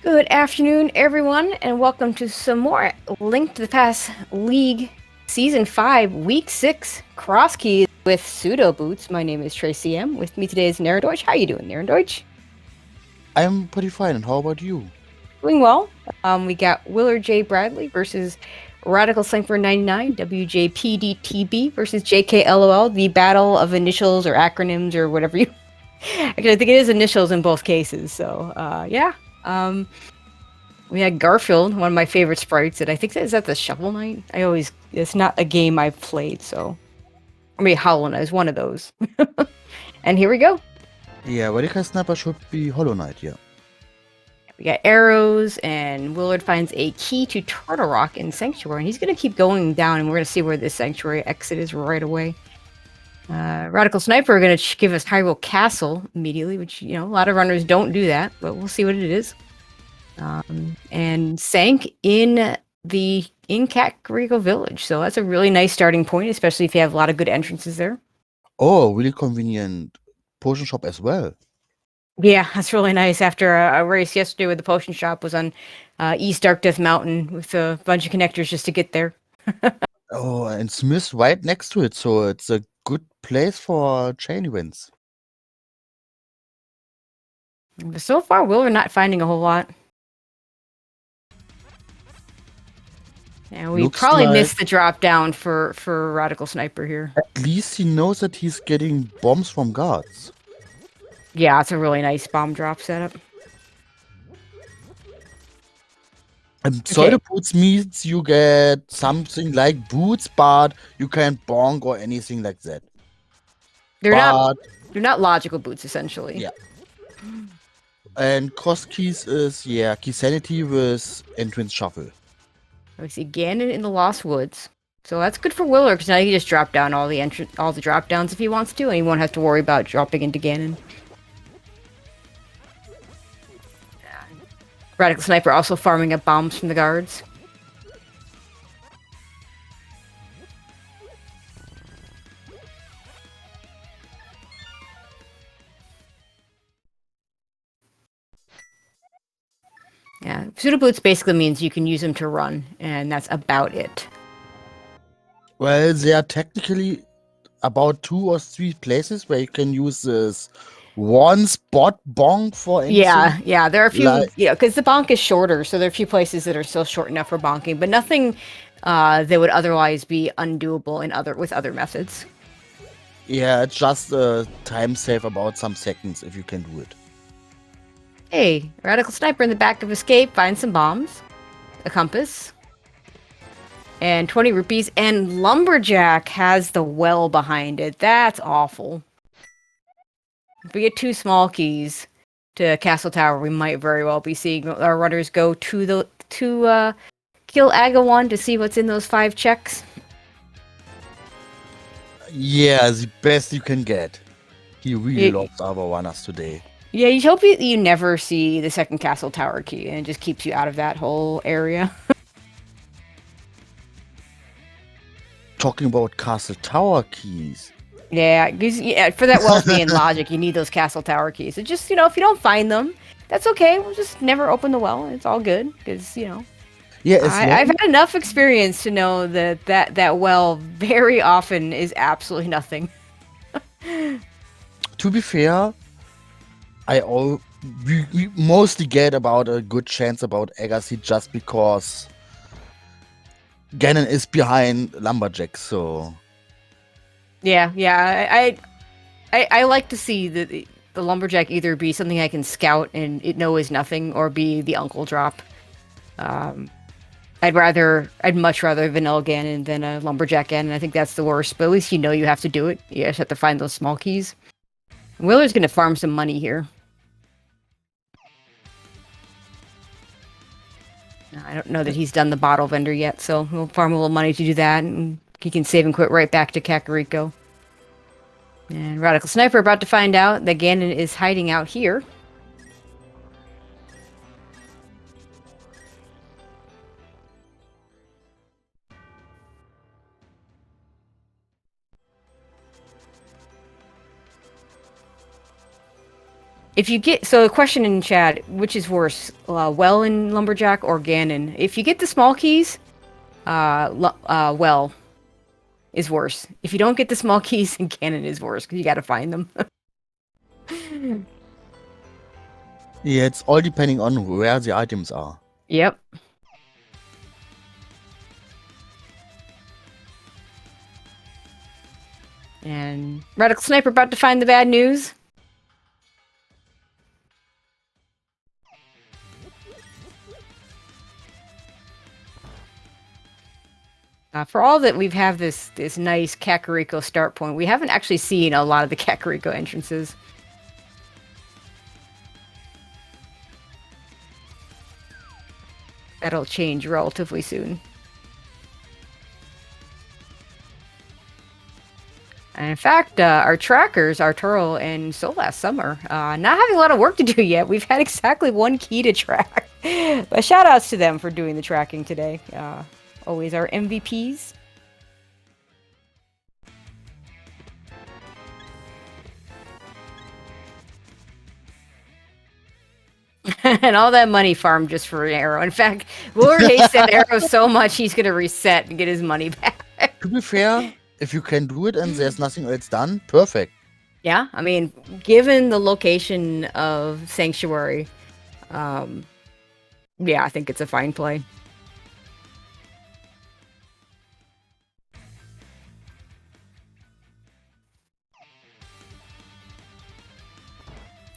Good afternoon, everyone, and welcome to some more Link to the Past League Season 5, Week 6 Cross Keys with Pseudo Boots. My name is Tracy M. With me today is Narendeutsch. How you doing, Narendeutsch? I'm pretty fine, and how about you? Doing well. We got Willard J. Bradley versus Radical Sniper 99, WJPDTB versus JKLOL, the battle of initials or acronyms or whatever you... Actually, I think it is initials in both cases, so yeah. We had Garfield, one of my favorite sprites, and I think is that the Shovel Knight. It's not a game I've played, so I mean Hollow Knight is one of those. And here we go. Yeah, Radical Sniper should be Hollow Knight, yeah. We got arrows, and Willard finds a key to Turtle Rock in Sanctuary, and he's gonna keep going down, and we're gonna see where this Sanctuary exit is right away. Radical Sniper are gonna give us Hyrule Castle immediately, which a lot of runners don't do that, but we'll see what it is. And sank in Kakariko Village. So that's a really nice starting point, especially if you have a lot of good entrances there. Oh, really convenient potion shop as well. Yeah, that's really nice. After a race yesterday with the potion shop was on East Dark Death Mountain with a bunch of connectors just to get there. Oh, and Smith's right next to it, so it's a good place for chain events. But so far, we're not finding a whole lot. And we Looks probably like missed the drop down for Radical Sniper here. at least he knows that he's getting bombs from guards. Yeah, it's a really nice bomb drop setup. And Okay. Pseudo Boots means you get something like boots, but you can't bonk or anything like that. They're But not logical boots, essentially. yeah. And cross keys is key sanity with entrance shuffle. We see Ganon in the Lost Woods. So that's good for Willer, because now he can just drop down all the drop downs if he wants to, and he won't have to worry about dropping into Ganon. Radical Sniper also farming up bombs from the guards. Yeah, Pseudo Boots basically means you can use them to run, and that's about it. Well, there are technically about 2 or 3 places where you can use this one spot bonk for anything. Yeah, there are a few, Like, because the bonk is shorter, so there are a few places that are still short enough for bonking, but nothing that would otherwise be undoable with other methods. yeah, it's just a time save about some seconds if you can do it. Hey, Radical Sniper in the back of Escape finds some bombs, a compass, and 20 rupees, and Lumberjack has the well behind it. That's awful. If we get 2 small keys to Castle Tower, we might very well be seeing our runners go to kill Aga1 to see what's in those 5 checks. Yeah, the best you can get. He really loves our runners today. Yeah, you hope you never see the second Castle Tower key, and it just keeps you out of that whole area. Talking about Castle Tower keys. Yeah, for that wealthy and logic, you need those Castle Tower keys. So just, if you don't find them, that's okay. We'll just never open the well. It's all good, because, Yeah, I've had enough experience to know that well very often is absolutely nothing. to be fair, we mostly get about a good chance about Agassi just because Ganon is behind Lumberjack, so Yeah. I like to see the Lumberjack either be something I can scout and it know is nothing, or be the Uncle Drop. I'd much rather Vanilla Ganon than a Lumberjack Ganon. I think that's the worst, but at least you have to do it. You just have to find those small keys. Willer's gonna farm some money here. I don't know that he's done the bottle vendor yet, so he'll farm a little money to do that, and he can save and quit right back to Kakariko. And Radical Sniper about to find out that Ganon is hiding out here. If you get so a question in chat, which is worse, well in lumberjack or Ganon? If you get the small keys, well is worse. If you don't get the small keys, then Ganon is worse because you got to find them. Yeah, it's all depending on where the items are. Yep. And Radical Sniper about to find the bad news. For all that we've have this nice Kakariko start point, we haven't actually seen a lot of the Kakariko entrances. That'll change relatively soon. And in fact, our trackers, Arturo and So last summer, not having a lot of work to do yet. We've had exactly one key to track. But shout outs to them for doing the tracking today. Always our MVPs. And all that money farmed just for an arrow. In fact, Willard hates that arrow so much he's going to reset and get his money back. To be fair, if you can do it and there's nothing else done, perfect. Yeah, I mean, given the location of Sanctuary, yeah, I think it's a fine play.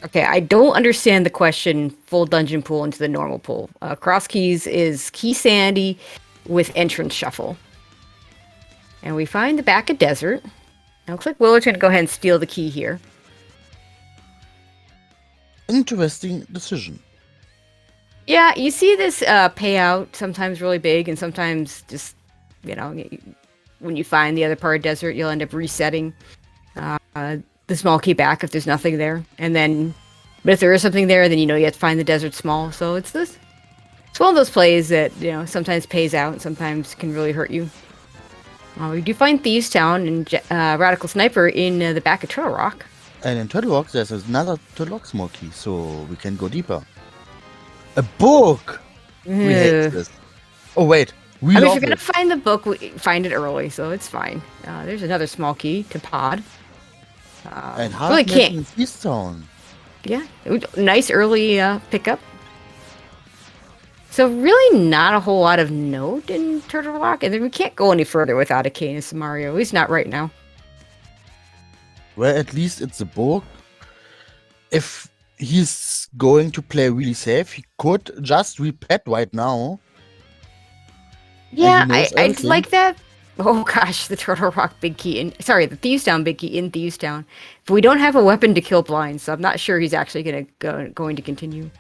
Okay, I don't understand the question full dungeon pool into the normal pool. Cross keys is key sandy with entrance shuffle. And we find the back of desert. Now, looks like Willard's going to go ahead and steal the key here. Interesting decision. Yeah, you see this payout sometimes really big and sometimes just, you know, when you find the other part of desert, you'll end up resetting the small key back if there's nothing there. And then, but if there is something there, then you know you have to find the desert small. So it's one of those plays that, you know, sometimes pays out and sometimes can really hurt you. We do find Thieves Town and Radical Sniper in the back of Turtle Rock. And in Turtle Rock, there's another Turtle Rock small key, so we can go deeper. A book! We hate this. Oh, wait. I mean, if you're going to find the book, find it early, so it's fine. There's another small key to Pod. And how really can't. Thieves Town. Yeah, nice early pickup. So really not a whole lot of note in Turtle Rock, and then we can't go any further without a Canis Mario, at least not right now. Well, at least it's a book. If he's going to play really safe, he could just repeat right now. Yeah, I like that. Oh gosh, the Turtle Rock big key the Thieves Town big key in Thieves Town. But we don't have a weapon to kill blind, so I'm not sure he's actually going to continue.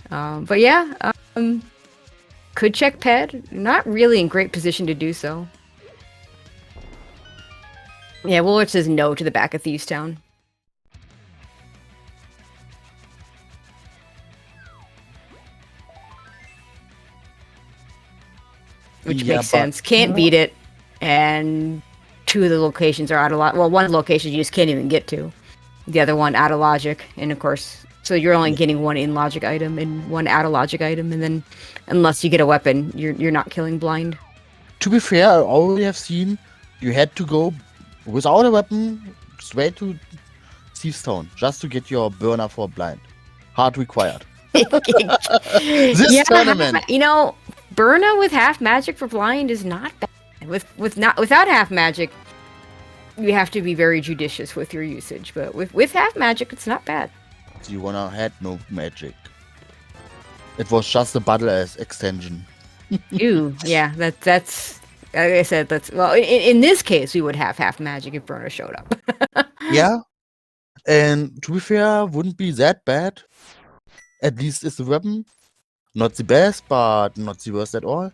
But yeah, could check Ped. Not really in great position to do so. Yeah, Willard says no to the back of Thieves Town. Which makes sense. Can't beat it. And two of the locations are out of logic. Well, one location you just can't even get to. The other one out of logic. And of course, so you're only getting one in logic item and one out of logic item. And then unless you get a weapon, you're not killing blind. To be fair, I already have seen you had to go without a weapon straight to Thieves Town just to get your burner for blind. Hard required. This tournament. You know, Burna with half magic for blind is not bad. Without half magic, you have to be very judicious with your usage. But with half magic, it's not bad. You wanna had no magic. It was just a battle as extension. Ooh, yeah, that's like I said. That's well. In this case, we would have half magic if Burna showed up. Yeah, and to be fair, wouldn't be that bad. At least it's a weapon. Not the best, but not the worst at all.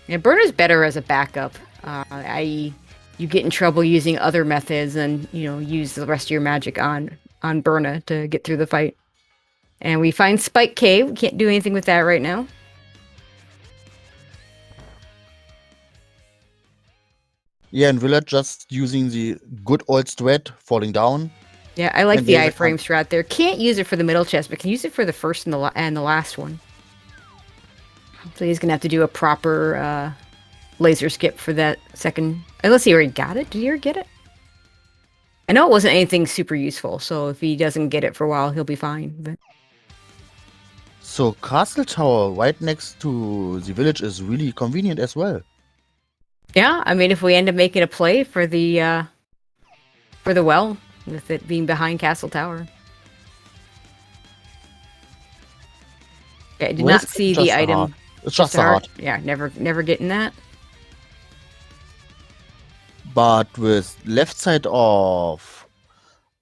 Yeah, Burna's better as a backup. I.e., you get in trouble using other methods, and use the rest of your magic on Burna to get through the fight. And we find Spike Cave. We can't do anything with that right now. Yeah, and Willard just using the good old strat, falling down. Yeah, I like And the there's a iframe strat there. Can't use it for the middle chest, but can use it for the first and the last one. So he's gonna have to do a proper laser skip for that second. Unless he already got it. Did he already get it? I know it wasn't anything super useful, so if he doesn't get it for a while, he'll be fine. But So Castle Tower right next to the village is really convenient as well. yeah, I mean, if we end up making a play for the well, with it being behind Castle Tower. Yeah, I did Well, not it's see the just a heart. item. It's just a a heart. heart. Yeah, never getting that. But with left side of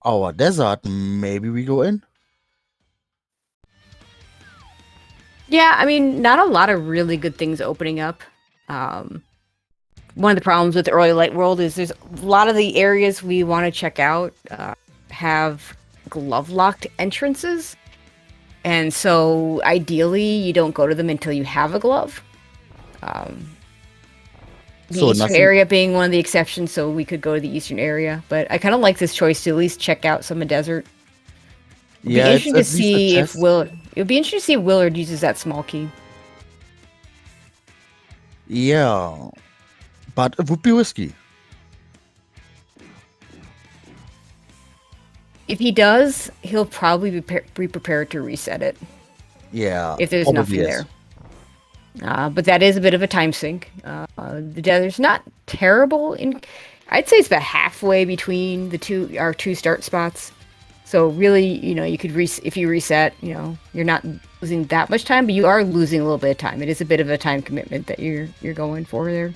our desert, maybe we go in. Yeah, I mean, not a lot of really good things opening up. One of the problems with the early light world is there's a lot of the areas we want to check out have glove locked entrances, and so ideally you don't go to them until you have a glove. The So eastern nothing. area being one of the exceptions, so we could go to the eastern area. But I kind of like this choice to at least check out some of desert. It'd be Yeah, it's interesting to at least a see if chest. It would be interesting to see if Willard uses that small key. Yeah, but it would be risky. If he does, he'll probably be prepared to reset it Yeah, if there's probably nothing yes. there. But that is a bit of a time sink. The desert's not terrible. I'd say it's about halfway between our two start spots. So really, you could if you reset, you're not losing that much time, but you are losing a little bit of time. It is a bit of a time commitment that you're going for there.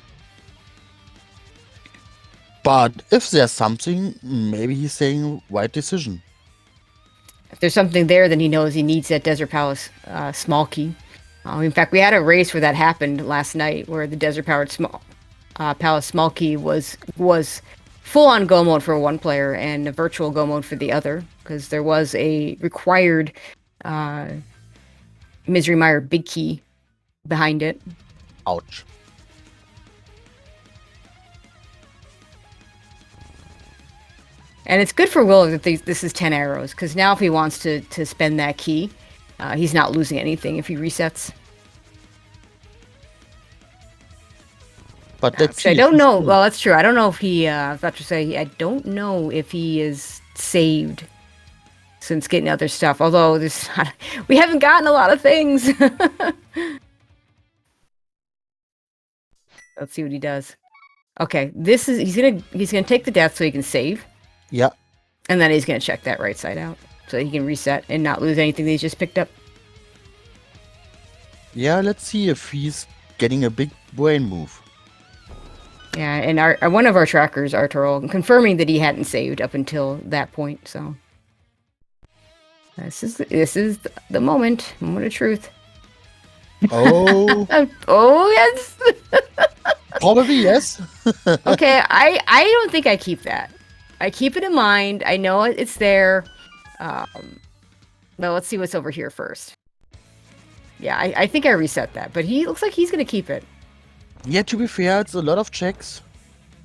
But if there's something, maybe he's saying right decision. If there's something there, then he knows he needs that Desert Palace small key. In fact, we had a race where that happened last night, where the Desert Palace small key was full on go mode for one player and a virtual go mode for the other, because there was a required Misery Mire big key behind it. Ouch. And it's good for Will that this is 10 arrows, because now if he wants to spend that key, he's not losing anything if he resets. But let's see. I don't know. Well, that's true. I don't know if he. I was about to say I don't know if he is saved since getting other stuff. Although we haven't gotten a lot of things. Let's see what he does. Okay, he's gonna take the death so he can save. Yeah. And then he's gonna check that right side out so he can reset and not lose anything that he's just picked up. Yeah, let's see if he's getting a big brain move. Yeah, and one of our trackers, Arturo, confirming that he hadn't saved up until that point. So this is the moment of truth. Oh. Oh yes. Probably yes. Okay, I don't think I keep that. I keep it in mind. I know it's there. Well, let's see what's over here first. Yeah, I think I reset that, but he looks like he's gonna keep it. Yeah, to be fair, it's a lot of checks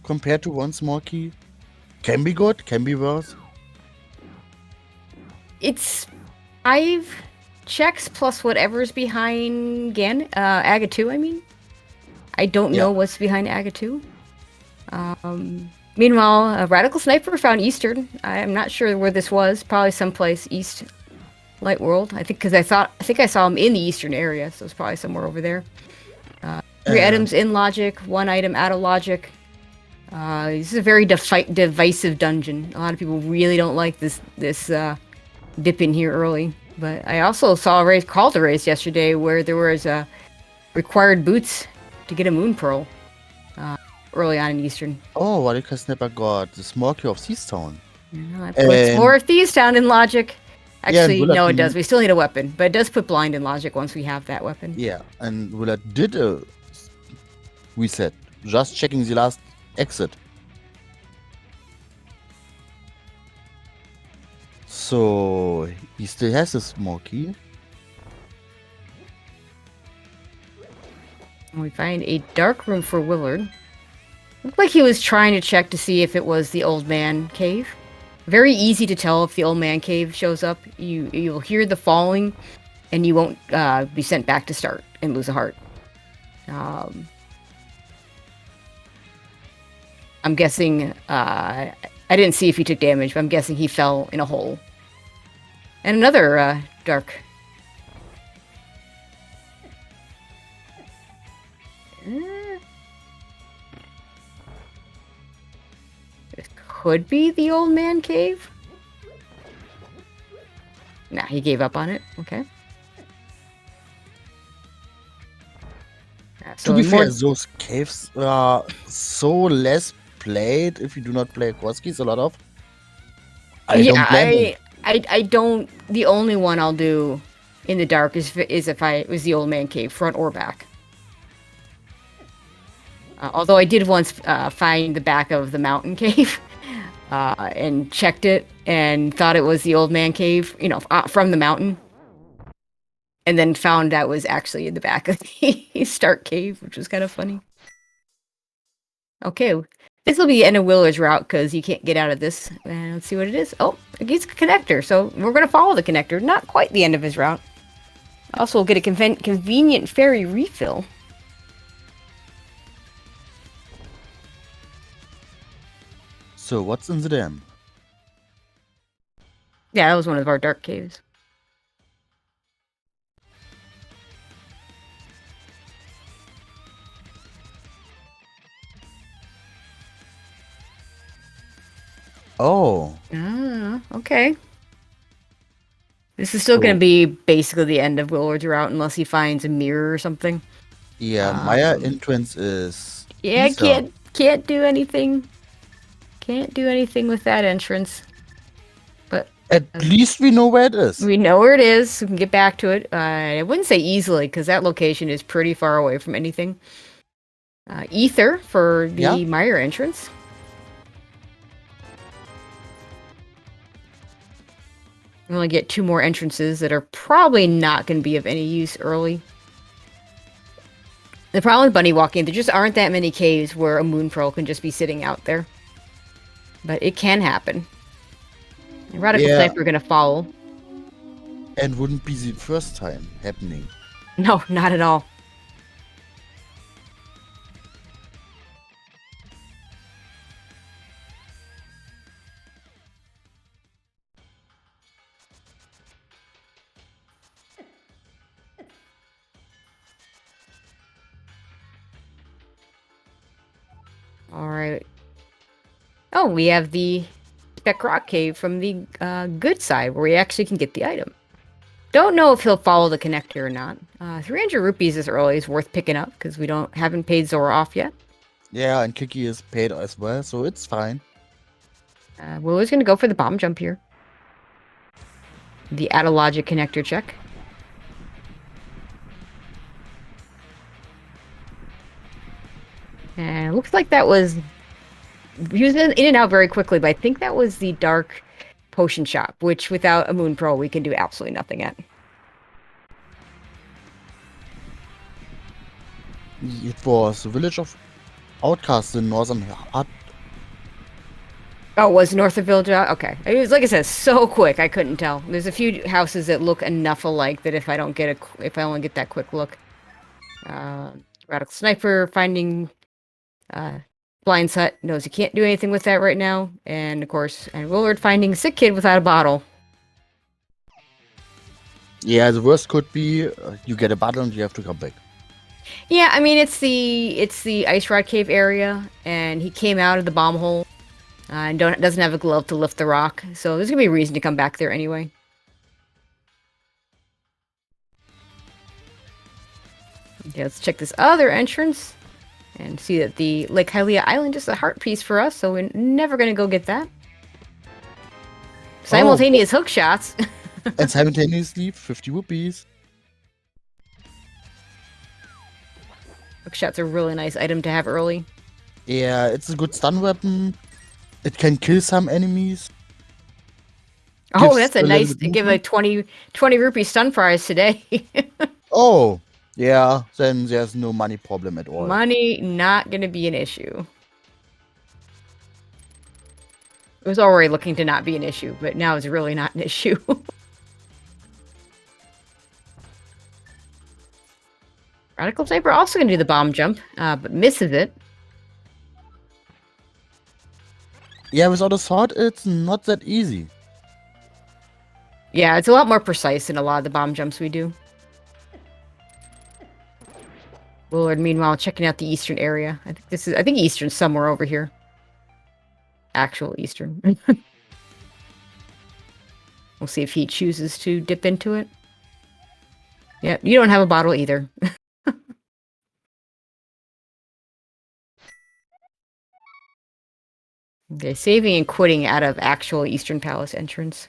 compared to one small key. Can be good, can be worse. It's 5 checks plus whatever's behind Aga 2, I mean. I don't know what's behind Aga 2. Meanwhile, a Radical Sniper found Eastern. I'm not sure where this was. Probably someplace East Light World. I think because I think I saw him in the Eastern area, so it's probably somewhere over there. 3 items in logic, 1 item out of logic. This is a very divisive dungeon. A lot of people really don't like this dip in here early. But I also saw a race called a race yesterday where there was required boots to get a Moon Pearl early on in Eastern. Oh, Radical Sniper got the small key of Seastown. I put more of Thieves Town in logic. Actually, yeah, no, it does. We still need a weapon, but it does put blind in logic once we have that weapon. Yeah, and Willard did a reset, just checking the last exit. So he still has a small key. We find a dark room for Willard. Looked like he was trying to check to see if it was the old man cave. Very easy to tell if the old man cave shows up. You'll hear the falling, and you won't be sent back to start and lose a heart. I'm guessing. I didn't see if he took damage, but I'm guessing he fell in a hole. And another dark. It could be the old man cave. Nah, he gave up on it. Okay. To be fair, those caves are so less played if you do not play across keys a lot of. I don't blame them. I don't. The only one I'll do in the dark is if it was the old man cave, front or back. Although I did once find the back of the mountain cave and checked it and thought it was the old man cave, from the mountain. And then found that was actually in the back of the start cave, which was kind of funny. Okay, this will be the end of Willard's route because you can't get out of this. And let's see what it is. Oh, it's a connector, so we're going to follow the connector. Not quite the end of his route. Also, we'll get a convenient ferry refill. So, what's in the dam? Yeah, that was one of our dark caves. Oh. Ah, okay. This is still going to be basically the end of Willard's route unless he finds a mirror or something. Yeah, my entrance is... Yeah, can't do anything. Can't do anything with that entrance. But at least we know where it is. We know where it is. We can get back to it. I wouldn't say easily because that location is pretty far away from anything. Ether for the Meyer entrance. We only get 2 more entrances that are probably not going to be of any use early. The problem with bunny walking, there just aren't that many caves where a moon pearl can just be sitting out there. But it can happen. The Radical Sniper are going to follow. And wouldn't be the first time happening. No, not at all. Alright. Oh, we have the Spec Rock Cave from the good side, where we actually can get the item. Don't know if he'll follow the connector or not. 300 rupees this early is worth picking up, because we haven't paid Zora off yet. Yeah, and Kiki is paid as well, so it's fine. Willow's going to go for the bomb jump here. The Adalogic connector check. And it looks like that was... He was in and out very quickly, but I think that was the dark potion shop, which without a Moon Pearl, we can do absolutely nothing at. It was the village of Outcasts in northern Hut. Oh, was north of Village? Okay. It was, like I said, so quick, I couldn't tell. There's a few houses that look enough alike that if I only get that quick look. Radical Sniper finding Blind's Hut, knows he can't do anything with that right now. And, of course, Willard finding a sick kid without a bottle. Yeah, the worst could be you get a bottle and you have to come back. Yeah, I mean, it's the Ice Rod Cave area, and he came out of the bomb hole. And doesn't have a glove to lift the rock, so there's gonna be a reason to come back there anyway. Okay, let's check this other entrance and see that the Lake Hylia Island is a heart piece for us, so we're never gonna go get that. Simultaneous hook shots. And simultaneously 50 rupees. Hook shots are a really nice item to have early. Yeah, it's a good stun weapon. It can kill some enemies. Oh, that's a nice... Give a 20 rupee stun prize today. Oh, yeah. Then there's no money problem at all. Money not going to be an issue. It was already looking to not be an issue, but now it's really not an issue. Radical Sniper also going to do the bomb jump, but misses it. Yeah, without a sword, it's not that easy. Yeah, it's a lot more precise than a lot of the bomb jumps we do. Willard, meanwhile, checking out the eastern area. I think Eastern's somewhere over here. Actual Eastern. We'll see if he chooses to dip into it. Yep, you don't have a bottle either. Okay, saving and quitting out of actual Eastern Palace entrance.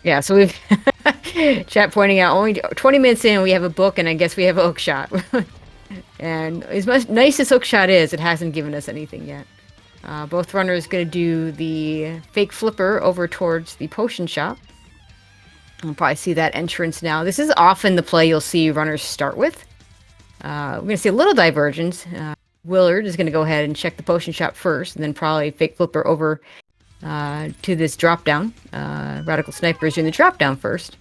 Yeah, so we've chat pointing out only 20 minutes in, we have a book, and I guess we have a hook shot. And as nice as hook shot is, it hasn't given us anything yet. Both runners going to do the fake flipper over towards the potion shop. We'll probably see that entrance now. This is often the play you'll see runners start with. We're going to see a little divergence. Willard is going to go ahead and check the potion shop first, and then probably fake flipper over to this drop down. Radical Sniper is doing the drop down first.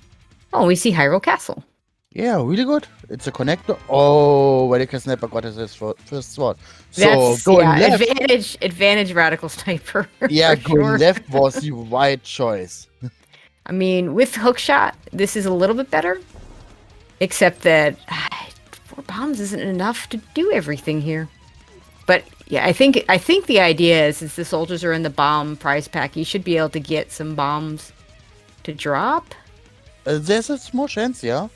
Oh, we see Hyrule Castle. Yeah, really good. It's a connector. Oh, Radical Sniper got his first sword. So That's, going left. Advantage Radical Sniper. Yeah, for going sure. left was the right choice. I mean, with hookshot, this is a little bit better, except that 4 bombs isn't enough to do everything here. But yeah, I think the idea is, since the soldiers are in the bomb prize pack, you should be able to get some bombs to drop. There's a small chance, yeah.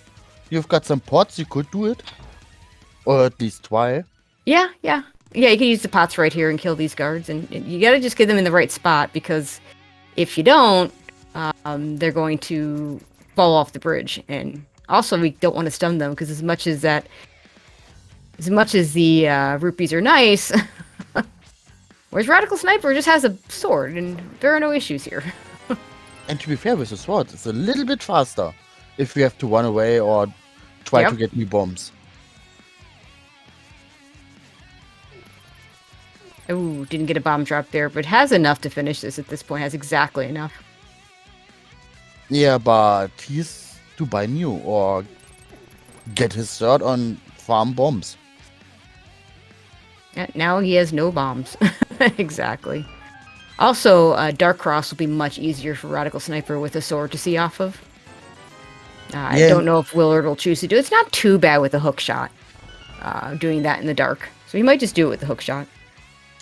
You've got some pots, you could do it. Or at least try. Yeah, you can use the pots right here and kill these guards, and you gotta just get them in the right spot, because if you don't, they're going to fall off the bridge. And also, we don't want to stun them, because as much as the rupees are nice, whereas Radical Sniper just has a sword, and there are no issues here. And to be fair, with the sword, it's a little bit faster if you have to run away or try to get new bombs. Ooh, didn't get a bomb drop there, but has enough to finish this at this point. Has exactly enough. Yeah, but he's to buy new or get his sword on farm bombs. Yeah, now he has no bombs. Exactly. Also, Dark Cross will be much easier for Radical Sniper with a sword to see off of. I don't know if Willard will choose to do it. It's not too bad with a hook shot, doing that in the dark. So he might just do it with the hook shot.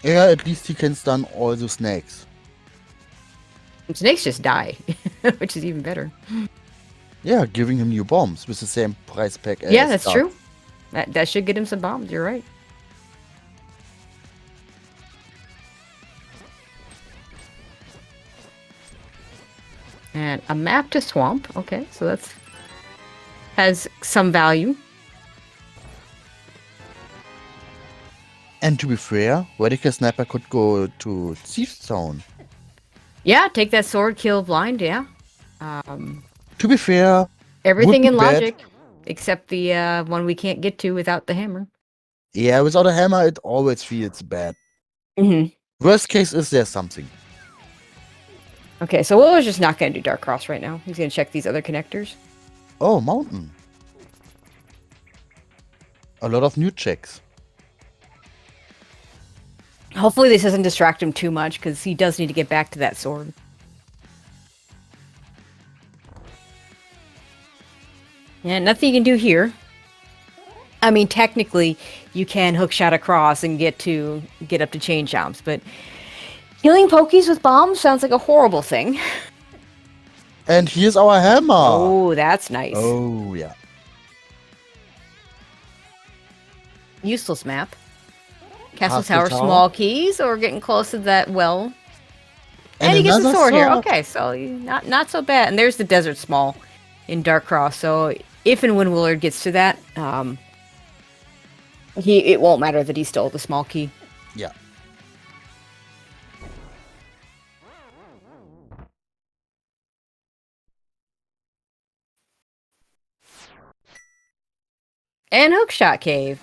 Yeah, at least he can stun all the snakes. And snakes just die, which is even better. Yeah, giving him new bombs with the same price pack as... Yeah, that's true. That should get him some bombs, you're right. And a map to swamp. Okay, so that's has some value. And to be fair, Radical Sniper could go to Thief's Zone. Yeah, take that sword, kill blind, yeah. To be fair... Everything in logic, except the one we can't get to without the hammer. Yeah, without a hammer, it always feels bad. Worst case is there's something. Okay, so Willow's just not going to do Dark Cross right now. He's going to check these other connectors. Oh, mountain. A lot of new checks. Hopefully this doesn't distract him too much, because he does need to get back to that sword. Yeah, nothing you can do here. I mean, technically, you can hookshot across and get up to chain jumps, but killing pokies with bombs sounds like a horrible thing. And here's our hammer. Oh, that's nice. Oh, yeah. Useless map. Castle Tower, small keys, or getting close to that well. And he gets the sword here. Okay, so not so bad. And there's the desert small in Dark Cross. So if and when Willard gets to that, it won't matter that he stole the small key. Yeah. And Hookshot Cave.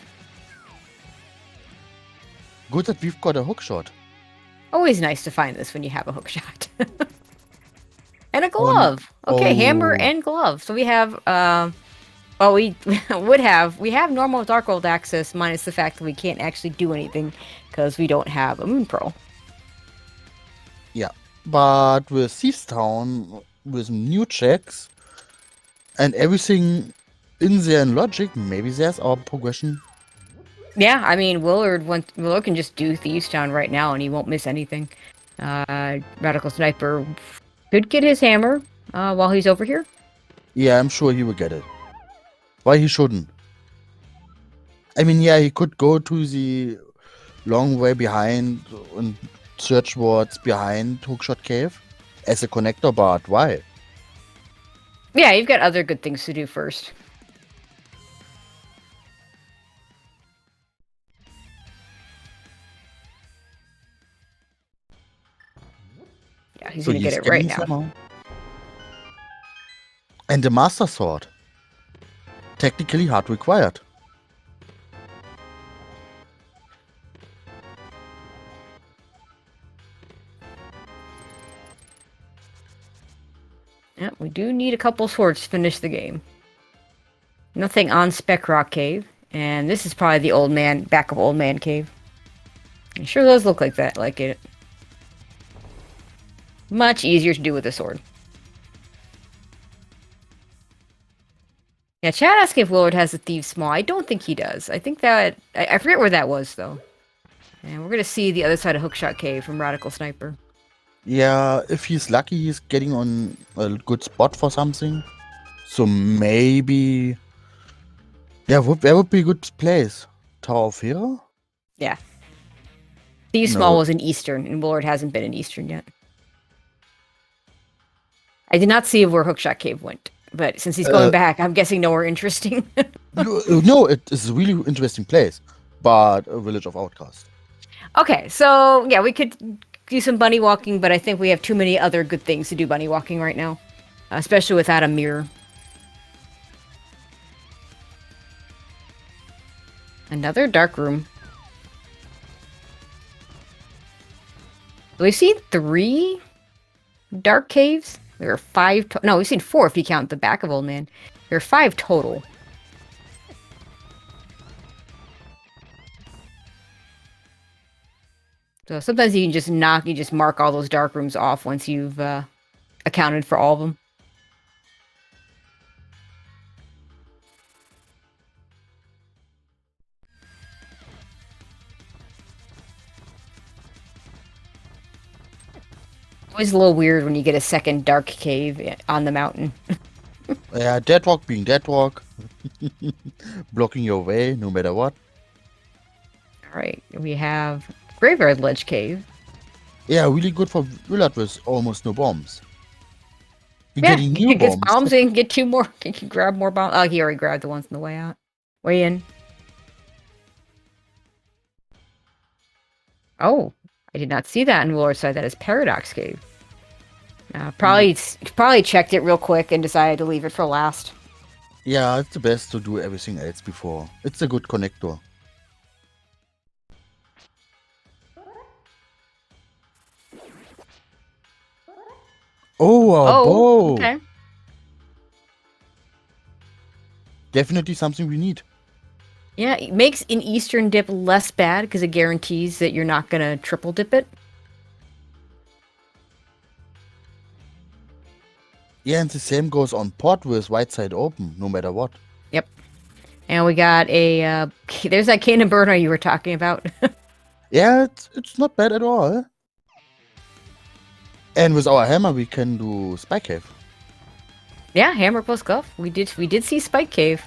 Good that we've got a hookshot. Always nice to find this when you have a hookshot. And a On glove. Okay, hammer oh and glove. So we have well, we we have normal Darkworld access minus the fact that we can't actually do anything because we don't have a Moon Pearl. yeah, but with Thieves Town, with new checks and everything in there in logic, maybe there's our progression. Yeah, I mean Willard can just do Thieves Town right now and he won't miss anything. Radical Sniper could get his hammer while he's over here. Yeah, I'm sure he will get it. Why he shouldn't? I mean, yeah, he could go to the long way behind and search what's behind Hookshot Cave as a connector, but why? Yeah, you've got other good things to do first. Yeah, he's gonna get it right now. Hammer. And the Master Sword. Technically hard required. Yeah, we do need a couple swords to finish the game. Nothing on Spec Rock Cave, and this is probably the old man, back of Old Man Cave. It sure does look like that, like it. Much easier to do with a sword. Yeah, Chad asking if Willard has a Thieves Small. I don't think he does. I think that... I forget where that was, though. And we're gonna see the other side of Hookshot Cave from Radical Sniper. Yeah, if he's lucky, he's getting on a good spot for something. So maybe... Yeah, that would be a good place. Tower of Hero? Yeah. Thieves No. Small was in Eastern, and Willard hasn't been in Eastern yet. I did not see where Hookshot Cave went, but since he's going back, I'm guessing nowhere interesting. No, it is a really interesting place, but a village of outcasts. Okay, so yeah, we could do some bunny walking, but I think we have too many other good things to do bunny walking right now, especially without a mirror. Another dark room. We've seen 3 dark caves. There are 5. No, we've seen 4 if you count the back of Old Man. There are 5 total. So sometimes you can just mark all those dark rooms off once you've accounted for all of them. Always a little weird when you get a second dark cave on the mountain. Yeah, Deadrock being Deadrock. Blocking your way no matter what. Alright, we have Graveyard Ledge Cave. Yeah, really good for Willard with almost no bombs. You're Yeah, getting he new gets bombs. bombs and get 2 more. He can grab more bombs. Oh, he already grabbed the ones on the way out. Way in. Oh, I did not see that in Willard's side. That is Paradox Cave. Probably checked it real quick and decided to leave it for last. Yeah, it's the best to do everything else before. It's a good connector. Oh, a bow! Okay. Definitely something we need. Yeah, it makes an Eastern dip less bad because it guarantees that you're not going to triple dip it. Yeah, and the same goes on port with right side open, no matter what. Yep. And we got a... there's that cannon burner you were talking about. Yeah, it's not bad at all. And with our hammer, we can do Spike Cave. Yeah, hammer plus glove. We did see Spike Cave.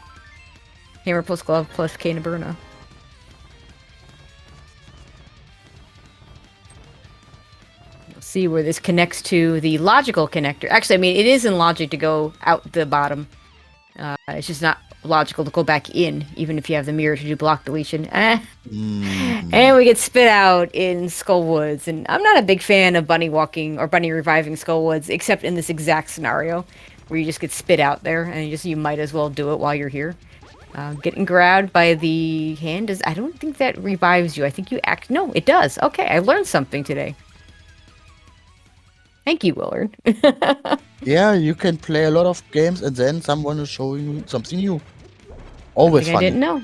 Hammer plus glove plus Cane Burna. You'll see where this connects to the logical connector. Actually, I mean, it is in logic to go out the bottom. It's just not logical to go back in, even if you have the mirror to do block deletion. And we get spit out in Skullwoods. And I'm not a big fan of bunny walking or bunny reviving Skullwoods, except in this exact scenario where you just get spit out there and you might as well do it while you're here. Getting grabbed by the hand I don't think that revives you. I think you act. No, it does. Okay, I learned something today. Thank you, Willard. Yeah, you can play a lot of games and then someone is showing you something new. Always Something I funny. didn't know.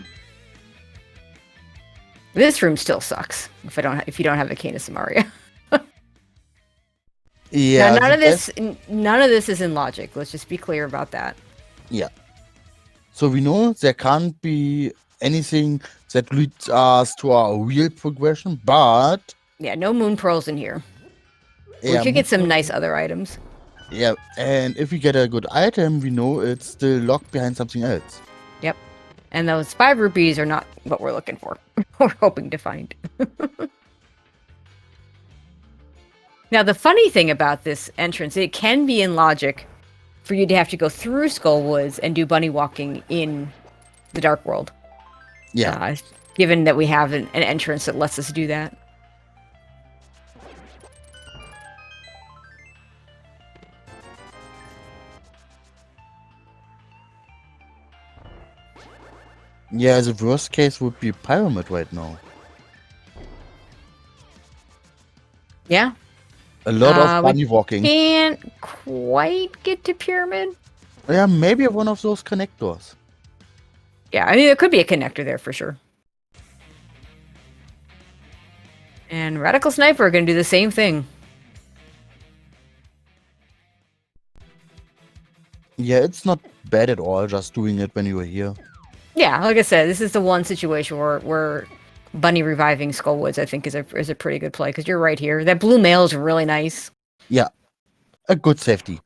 This room still sucks if you don't have a Cane of Samaria. Yeah, Now, none of this is in logic. Let's just be clear about that. Yeah. So we know there can't be anything that leads us to a real progression, but Yeah, no moon pearls in here. yeah, We could get some nice other items. yeah, and if we get a good item, we know it's still locked behind something else. Yep. And those 5 rupees are not what we're looking for. We're hoping to find. Now, the funny thing about this entrance, it can be in logic for you to have to go through Skull Woods and do bunny walking in the Dark World. Yeah. Given that we have an entrance that lets us do that. Yeah, the worst case would be Pyramid right now. Yeah. A lot of bunny walking. Can't quite get to Pyramid. Yeah, maybe one of those connectors. Yeah, I mean, there could be a connector there for sure. And Radical Sniper are going to do the same thing. Yeah, it's not bad at all, just doing it when you are here. Yeah, like I said, this is the one situation where bunny reviving Skullwoods, I think, is a pretty good play, because you're right here. That blue mail is really nice. Yeah, a good safety.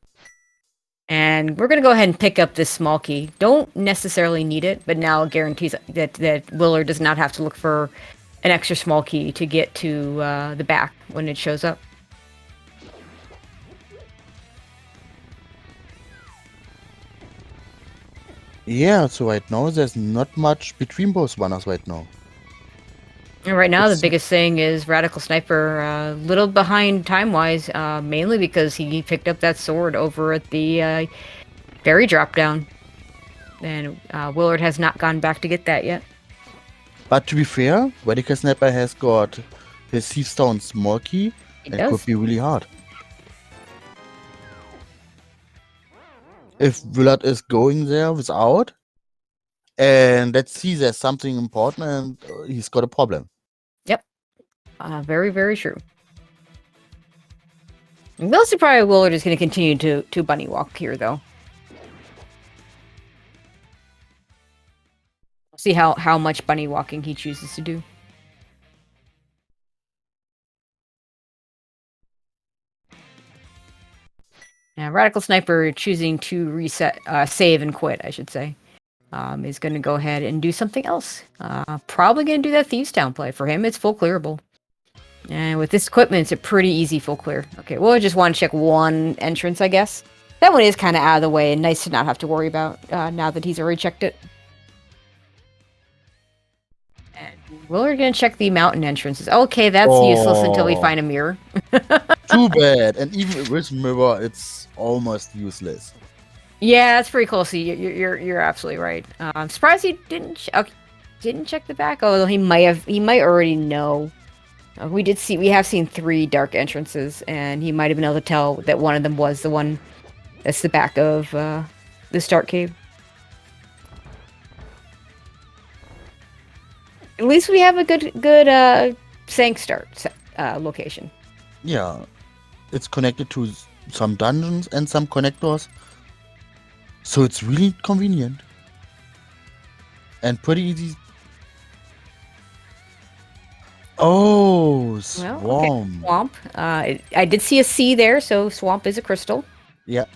And we're going to go ahead and pick up this small key. Don't necessarily need it, but now it guarantees that Willard does not have to look for an extra small key to get to the back when it shows up. Yeah, so right now there's not much between both runners right now. And right now, the biggest thing is Radical Sniper a little behind time-wise, mainly because he picked up that sword over at the berry drop-down. And Willard has not gone back to get that yet. But to be fair, Radical Sniper has got his Thief's Stone small key. It could be really hard. If Willard is going there without, and let's see, there's something important, and he's got a problem. Yep. Very, very true. Mostly probably Willard is going to continue to bunny walk here, though. See how much bunny walking he chooses to do. Now, Radical Sniper choosing to reset, save and quit, I should say, is going to go ahead and do something else. Probably going to do that Thieves Town play. For him, it's full clearable. And with this equipment, it's a pretty easy full clear. Okay, well, I just want to check one entrance, I guess. That one is kind of out of the way and nice to not have to worry about now that he's already checked it. And we're going to check the mountain entrances. Okay, that's useless until we find a mirror. Too bad. And even with mirror, it's almost useless. Yeah, that's pretty close. You're absolutely right. I'm surprised he didn't check the back. Although he might already know. We have seen 3 dark entrances, and he might have been able to tell that one of them was the one that's the back of the Start Cave. At least we have a good Sank Start location. Yeah, it's connected to some dungeons and some connectors, so it's really convenient and pretty easy. Oh, Swamp. Well, okay. Swamp. I did see a C there, so Swamp is a crystal. Yeah.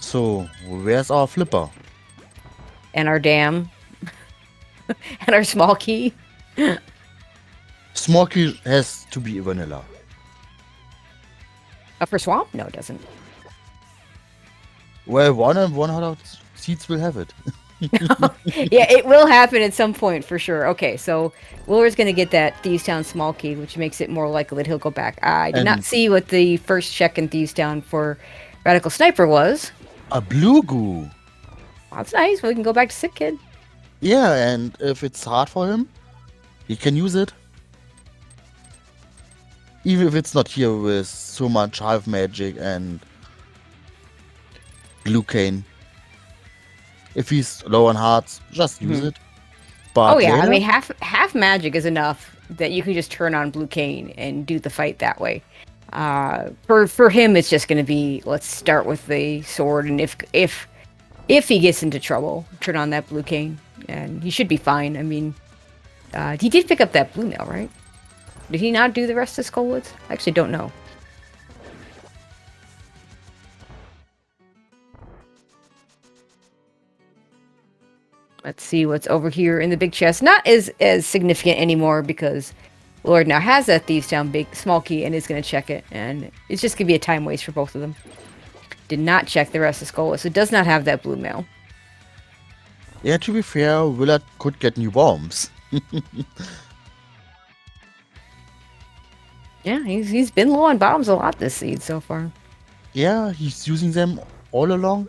So, where's our flipper? And our dam. And our small key. Small key has to be vanilla. For Swamp? No, it doesn't. Well, 100 seats will have it. Yeah, it will happen at some point for sure. Okay, so Willard's going to get that Thieves Town small key, which makes it more likely that he'll go back. I did not see what the first check in Thieves Town for Radical Sniper was. A blue goo. That's nice. We can go back to Sick Kid. Yeah, and if it's hard for him, he can use it. Even if it's not here with so much half magic and glucane. If he's low on hearts, just use it. But Oh yeah, later, I mean half magic is enough that you can just turn on Blue Cane and do the fight that way. For him, it's just going to be let's start with the sword, and if he gets into trouble, turn on that Blue Cane, and he should be fine. I mean, he did pick up that blue nail, right? Did he not do the rest of Skullwoods? I actually don't know. Let's see what's over here in the big chest. Not as significant anymore because Lord now has that Thieves Town big small key and is going to check it, and it's just going to be a time waste for both of them. Did not check the rest of Skullwoods, so it does not have that blue mail. yeah, to be fair, Willard could get new bombs. Yeah, he's been low on bombs a lot this seed so far. Yeah, he's using them all along.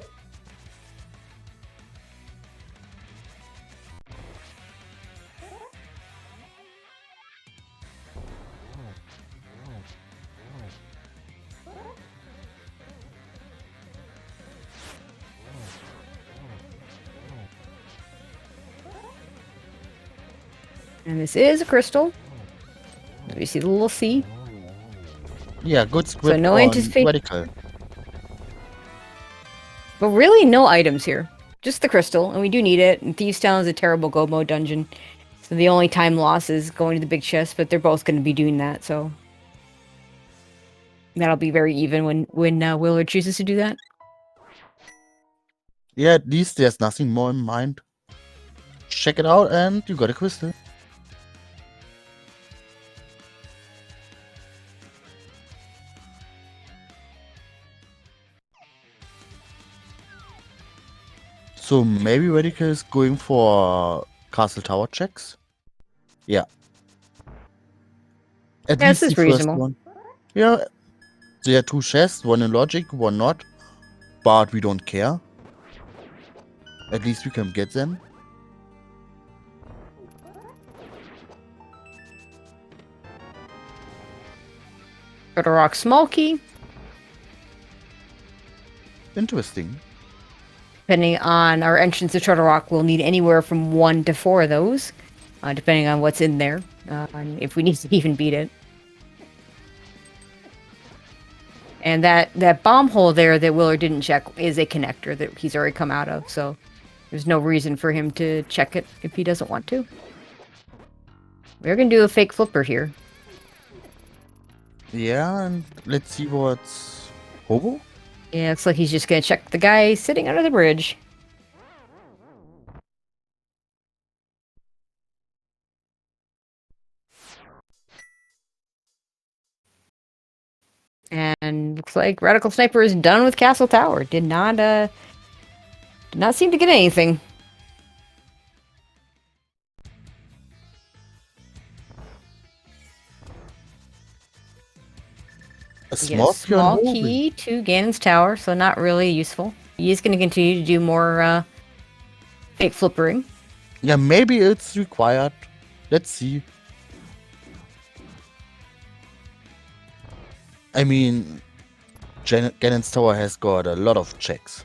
And this is a crystal. You see the little C? Yeah, good squid So no on anticipate. Radical. But really no items here. Just the crystal, and we do need it. And Thieves Town is a terrible go mode dungeon. So the only time loss is going to the big chest, but they're both going to be doing that, so that'll be very even when Willard chooses to do that. Yeah, at least there's nothing more in mind. Check it out and you got a crystal. So maybe Radical is going for castle tower checks? Yeah. At Yeah, least this the is first reasonable. one. Yeah. There are two chests, one in logic, one not. But we don't care. At least we can get them. Got a rock small key. Interesting. Depending on our entrance to Turtle Rock, we'll need anywhere from 1 to 4 of those, depending on what's in there, and if we need to even beat it. And that bomb hole there that Willard didn't check is a connector that he's already come out of, so there's no reason for him to check it if he doesn't want to. We're gonna do a fake flipper here. Yeah, and let's see what's... Hobo? Yeah, looks like he's just gonna check the guy sitting under the bridge. And looks like Radical Sniper is done with Castle Tower. Did not seem to get anything. A Get small a small key to Ganon's Tower, so not really useful. He is going to continue to do more fake flippering. Yeah, maybe it's required. Let's see. I mean, Ganon's Tower has got a lot of checks.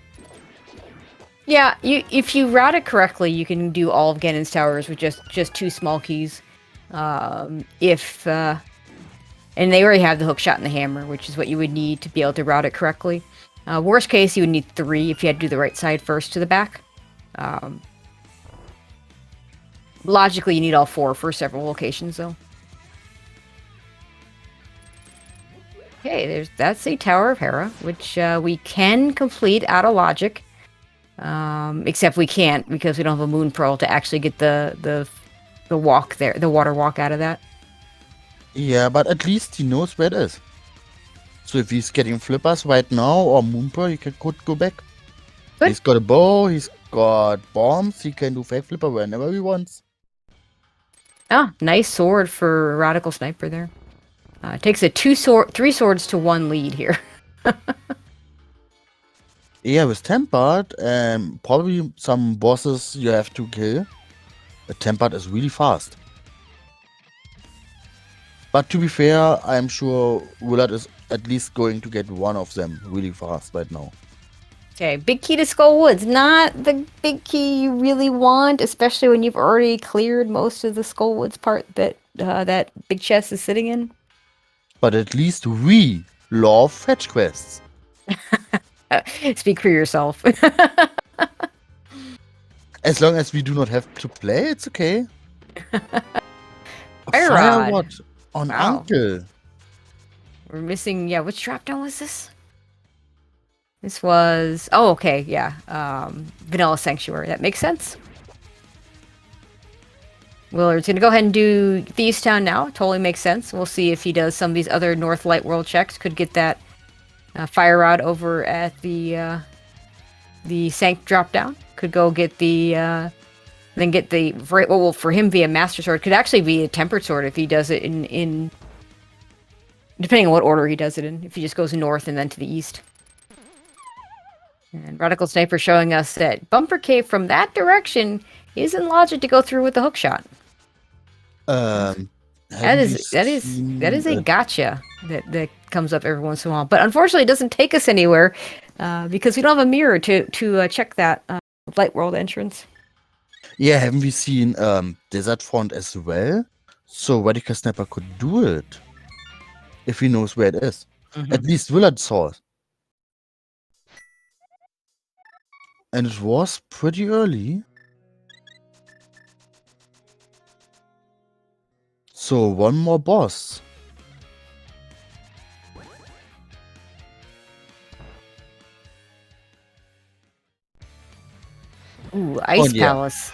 Yeah, if you route it correctly, you can do all of Ganon's Towers with just 2 small keys. And they already have the hook shot and the hammer, which is what you would need to be able to route it correctly. Worst case, you would need 3 if you had to do the right side first to the back. Logically, you need all 4 for several locations, though. Okay, that's a Tower of Hera, which we can complete out of logic. Except we can't because we don't have a moon pearl to actually get the walk there, the water walk out of that. Yeah, but at least he knows where it is. So if he's getting flippers right now or Moonpearl, he could go back. Good. He's got a bow, he's got bombs, he can do fake flipper whenever he wants. Ah, nice sword for Radical Sniper there. It takes a 3 swords to 1 lead here. Yeah, with Tempered and probably some bosses you have to kill. Tempered is really fast. But to be fair, I'm sure Willard is at least going to get one of them really fast right now. Okay, big key to Skull Woods. Not the big key you really want, especially when you've already cleared most of the Skull Woods part that that big chest is sitting in. But at least we love fetch quests. Speak for yourself. As long as we do not have to play, it's okay. Fire Fire Rod. what? On Wow. Uncle. We're missing, yeah, which drop down was this? This was, oh, okay, yeah. Vanilla Sanctuary. That makes sense. Willard's gonna go ahead and do Thieves Town now. Totally makes sense. We'll see if he does some of these other North Light World checks. Could get that Fire Rod over at the Sank drop down. Could go get the then get the for him via Master Sword. Could actually be a Tempered Sword if he does it in depending on what order he does it in. If he just goes north and then to the east. And Radical Sniper showing us that Bumper Cave from that direction isn't logic to go through with the hook shot. That is a gotcha that comes up every once in a while. But unfortunately, it doesn't take us anywhere because we don't have a mirror to check that Light World entrance. Yeah, haven't we seen Desert Front as well? So Radical Sniper could do it if he knows where it is. At least Willard saw it. And it was pretty early. So one more boss. Ooh, Ice yeah. Palace.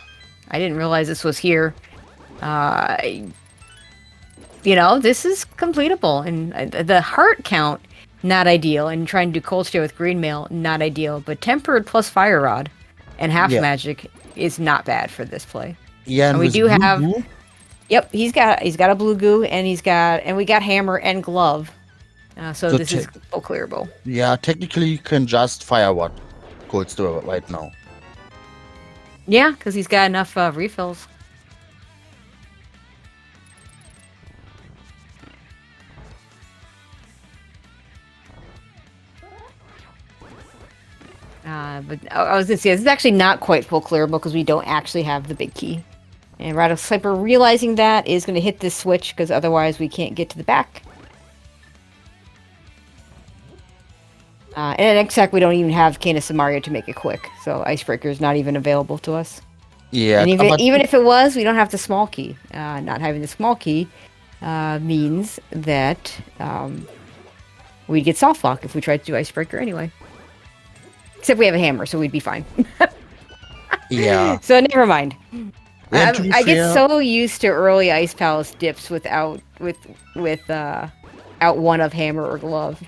I didn't realize this was here. You know, this is completable. And the heart count, not ideal. And trying to do Cold Stare with Green Mail, not ideal. But Tempered plus Fire Rod and Half Magic is not bad for this play. Yeah, and we do have... Yep, he's got a blue goo, and we got hammer and glove. So this is full clearable. Yeah, technically you can just fire what Cold Stare right now. Yeah, because he's got enough refills. But I was gonna say this is actually not quite full clearable because we don't actually have the big key. And Radical Sniper realizing that is going to hit this switch because otherwise we can't get to the back. And at Exec we don't even have Canis and Mario to make it quick, so Icebreaker is not even available to us. Yeah, and even if it was, we don't have the small key. Not having the small key means that we'd get soft lock if we tried to do Icebreaker anyway. Except we have a hammer, so we'd be fine. Yeah. So never mind. I get so used to early Ice Palace dips without out one of hammer or glove.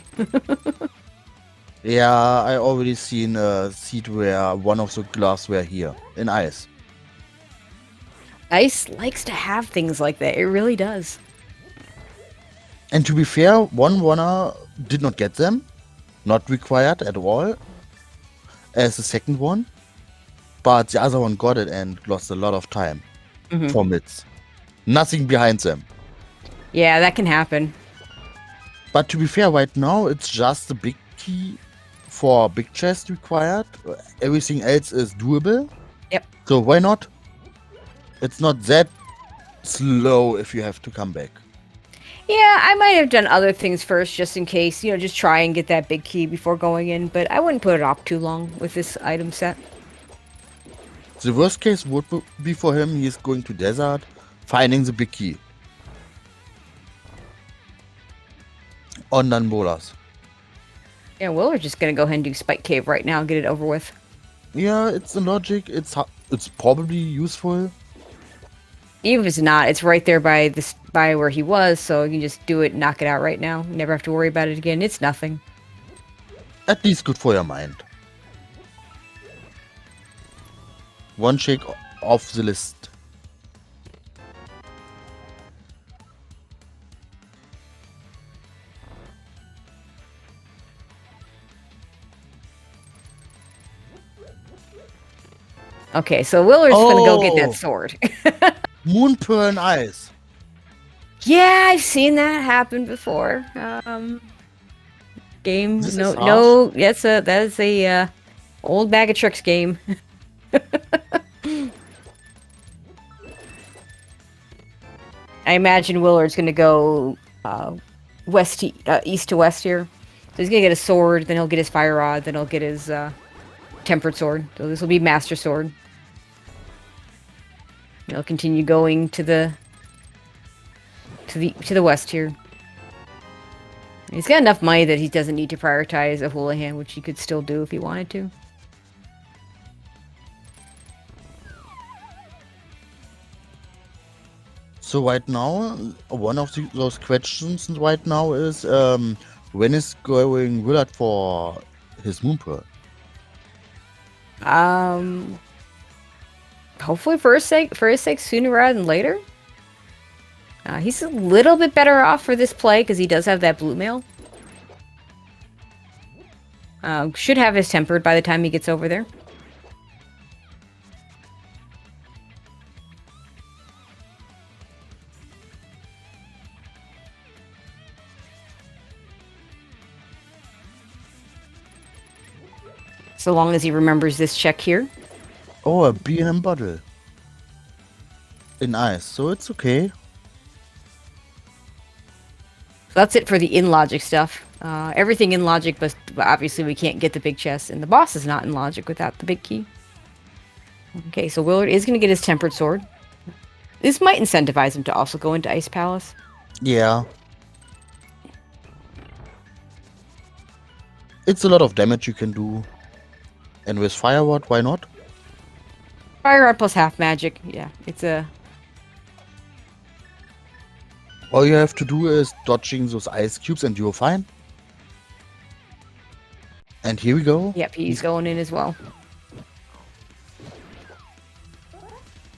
Yeah, I already seen a seat where one of the gloves were here in ice. Ice likes to have things like that. It really does. And to be fair, one runner did not get them. Not required at all. As the second one. But the other one got it and lost a lot of time. For mids. Nothing behind them. Yeah, that can happen. But to be fair, right now, it's just the big key for big chest required. Everything else is doable. Yep. So why not? It's not that slow if you have to come back. Yeah, I might have done other things first just in case, just try and get that big key before going in, but I wouldn't put it off too long with this item set. The worst case would be for him, he is going to desert, finding the big key. On non-bowlers. Yeah, we're just gonna go ahead and do Spike Cave right now and get it over with. Yeah, it's the logic. It's probably useful. Even if it's not, it's right there by where he was, so you can just do it and knock it out right now. You never have to worry about it again. It's nothing. At least good for your mind. One shake off the list. Okay, so Willard's gonna go get that sword. Moon Pearl and Ice. Yeah, I've seen that happen before. Game, This no, is harsh. no, that is a old bag of tricks game. I imagine Willard's gonna go east to west here. So he's gonna get a sword, then he'll get his fire rod, then he'll get his tempered sword. So this will be master sword. He'll continue going to the west here. He's got enough money that he doesn't need to prioritize a Houlihan, which he could still do if he wanted to. So right now, one of those questions right now is when is going Willard for his Moon Pearl? Hopefully for his sake, sooner rather than later. He's a little bit better off for this play because he does have that blue mail. Should have his tempered by the time he gets over there. So long as he remembers this check here. Oh, a B&M bottle. In ice, so it's okay. So that's it for the in logic stuff. Everything in logic, but obviously we can't get the big chest, and the boss is not in logic without the big key. Okay, so Willard is going to get his tempered sword. This might incentivize him to also go into Ice Palace. Yeah. It's a lot of damage you can do. And with Fire Rod, why not? Fire Rod plus half magic. Yeah, it's a... All you have to do is dodging those ice cubes and you're fine. And here we go. Yep, he's going in as well.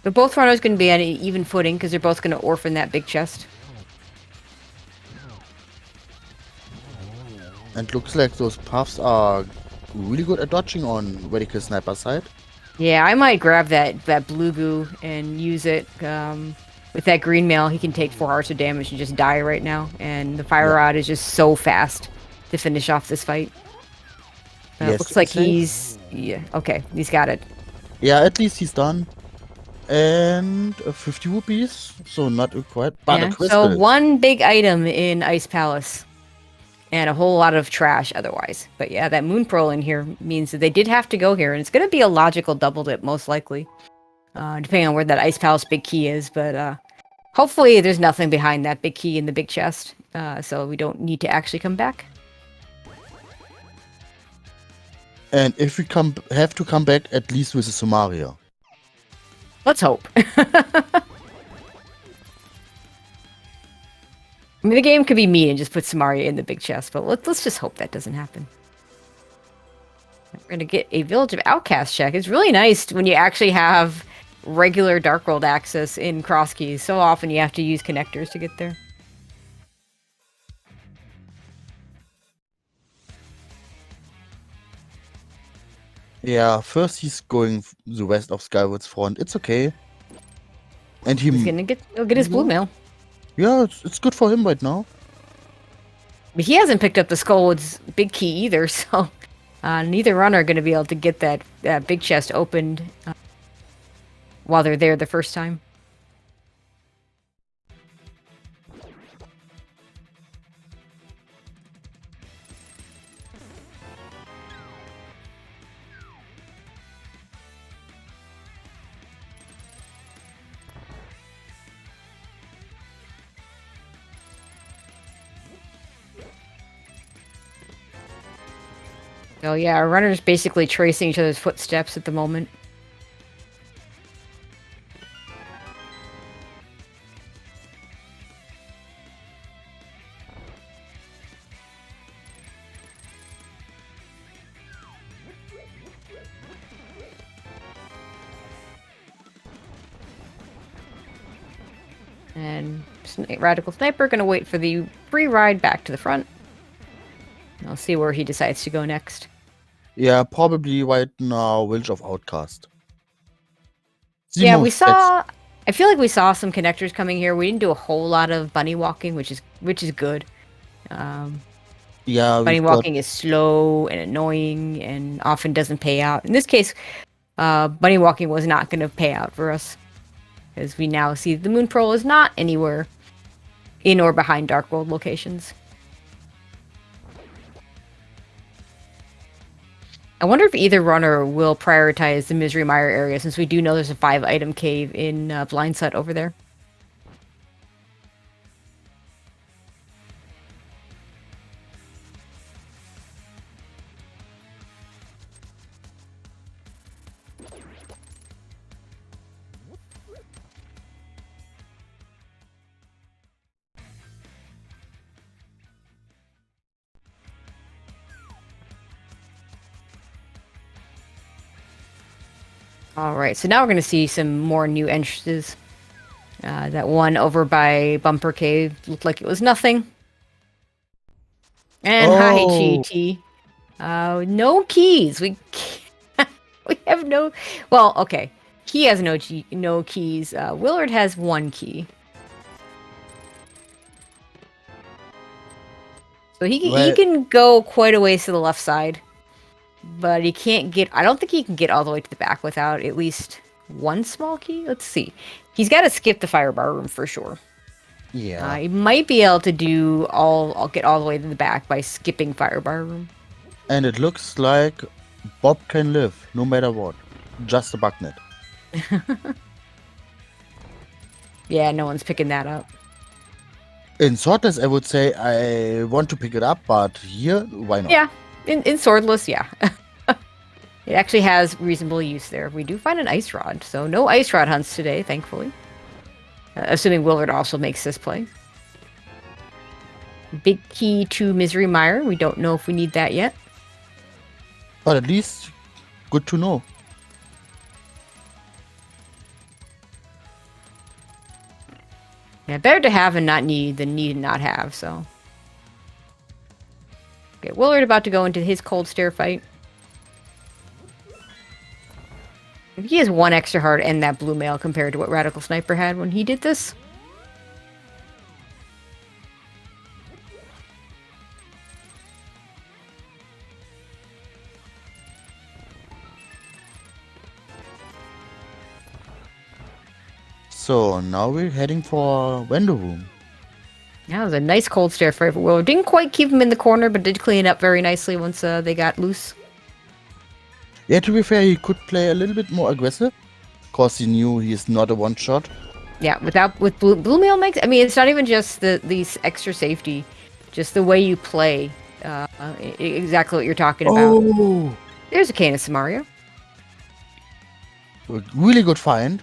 But both runners going to be on an even footing because they're both going to orphan that big chest. And looks like those puffs are really good at dodging on Radical Sniper's side. Yeah, I might grab that blue goo and use it. With that green mail, he can take 4 hearts of damage and just die right now. And the fire rod is just so fast to finish off this fight. Yes, looks like he's... Yeah, okay, he's got it. Yeah, at least he's done. And 50 rupees, so not required. But Yeah, a crystal. so one big item in Ice Palace. And a whole lot of trash otherwise. But yeah, that Moon Pearl in here means that they did have to go here. And it's going to be a logical double dip, most likely. Depending on where that Ice Palace big key is. But hopefully there's nothing behind that big key in the big chest. So we don't need to actually come back. And if we have to come back, at least with a Sumaria. Let's hope. I mean, the game could be mean and just put Samaria in the big chest, but let's just hope that doesn't happen. We're going to get a Village of Outcasts check. It's really nice when you actually have regular Dark World access in cross keys. So often you have to use connectors to get there. Yeah, first he's going the west of Skyward's front. It's okay. And he'll get his blue mail. Yeah, it's good for him right now. But he hasn't picked up the Skullwood's big key either, so neither runner are going to be able to get that big chest opened while they're there the first time. So yeah, our runner's basically tracing each other's footsteps at the moment. And Radical Sniper gonna wait for the free ride back to the front. I'll see where he decides to go next. Yeah, probably right now, Village of Outcast. The Yeah, we most that's saw. I feel like we saw some connectors coming here. We didn't do a whole lot of bunny walking, which is good. Um, yeah, bunny we've got walking is slow and annoying and often doesn't pay out. In this case, bunny walking was not going to pay out for us, as we now see the moon pearl is not anywhere in or behind dark world locations. I wonder if either runner will prioritize the Misery Mire area, since we do know there's a 5-item cave in Blind Sut over there. All right, so now we're going to see some more new entrances. That one over by Bumper Cave looked like it was nothing. And hi, oh GT. No keys. We we have no. Well, okay. He has no keys. Willard has one key, so he well can go quite a ways to the left side, but he can't get. I don't think he can get all the way to the back without at least one small key. Let's see. He's got to skip the firebar room for sure. yeah, He might be able to do I'll get all the way to the back by skipping firebar room. and it looks like Bob can live no matter what. Just a bugnet. Yeah, no one's picking that up. In Swordless, I would say I want to pick it up, but here, why not? Yeah, in swordless, yeah. It actually has reasonable use there. We do find an ice rod, so no ice rod hunts today, thankfully. Assuming Willard also makes this play. Big key to Misery Mire. We don't know if we need that yet. But at least, good to know. Yeah, better to have and not need than need and not have, so. Okay, Willard about to go into his cold stare fight. He has one extra heart and that blue mail compared to what Radical Sniper had when he did this. So now we're heading for Window Room. That was a nice cold stare fight for Willard. Didn't quite keep him in the corner, but did clean it up very nicely once they got loose. Yeah, to be fair, he could play a little bit more aggressive, because he knew he's not a one-shot. Yeah, with blue mail makes. I mean, it's not even just these extra safety, just the way you play. Exactly what you're talking about. Oh! There's a Canis Samaria. Really good find.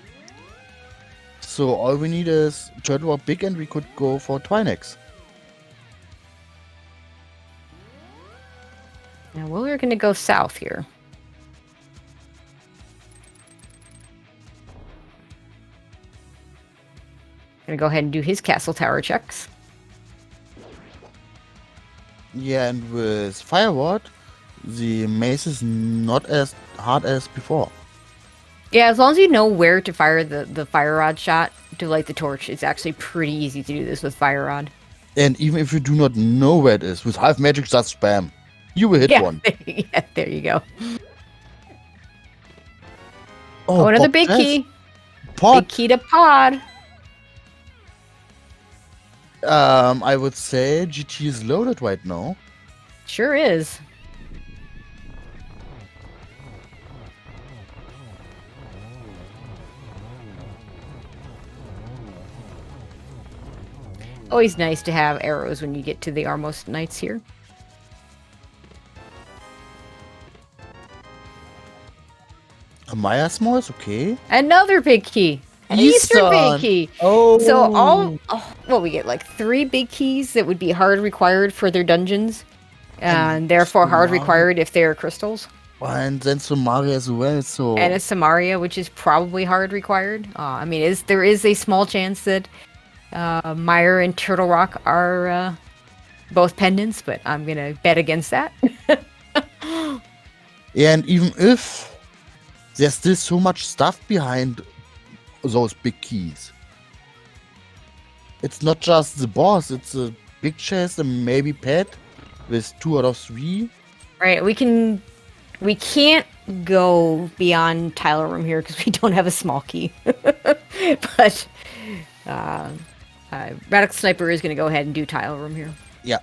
So all we need is Turtle Rock Big and we could go for Twinex. Now, we're going to go south here. Going to go ahead and do his castle tower checks. Yeah, and with Fireward, the mace is not as hard as before. Yeah, as long as you know where to fire the fire rod shot to light the torch, it's actually pretty easy to do this with fire rod. And even if you do not know where it is, with half magic, just spam. You will hit one. Yeah, there you go. Oh, another Bob big Jazz. key. Pod. Big key to pod. I would say GT is loaded right now. Sure is. Always nice to have arrows when you get to the Armos Knights here. A Maya Small is okay. Another big key. An Eastern big key. Oh. So we get like 3 big keys that would be hard required for their dungeons. And therefore hard required if they're crystals. And then Somalia as well, so... And a Samaria, which is probably hard required. I mean, there is a small chance that Mire and Turtle Rock are both pendants, but I'm going to bet against that. Yeah, and even if there's still so much stuff behind those big keys. It's not just the boss, it's a big chest and maybe pet with 2 out of 3. Right, we can't go beyond Tile Room here because we don't have a small key. But Radical Sniper is going to go ahead and do Tile Room here. Yeah.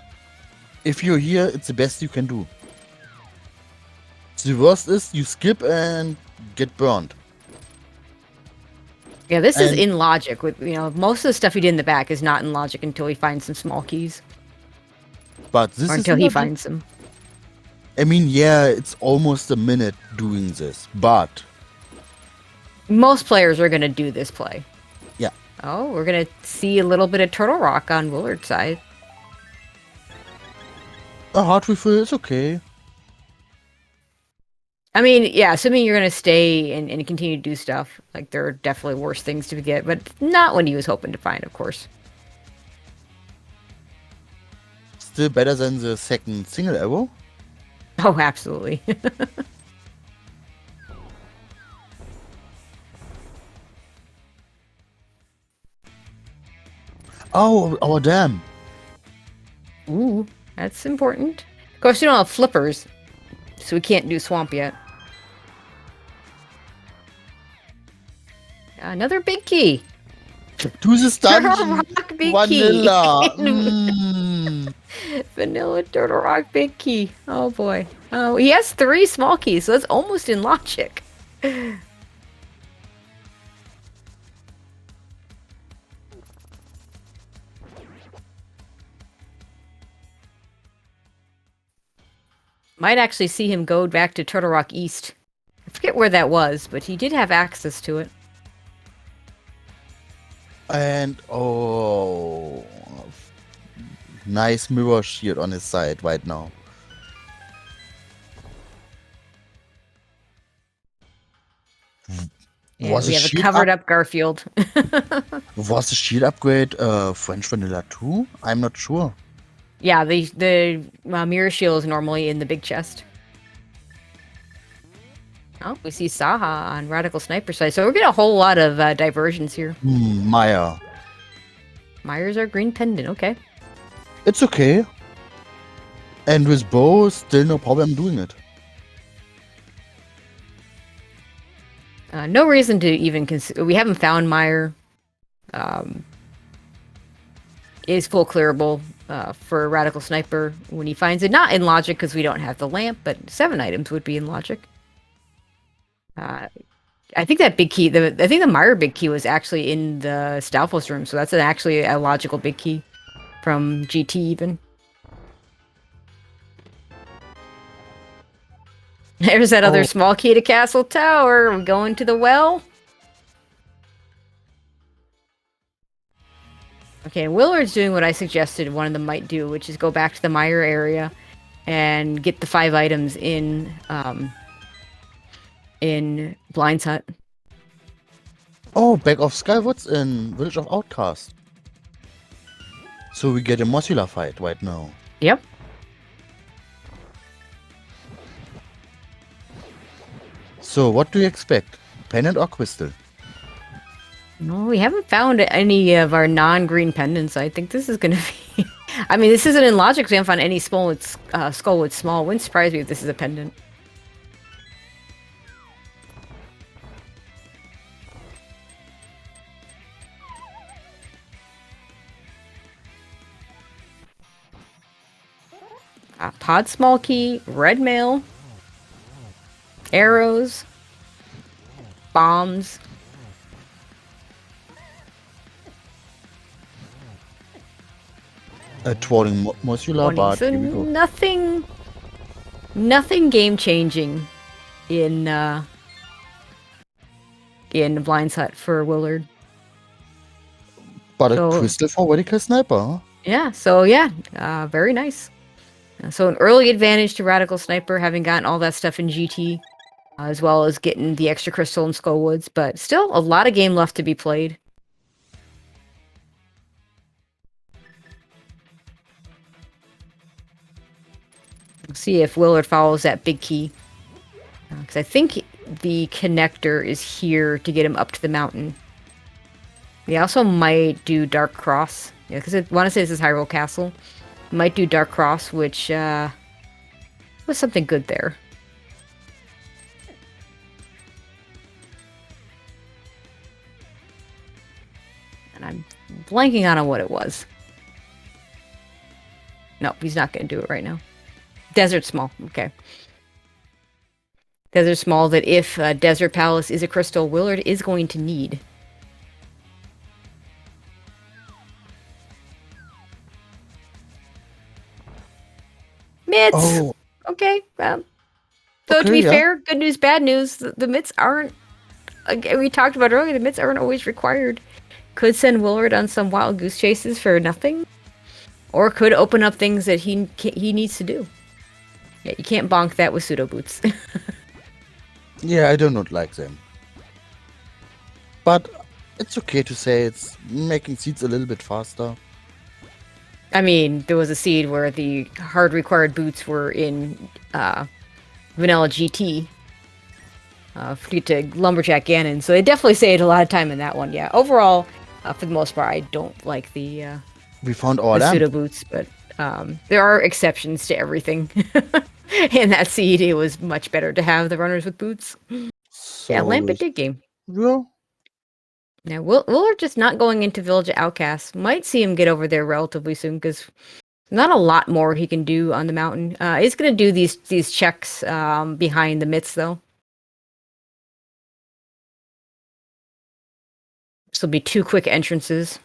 If you're here, it's the best you can do. The worst is you skip and get burned. Yeah, this is in logic. With most of the stuff he did in the back is not in logic until he finds some small keys. But this or is until he finds them. I mean, yeah, it's almost a minute doing this, but most players are going to do this play. Yeah. Oh, we're going to see a little bit of Turtle Rock on Willard's side. A heart refill is okay. I mean, yeah, assuming you're going to stay and continue to do stuff. Like, there are definitely worse things to get, but not what he was hoping to find, of course. Still better than the second single arrow. Oh, absolutely. Oh, damn. Ooh, that's important. Of course, we don't have flippers, so we can't do swamp yet. Another big key. To the dungeon. Rock big Vanilla. Key. Vanilla Turtle Rock big key. Oh boy. Oh, he has 3 small keys, so that's almost in logic. Might actually see him go back to Turtle Rock East. I forget where that was, but he did have access to it. And nice mirror shield on his side right now. Yeah, we have a covered up Garfield. Was the shield upgrade French Vanilla too? I'm not sure. Yeah, the mirror shield is normally in the big chest. Oh, we see Saha on Radical Sniper side. So we're getting a whole lot of diversions here. Maya. Myers are green pendant, okay. It's okay. And with bow, still no problem doing it. No reason to even consider. We haven't found Meyer. Is full clearable for Radical Sniper when he finds it. Not in logic because we don't have the lamp, but 7 items would be in logic. I think that big key, I think the Meyer big key was actually in the Stalfos room, so that's actually a logical big key from GT even. There's that other small key to Castle Tower. We're going to the well. Okay, Willard's doing what I suggested one of them might do, which is go back to the Meyer area and get the 5 items in Blind's Hut. Oh, back of Skywoods in Village of Outcast. So we get a modular fight right now. Yep. So what do you expect? Pendant or crystal? No, we haven't found any of our non-green pendants. I think this is going to be... I mean, this isn't in logic. We haven't found any skull with small. Wouldn't surprise me if this is a pendant. Pod small key, red mail, arrows, bombs. A twirling modular, but So here we go. nothing game changing in Blind's Hut for Willard. But a crystal for Radical Sniper, huh? Yeah, so yeah, very nice. So an early advantage to Radical Sniper, having gotten all that stuff in GT, as well as getting the extra crystal in Skullwoods, but still a lot of game left to be played. We'll see if Willard follows that big key. Because I think the connector is here to get him up to the mountain. He also might do Dark Cross. Yeah, because I want to say this is Hyrule Castle. Might do Dark Cross, which was something good there. And I'm blanking on what it was. No, he's not going to do it right now. Desert Small. Okay. Desert Small that if Desert Palace is a crystal, Willard is going to need. Mitts! Oh, Okay. So to okay, be yeah. fair, good news, bad news, the mitts aren't, we talked about earlier, the mitts aren't always required. Could send Willard on some wild goose chases for nothing, or could open up things that he needs to do. Yeah, you can't bonk that with pseudo boots. Yeah, I do not like them. But it's okay to say it's making seeds a little bit faster. I mean, there was a seed where the hard required boots were in Vanilla GT. Fleet to Lumberjack Ganon, so they definitely saved a lot of time in that one. Yeah, overall, for the most part, I don't like the We found our pseudo lamp. boots, but there are exceptions to everything. In that seed, it was much better to have the runners with boots. Yeah, So, Lamp it did game. yeah. Now, Willard just not going into Village of Outcasts. Might see him get over there relatively soon, because not a lot more he can do on the mountain. He's going to do these checks behind the mitts, though. This will be 2 quick entrances.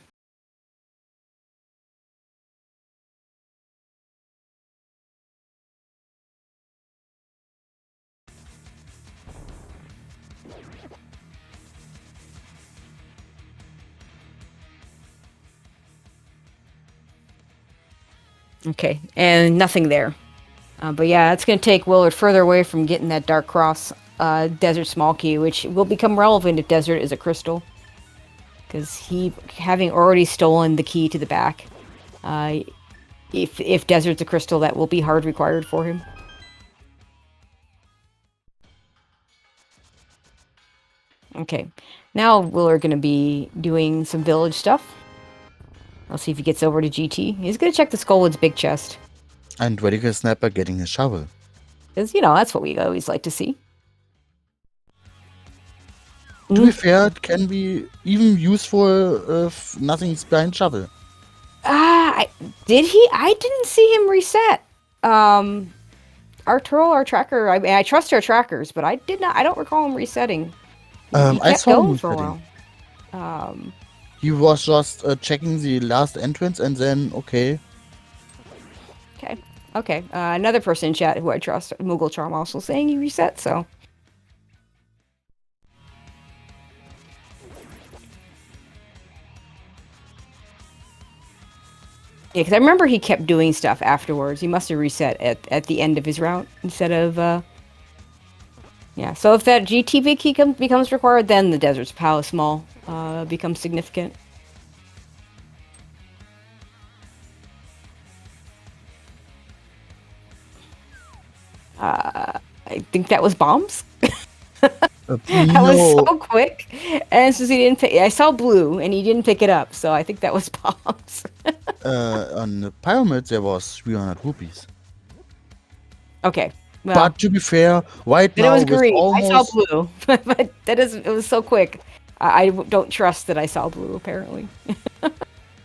Okay, and nothing there. But yeah, it's going to take Willard further away from getting that Dark Cross Desert Small Key, which will become relevant if Desert is a crystal. Because he, having already stolen the key to the back, if Desert's a crystal, that will be hard required for him. Okay, now Willard going to be doing some village stuff. I'll see if he gets over to GT. He's going to check the Skullwood's big chest. And Radical Snapper getting a shovel. Because, you know, that's what we always like to see. To be fair, it can be even useful if nothing's behind shovel. Did he? I didn't see him reset. Our tracker, I mean, I trust our trackers, but I don't recall him resetting. He I kept saw him going for a resetting. while. He was just checking the last entrance and then, okay. Okay. Another person in chat who I trust, Moogle Charm, also saying he reset, so. Yeah, because I remember he kept doing stuff afterwards. He must have reset at the end of his route instead of, yeah, so if that GTB key becomes required, then the Desert's Palace Mall becomes significant. I think that was bombs. That was so No. quick, and since he didn't pick, I saw blue, and he didn't pick it up, so I think that was bombs. On the pyramid, there was 300 rupees. Okay, well, But to be fair, right then it now was with green. I saw almost blue, but it was so quick. I don't trust that I saw blue. Apparently.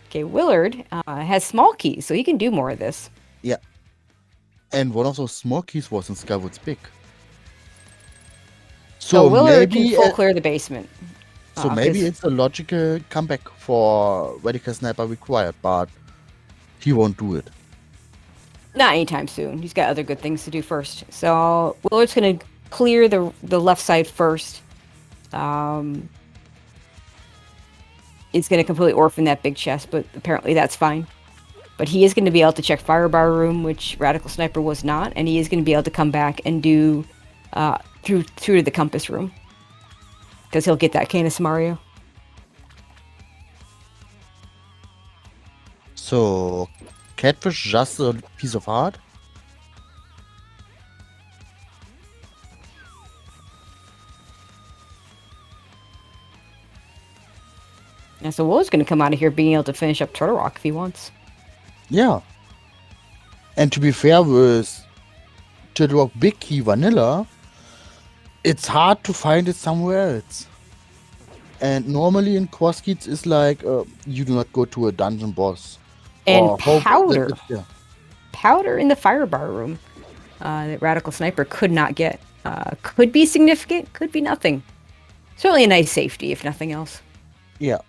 Okay, Willard has small keys, so he can do more of this. yeah, and one of those small keys was in Skyward's Peak. So So Willard can maybe full clear the basement. so maybe 'Cause it's a logical comeback for Radical Sniper required, but he won't do it. not anytime soon. He's got other good things to do first. So Willard's gonna clear the left side first. He's gonna completely orphan that big chest, but apparently that's fine. But he is going to be able to check Firebar Room, which Radical Sniper was not, and he is going to be able to come back and do through to the Compass Room. Because he'll get that Canis Mario. So Catfish just a piece of art? And so Willard's going to come out of here being able to finish up Turtle Rock if he wants. Yeah. And to be fair with Turtle Rock Big Key Vanilla, it's hard to find it somewhere else. And normally in Cross Keys it's like you do not go to a dungeon boss. And Or hope Powder. yeah. Powder in the Firebar room that Radical Sniper could not get. Could be significant, could be nothing. Certainly a nice safety, if nothing else. Yeah.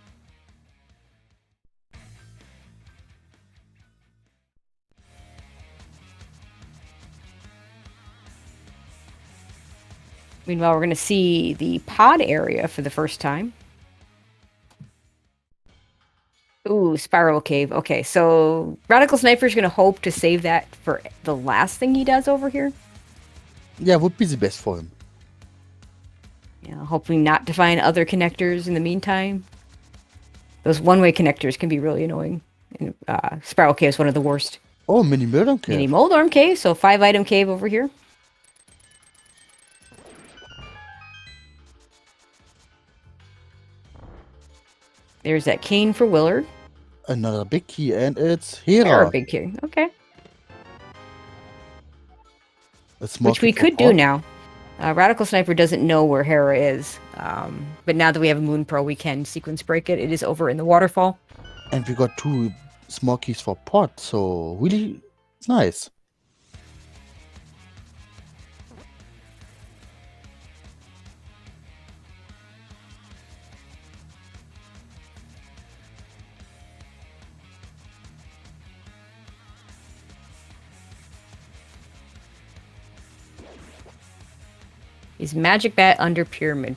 Meanwhile, we're going to see the pod area for the first time. Ooh, Spiral Cave. Okay, so Radical Sniper's going to hope to save that for the last thing he does over here. Yeah, would be the best for him. Yeah, hoping not to find other connectors in the meantime. Those one-way connectors can be really annoying. And, Spiral Cave is one of the worst. Oh, Mini Moldorm Cave. Mini Moldorm Cave, so 5-item cave over here. There's that cane for Willard. Another big key, and it's Hera. Hera big key. Okay. Which we could do now. Radical Sniper doesn't know where Hera is. But now that we have a Moon Pro, we can sequence break it. It is over in the waterfall. And we got 2 small keys for pot, so really it's nice. Is Magic Bat under Pyramid?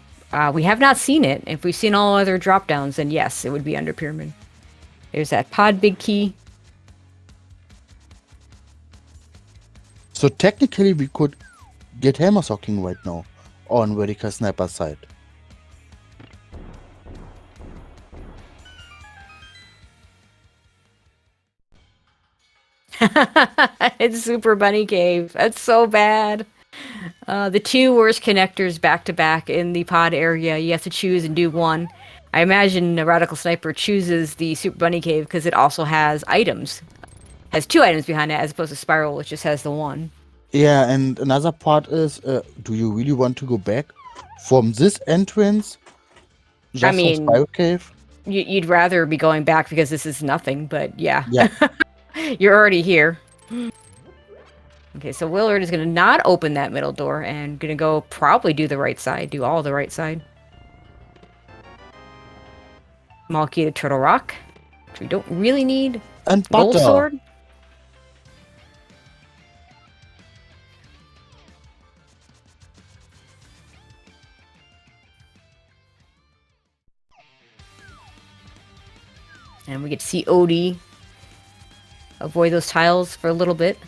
We have not seen it. If we've seen all other drop downs, then yes, it would be under Pyramid. There's that pod big key. So technically we could get hammer socking right now on Radical Sniper's side. It's Super Bunny Cave. That's so bad. The 2 worst connectors back to back in the pod area. You have to choose and do one. I imagine the Radical Sniper chooses the Super Bunny Cave because it also has items. Has 2 items behind it as opposed to Spiral, which just has the 1. Yeah, and another part is, do you really want to go back from this entrance? Just I mean, from Spiral Cave? You'd rather be going back because this is nothing, but yeah. Yeah. You're already here. Okay, so Willard is going to not open that middle door and going to go probably do the right side, do all the right side. Small key to Turtle Rock, which we don't really need. And Gold butter. Sword. And we get to see Odie avoid those tiles for a little bit.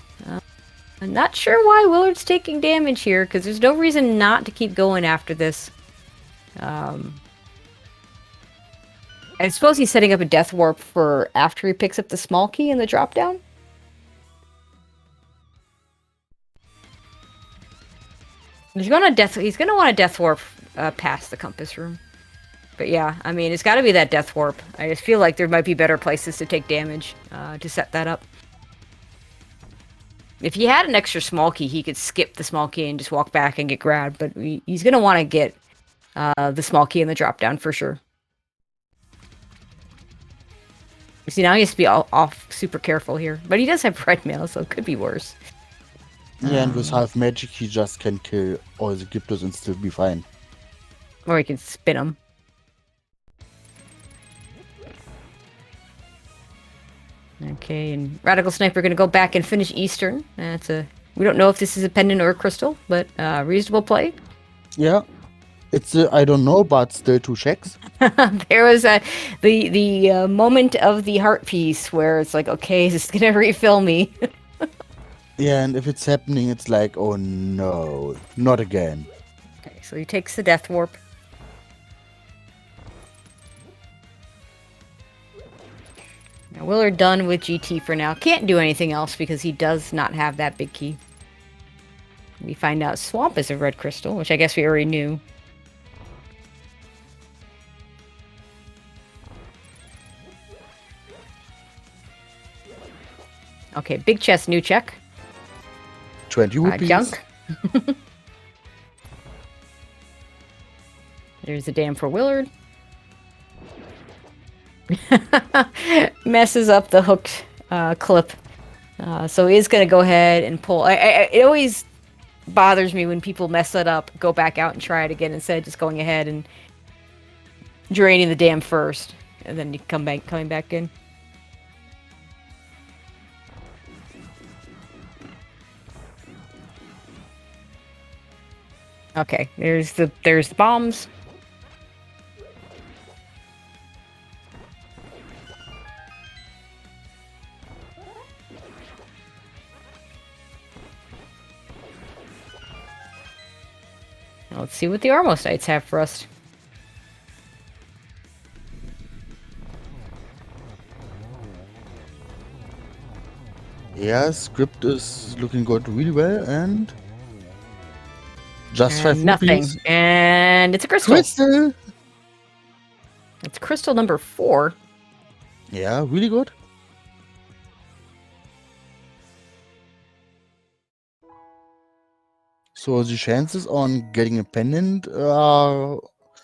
I'm not sure why Willard's taking damage here, because there's no reason not to keep going after this. I suppose he's setting up a death warp for after he picks up the small key in the drop down. He's going to want a death warp past the compass room. But yeah, I mean, it's got to be that death warp. I just feel like there might be better places to take damage to set that up. If he had an extra small key, he could skip the small key and just walk back and get grabbed. But he's going to want to get the small key in the drop down for sure. See, now he has to be off super careful here. But he does have red mail, so it could be worse. Yeah, and with half magic, he just can kill all the Gyptos and still be fine. Or he can spin them. Okay, and Radical Sniper going to go back and finish Eastern. We don't know if this is a pendant or a crystal, but reasonable play. Yeah, it's I don't know, but still 2 checks. There was the moment of the heart piece where it's like, okay, is this going to refill me? Yeah, and if it's happening, it's like, oh no, not again. Okay, so he takes the death warp. Now, Willard done with GT for now. Can't do anything else because he does not have that big key. We find out Swamp is a red crystal, which I guess we already knew. Okay, big chest, new check. 20 rupees. Junk. There's the dam for Willard. Messes up the hooked clip. So he's going to go ahead and pull. It always bothers me when people mess it up, go back out and try it again instead of just going ahead and draining the dam first, and then you coming back in. Okay, there's the bombs. Now let's see what the Armos Knights have for us. Yeah, script is looking good really well, and just And 5 nothing. rupees. And it's a crystal. Crystal! It's crystal number 4. Yeah, really good. So the chances on getting a pendant are...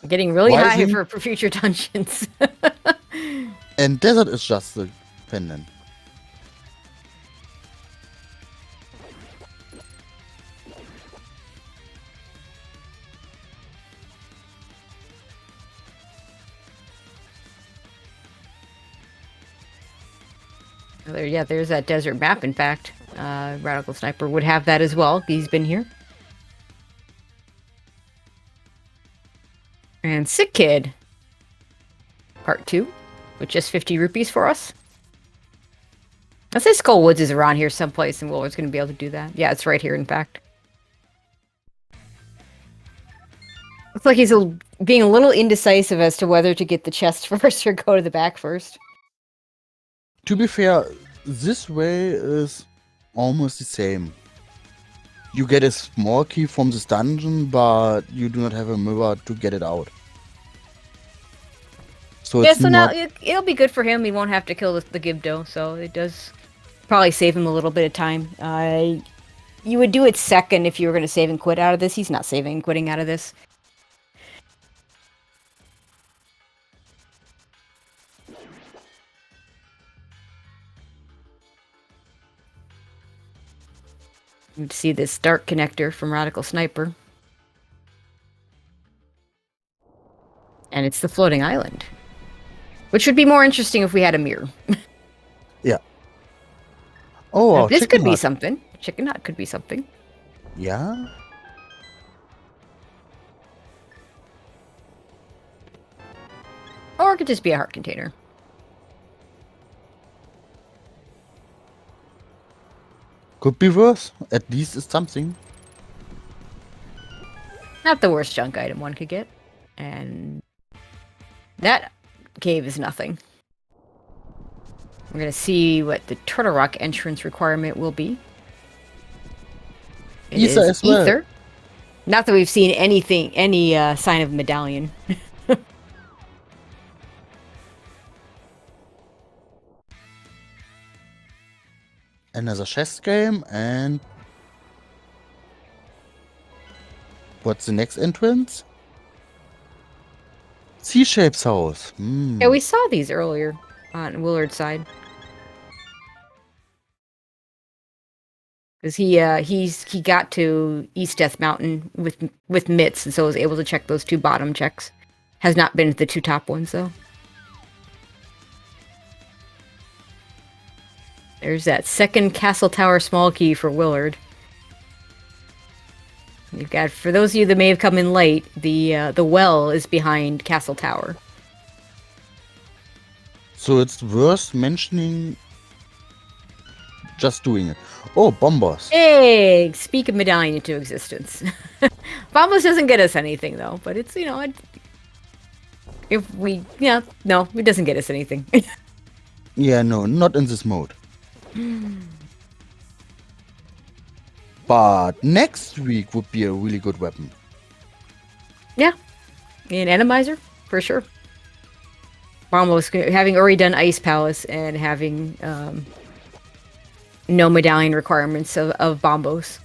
Getting really high rising. for future dungeons. And desert is just the pendant. Yeah, there's that desert map, in fact. Radical Sniper would have that as well. He's been here. And Sick Kid. Part 2. With just 50 rupees for us. I'd say Skull Woods is around here someplace, and Willard's going to be able to do that. Yeah, it's right here, in fact. Looks like he's being a little indecisive as to whether to get the chest first or go to the back first. To be fair, this way is almost the same. You get a small key from this dungeon, but you do not have a mirror to get it out. So Yeah, it's so not... now it'll be good for him. He won't have to kill the Gibdo, so it does probably save him a little bit of time. You would do it second if you were going to save and quit out of this. He's not saving and quitting out of this. You see this dark connector from Radical Sniper. And it's the floating island. Which would be more interesting if we had a mirror. Yeah. Oh, wow, This could be hut. something. Chicken Hut could be something. Yeah? Or it could just be a heart container. Could be worse. At least it's something. Not the worst junk item one could get. And that cave is nothing. We're going to see what the Turtle Rock entrance requirement will be. It Ether is as well. Ether. Not that we've seen any sign of medallion. Another chess game, and... What's the next entrance? C-Shape's house. Yeah, we saw these earlier on Willard's side. Because he got to East Death Mountain with mitts, and so was able to check those 2 bottom checks. Has not been the 2 top ones though. There's that second Castle Tower small key for Willard. You've got, for those of you that may have come in late, the well is behind Castle Tower. So it's worth mentioning just doing it. Oh, Bombos. Hey, speak a medallion into existence. Bombos doesn't get us anything though, but it's, you know, if we, yeah, no, it doesn't get us anything. Yeah, no, not in this mode. But next week would be a really good weapon. Yeah, an Randomizer, for sure. Almost having already done Ice Palace and having no medallion requirements of Bombos.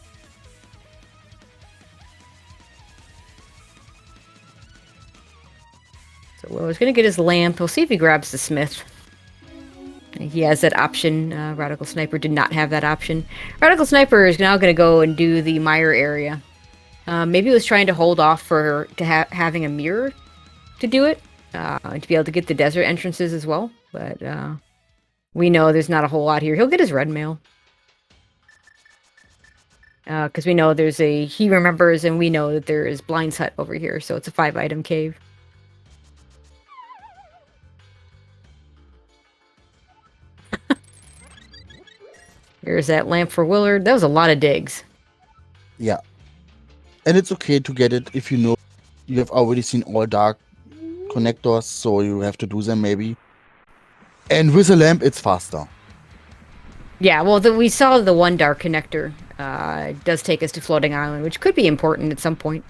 So Willard's gonna get his lamp. We'll see if he grabs the smith. He has that option. Radical Sniper did not have that option. Radical Sniper is now gonna go and do the mire area. Maybe he was trying to hold off for having a mirror to do it, to be able to get the desert entrances as well. But we know there's not a whole lot here. He'll get his red mail. Because we know there's he remembers, and we know that there is Blind's Hut over here, so it's a 5-item cave. Here's that lamp for Willard. That was a lot of digs. Yeah. And it's okay to get it if you know you have already seen all dark connectors, so you have to do them maybe. And with a lamp, it's faster. Yeah, well, we saw the one dark connector. It does take us to Floating Island, which could be important at some point.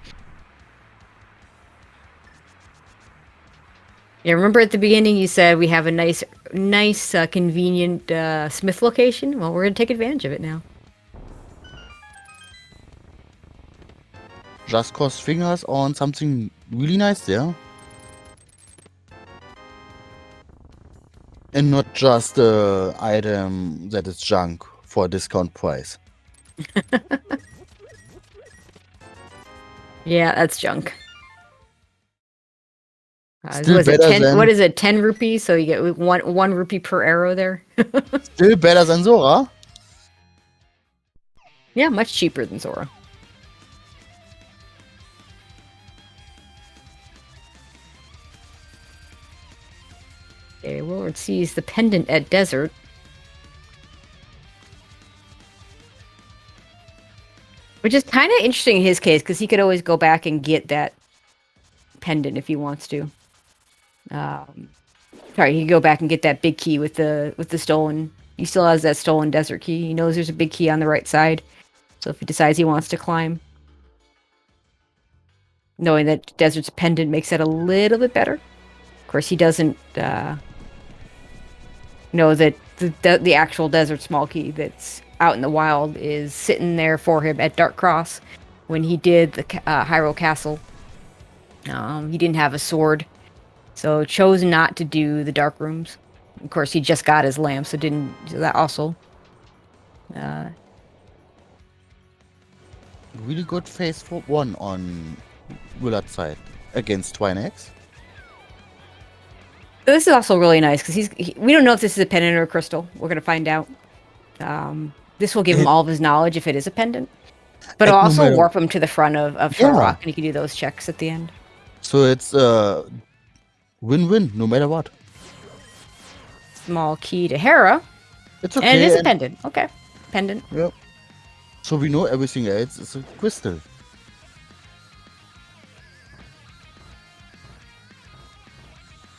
Yeah, remember at the beginning you said we have a nice, convenient Smith location? Well, we're going to take advantage of it now. Just cross fingers on something really nice there. And not just an item that is junk for a discount price. Yeah, that's junk. Still better than... What is it, 10 rupees? So you get one rupee per arrow there? Still better than Zora. Yeah, much cheaper than Zora. Okay, Willard sees the pendant at Desert. Which is kind of interesting in his case, because he could always go back and get that pendant if he wants to. Sorry, he could go back and get that big key with the stolen. He still has that stolen desert key. He knows there's a big key on the right side. So if he decides he wants to climb, knowing that Desert's pendant makes it a little bit better. Of course, he doesn't know that the actual Desert small key that's out in the wild is sitting there for him at Dark Cross when he did the Hyrule Castle. He didn't have a sword, so chose not to do the dark rooms. Of course, he just got his lamp, so didn't do that also. Really good phase for 1 on Willard's side against Twinex. This is also really nice because we don't know if this is a pendant or a crystal. We're gonna find out. This will give him all of his knowledge if it is a pendant, but it'll also warp him to the front of Sherlock, and he can do those checks at the end. So it's win-win no matter what. Small key to Hera. It's okay. And it is a pendant. Okay, pendant. Yep. So we know everything else is a crystal.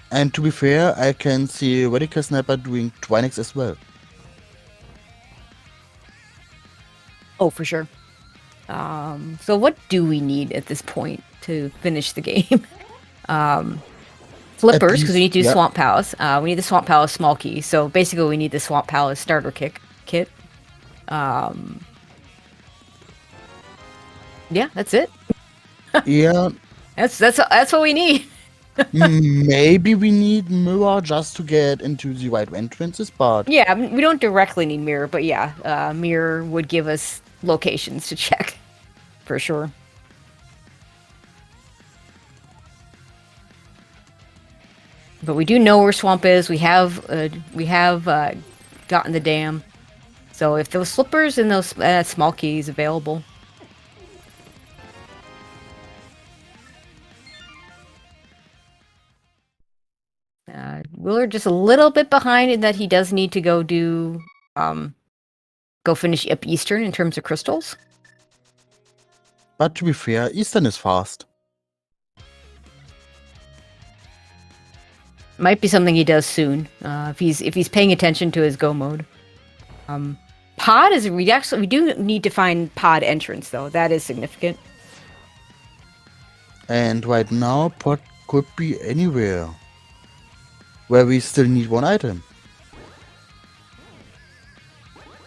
And to be fair, I can see Radical Sniper doing Twinex as well. Oh, for sure. So what do we need at this point to finish the game? Flippers, because we need to do Swamp Palace. We need the Swamp Palace small key. So basically we need the Swamp Palace starter kit. Yeah, that's it. Yeah. That's what we need. Maybe we need mirror just to get into the right entrances, but... Yeah, we don't directly need mirror, but yeah, mirror would give us locations to check, for sure. But we do know where Swamp is. We have gotten the dam. So if those slippers and those small keys available... Willard just a little bit behind in that he does need to go do, go finish up Eastern in terms of crystals. But to be fair, Eastern is fast. Might be something he does soon, if he's paying attention to his go mode. Pod is we do need to find pod entrance though. That is significant. And right now, pod could be anywhere. Where we still need one item.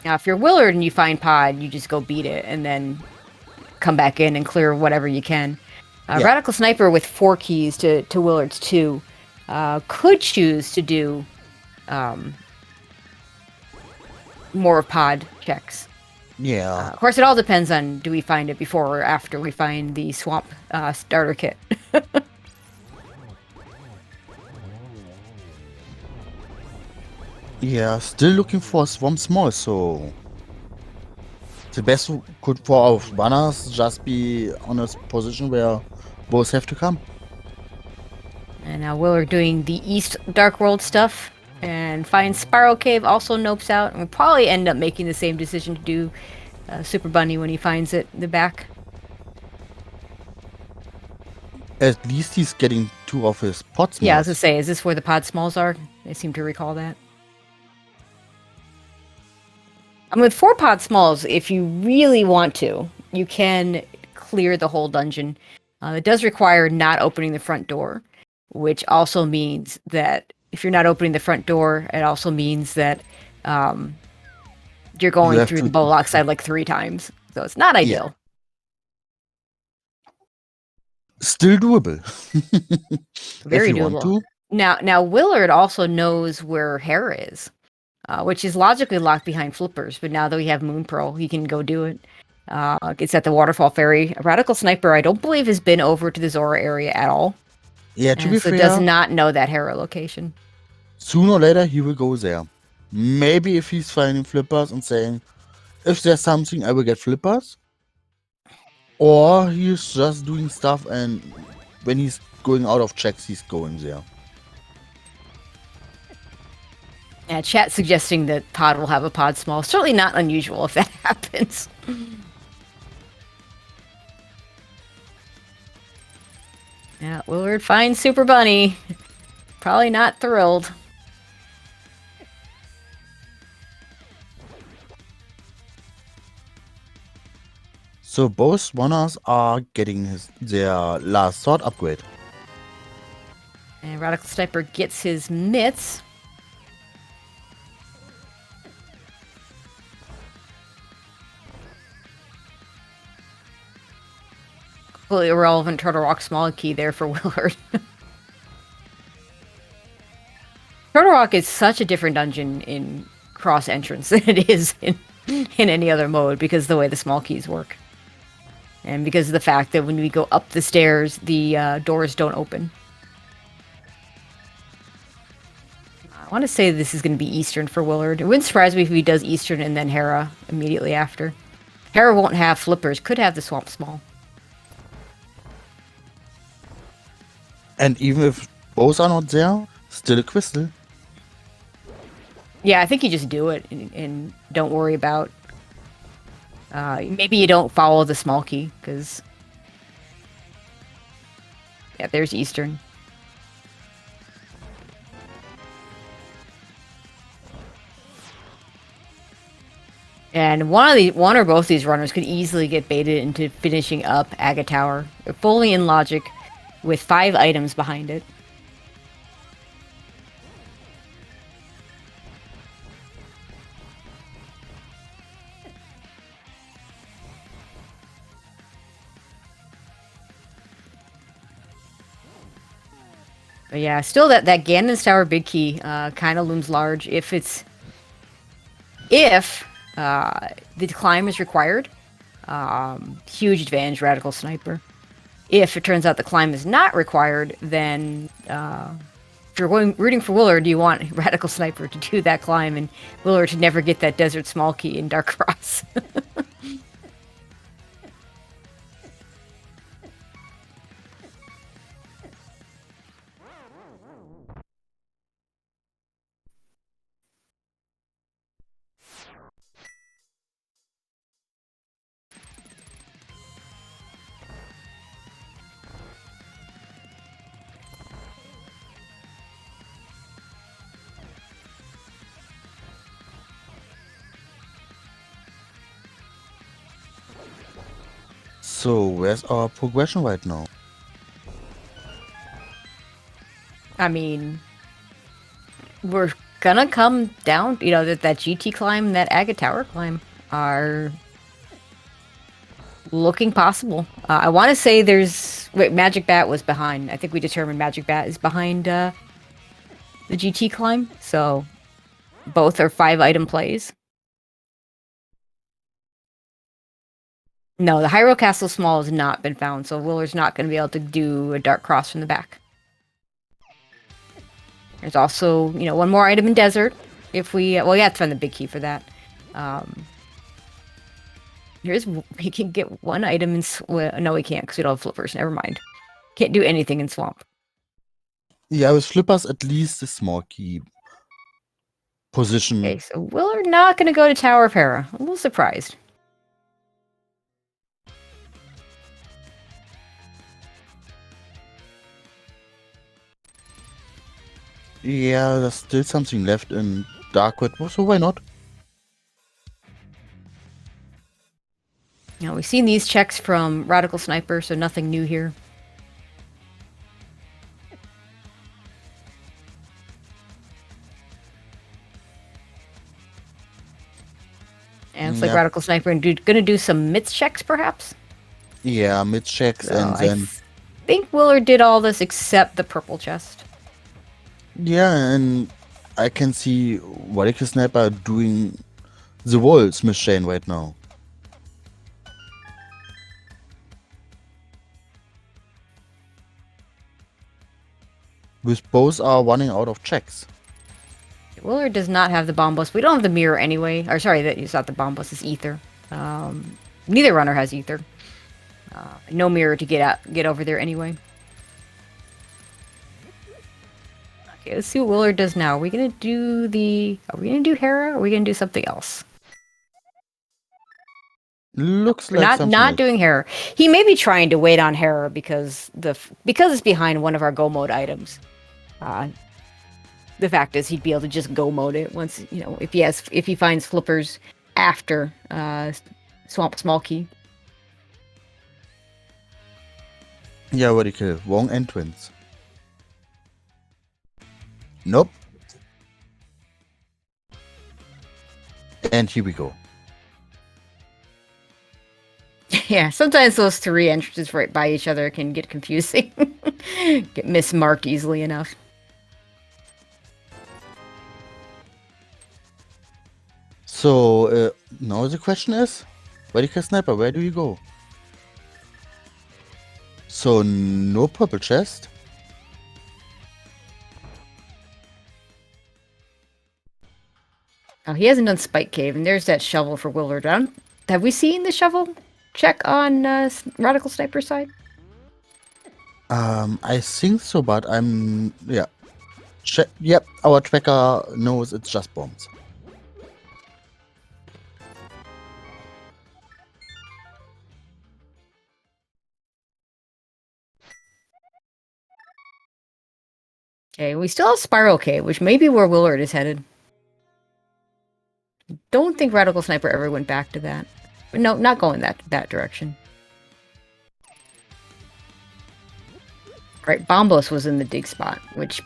Now, if you're Willard and you find Pod, you just go beat it and then come back in and clear whatever you can. Yeah. Radical Sniper with 4 keys to Willard's 2 could choose to do more pod checks. Yeah. Of course, it all depends on do we find it before or after we find the swamp starter kit. Yeah, still looking for a Swamp Small, so the best could for our runners just be on a position where both have to come. And now Willard doing the East Dark World stuff and finds Spiral Cave, also nopes out, and we'll probably end up making the same decision to do Super Bunny when he finds it in the back. At least he's getting 2 of his pod smalls. Yeah, I was gonna say, is this where the pod smalls are? I seem to recall that. I mean, with 4 pod smalls, if you really want to, you can clear the whole dungeon. It does require not opening the front door, which also means that if you're not opening the front door, it also means that you're going through the Bollock side like 3 times. So it's not ideal. Yeah. Still doable. Very if you doable. want to. Now Willard also knows where Hera is, which is logically locked behind flippers. But now that we have Moon Pearl, he can go do it. It's at the Waterfall Ferry. Radical Sniper, I don't believe, has been over to the Zora area at all. Yeah, to be so fair, does not know that Hera location. Sooner or later, he will go there. Maybe if he's finding flippers and saying, if there's something, I will get flippers. Or he's just doing stuff, and when he's going out of checks, he's going there. Yeah, chat suggesting that Pod will have a pod small. Certainly not unusual if that happens. Yeah, Willard finds Super Bunny. Probably not thrilled. So both runners are getting their last sword upgrade. And Radical Sniper gets his mitts. Completely irrelevant Turtle Rock small key there for Willard. Turtle Rock is such a different dungeon in cross entrance than it is in any other mode because of the way the small keys work. And because of the fact that when we go up the stairs, the doors don't open. I want to say this is going to be Eastern for Willard. It wouldn't surprise me if he does Eastern and then Hera immediately after. Hera won't have flippers, could have the Swamp Small. And even if both are not there, still a crystal. Yeah, I think you just do it and don't worry about... maybe you don't follow the small key, because... Yeah, there's Eastern. And one or both these runners could easily get baited into finishing up Aga Tower, fully in logic, with 5 items behind it. But yeah, still that Ganon's Tower big key kind of looms large if the climb is required. Huge advantage, Radical Sniper. If it turns out the climb is not required, then if you're rooting for Willard, you want Radical Sniper to do that climb and Willard to never get that Desert Small Key in Dark Cross. So where's our progression right now? I mean, we're gonna come down. You know, that GT climb and that Agate Tower climb are looking possible. I want to say wait, Magic Bat was behind. I think we determined Magic Bat is behind the GT climb. So both are 5-item plays. No, the Hyrule Castle Small has not been found, so Willer's not going to be able to do a Dark Cross from the back. There's also, you know, one more item in Desert. If we, well, you have to find the big key for that. We can get one item in, no, we can't because we don't have flippers. Never mind. Can't do anything in Swamp. Yeah, with flippers, at least a small key position. Okay, so Willer not going to go to Tower of Hera. I'm a little surprised. Yeah, there's still something left in Darkwood, so why not? Now, we've seen these checks from Radical Sniper, so nothing new here. And it's like Radical Sniper gonna do some myth checks, perhaps? Yeah, myth checks, so and then... I think Willard did all this except the purple chest. Yeah, and I can see Radical Sniper doing the wall Smith chain right now. With both are running out of checks. Willard does not have the Bombos. We don't have the mirror anyway. Or sorry, it's not the Bombos, it's Ether. Neither runner has Ether. No mirror to get over there anyway. Okay, let's see what Willard does now. Are we gonna do Hera, or are we gonna do something else? Looks like not doing Hera. He may be trying to wait on Hera because it's behind one of our go mode items. The fact is he'd be able to just go mode it once, you know, if he finds flippers after Swamp Small Key. Yeah, Radical. Wrong entrance. Nope. And here we go. Yeah, sometimes those 3 entrances right by each other can get confusing. Get mismarked easily enough. So, now the question is, Radical Sniper, where do you go? So, no purple chest. Oh, he hasn't done Spike Cave, and there's that shovel for Willard. Have we seen the shovel check on Radical Sniper side? I think so, but yeah. Yep, our tracker knows it's just bombs. Okay, we still have Spiral Cave, which may be where Willard is headed. Don't think Radical Sniper ever went back to that. No, not going that direction. Right, Bombos was in the dig spot, which,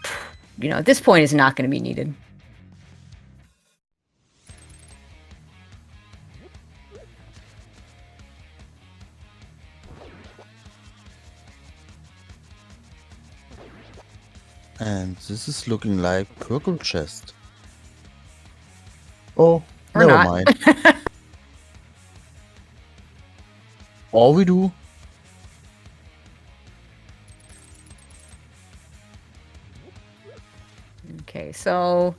you know, at this point is not going to be needed. And this is looking like purple chest. Oh, or never not. mind. All we do. Okay, so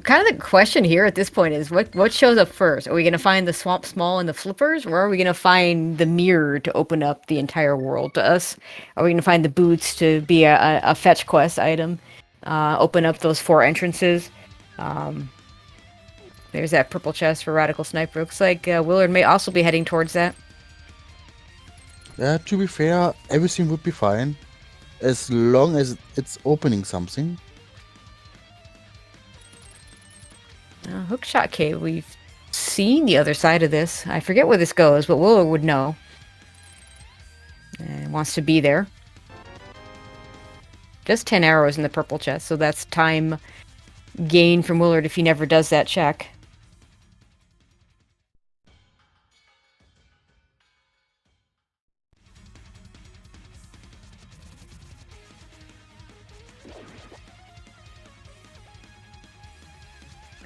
kind of the question here at this point is what shows up first? Are we going to find the Swamp Small and the flippers, or are we going to find the mirror to open up the entire world to us? Are we going to find the boots to be a fetch quest item, open up those 4 entrances? There's that purple chest for Radical Sniper. Looks like Willard may also be heading towards that. Yeah, to be fair, everything would be fine as long as it's opening something. Hookshot Cave. We've seen the other side of this. I forget where this goes, but Willard would know. And wants to be there. Just 10 arrows in the purple chest, so that's time gain from Willard if he never does that check.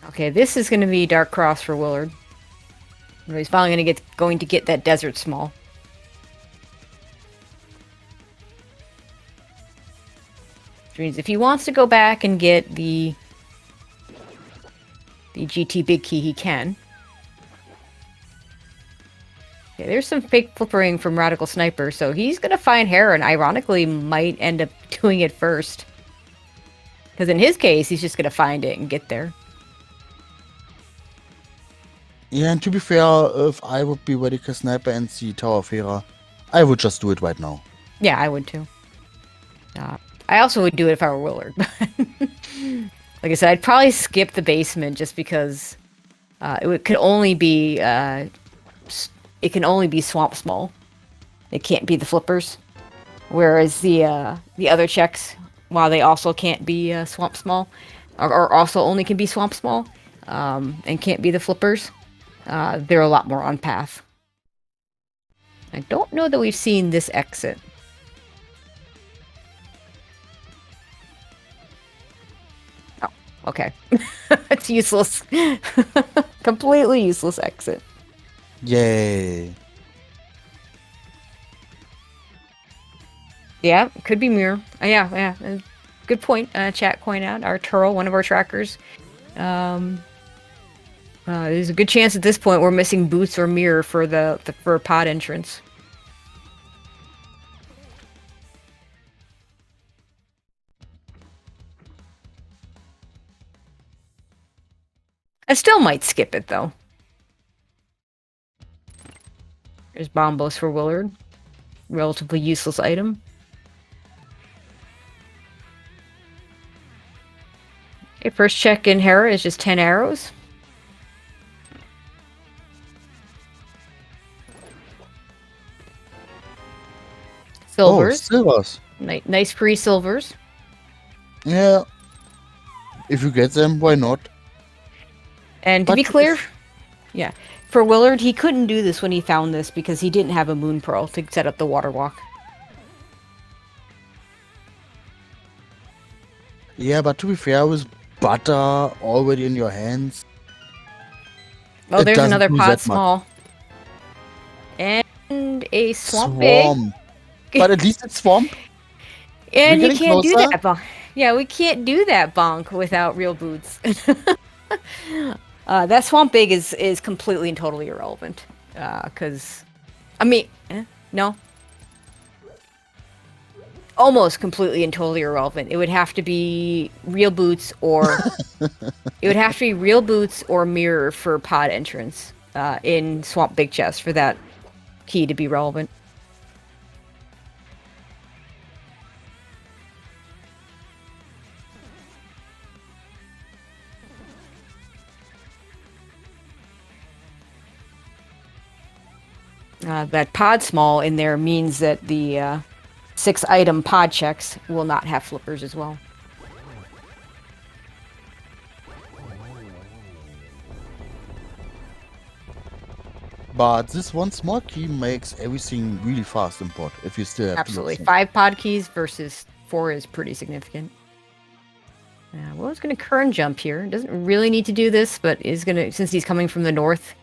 Okay, this is going to be Dark Cross for Willard. He's finally going to get that Desert Small. Which means if he wants to go back and get the GT Big Key, he can. Okay, there's some fake flippering from Radical Sniper, so he's going to find Hera, and ironically might end up doing it first. Because in his case, he's just going to find it and get there. Yeah, and to be fair, if I would be Radical Sniper and see Tower of Hera, I would just do it right now. Yeah, I would too. I also would do it if I were Willard. Like I said, I'd probably skip the basement just because it can only be Swamp Small. It can't be the flippers. Whereas the other checks, while they also can't be Swamp Small, or also only can be Swamp Small, and can't be the flippers, they're a lot more on path. I don't know that we've seen this exit. Oh, okay. It's useless. Completely useless exit. Yay. Yeah, could be mirror. Yeah. Good point. Chat point out. Our Turl, one of our trackers. There's a good chance at this point we're missing boots or mirror for for pod entrance. I still might skip it though. There's Bombos for Willard. Relatively useless item. Okay, first check in Hera is just 10 arrows. Silvers. Oh, silvers. Nice free silvers. Yeah. If you get them, why not? And to be clear, yeah, for Willard, he couldn't do this when he found this because he didn't have a Moon Pearl to set up the water walk. Yeah, but to be fair, with butter already in your hands. Oh, there's another pod small. And a swamp big. But at least it's swamp. And you can't do that bonk. Yeah, we can't do that bonk without real boots. That swamp big is completely and totally irrelevant. Because, I mean, no. Almost completely and totally irrelevant. It would have to be real boots or mirror for pod entrance in swamp big chest for that key to be relevant. That pod small in there means that the 6 item pod checks will not have flippers as well. But this one small key makes everything really fast import if you still have absolutely 5 pod keys versus 4 is pretty significant. Well, it's going to current jump here. Doesn't really need to do this, but is going to, since he's coming from the north,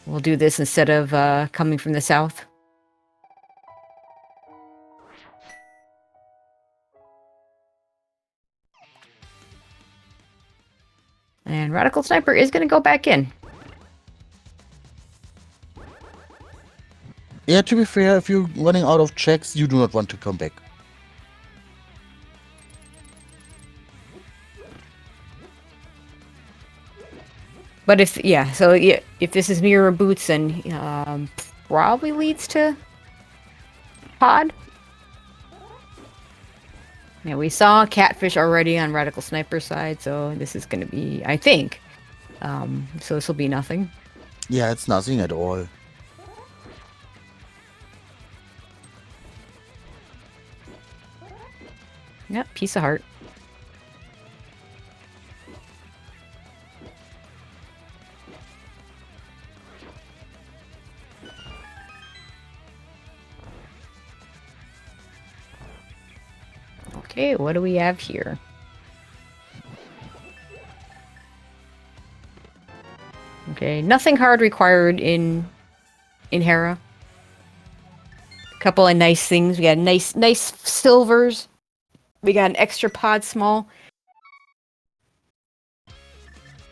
we'll do this instead of coming from the south. And Radical Sniper is going to go back in. Yeah, to be fair, if you're running out of checks, you do not want to come back. But if this is mirror boots, then probably leads to pod. Yeah, we saw Catfish already on Radical Sniper side, so this is going to be, I think. So this will be nothing. Yeah, it's nothing at all. Yep, piece of heart. Okay, what do we have here? Okay, nothing hard required in Hera. A couple of nice things. We got nice silvers. We got an extra pod small.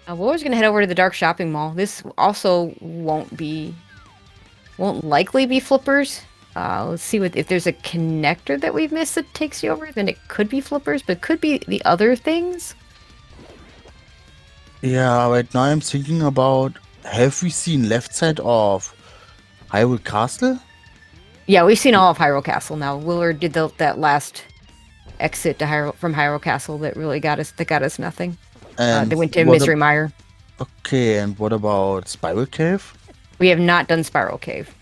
We're gonna head over to the Dark Shopping Mall. This also won't likely be flippers. Let's see if there's a connector that we've missed that takes you over. Then it could be flippers, but could be the other things. Yeah, right now I'm thinking about, have we seen left side of Hyrule Castle? Yeah, we've seen all of Hyrule Castle now. Willard did that last exit to from Hyrule Castle that really got us nothing. And they went to Misery Mire. Okay, and what about Spiral Cave? We have not done Spiral Cave.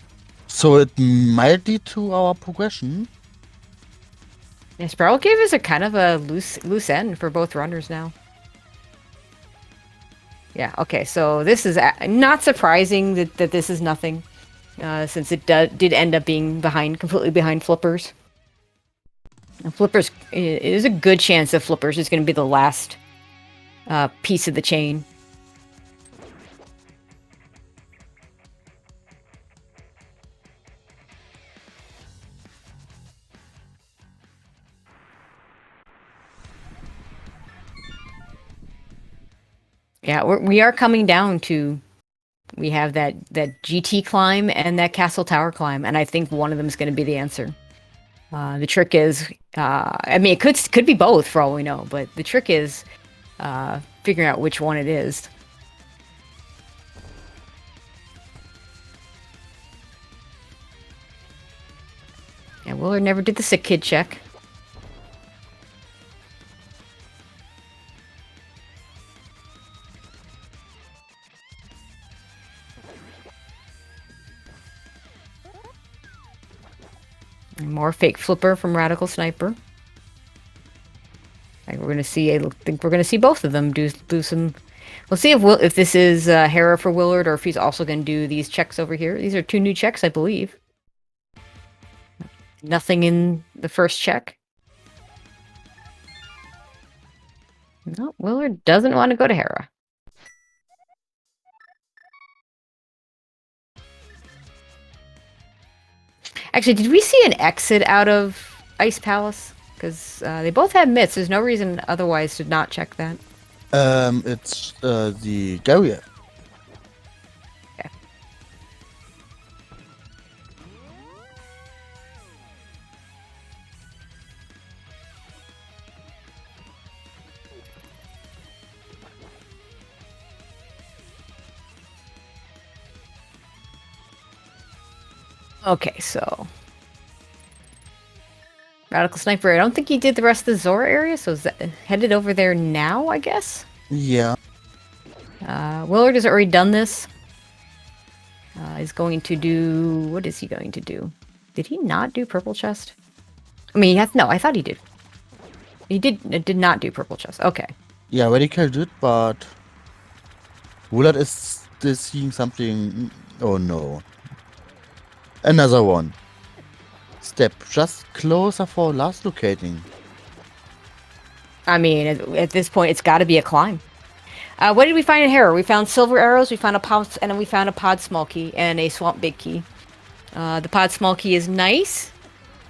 So it might lead to our progression. Yeah, Spiral Cave is a kind of a loose end for both runners now. Yeah, okay, so this is not surprising that this is nothing, since it did end up being completely behind Flippers. And Flippers, it is a good chance that Flippers is going to be the last piece of the chain. Yeah, we are coming down to. We have that GT climb and that Castle Tower climb, and I think one of them is going to be the answer. The trick is, I mean, it could be both for all we know, but the trick is figuring out which one it is. Yeah, Willard never did the sick kid check. More fake flipper from Radical Sniper. I think we're gonna see. I think we're gonna see both of them do some. We'll see if this is Hera for Willard or if he's also gonna do these checks over here. These are 2 new checks, I believe. Nothing in the first check. No, Willard doesn't want to go to Hera. Actually, did we see an exit out of Ice Palace? Because they both have mitts. There's no reason otherwise to not check that. It's the Garrier. Okay. Okay, so Radical Sniper. I don't think he did the rest of the Zora area, so is that headed over there now, I guess? Yeah. Willard has already done this. He's going to do... What is he going to do? Did he not do Purple Chest? I mean, no, I thought he did. He did not do Purple Chest. Okay. Yeah, Radical did, but Willard is still seeing something. Oh no. Another one. Step just closer for last locating. I mean, at this point, it's got to be a climb. What did we find in Hera? We found silver arrows, we found a pod, and then we found a pod small key and a swamp big key. The pod small key is nice,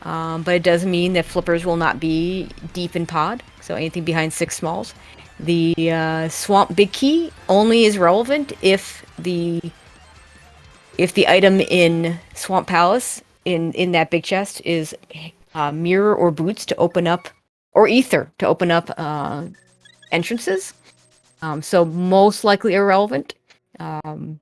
but it does mean that flippers will not be deep in pod, so anything behind 6 smalls. The swamp big key only is relevant if the item in Swamp Palace in that big chest is mirror or boots to open up, or ether to open up entrances. So most likely irrelevant. At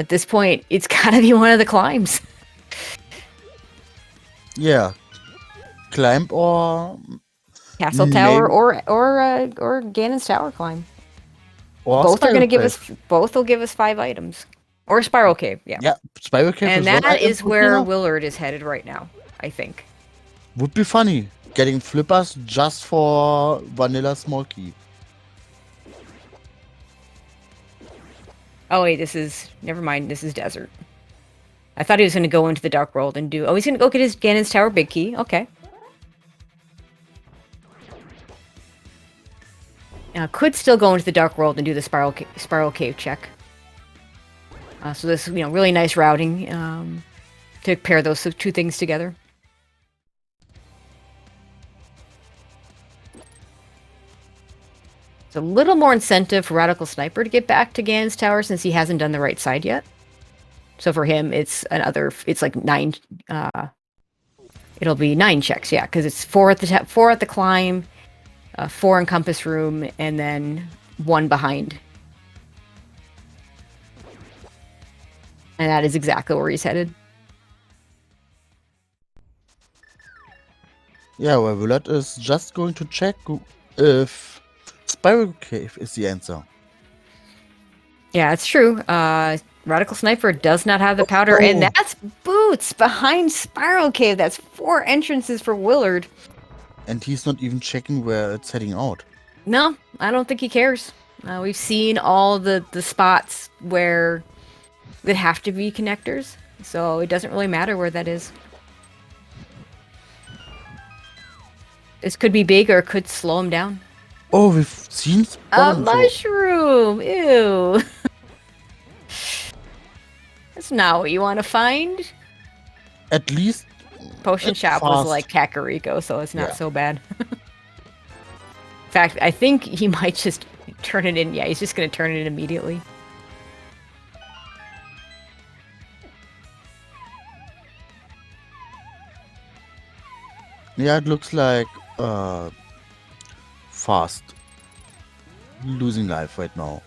this point, it's gotta be one of the climbs. Yeah. Climb or Castle Tower or Ganon's Tower climb. Or both are gonna give Cave. us. Both will give us 5 items. Or Spiral Cave, yeah. Yeah, Spiral Cave. And that is where Willard is headed right now, I think. Would be funny getting flippers just for vanilla small key. Oh wait, this is never mind. This is desert. I thought he was going to go into the Dark World and do... Oh, he's going to go get his Ganon's Tower Big Key. Okay. Could still go into the Dark World and do the Spiral Cave check. So this, really nice routing to pair those two things together. It's a little more incentive for Radical Sniper to get back to Ganon's Tower since he hasn't done the right side yet. So for him, it's like 9. It'll be 9 checks, yeah, because it's 4 at the climb, 4 in Compass Room, and then 1 behind. And that is exactly where he's headed. Yeah, well, Willard is just going to check if Spiral Cave is the answer. Yeah, it's true. Radical Sniper does not have the powder, and that's Boots behind Spiral Cave. That's 4 entrances for Willard. And he's not even checking where it's heading out. No, I don't think he cares. We've seen all the spots where that have to be connectors, so it doesn't really matter where that is. This could be big or it could slow him down. Oh, we've seen a mushroom! Ew! That's not what you want to find. At least Potion Shop was like Kakariko, so it's not so bad. In fact, I think he might just turn it in. Yeah, he's just going to turn it in immediately. Yeah, it looks like fast losing life right now.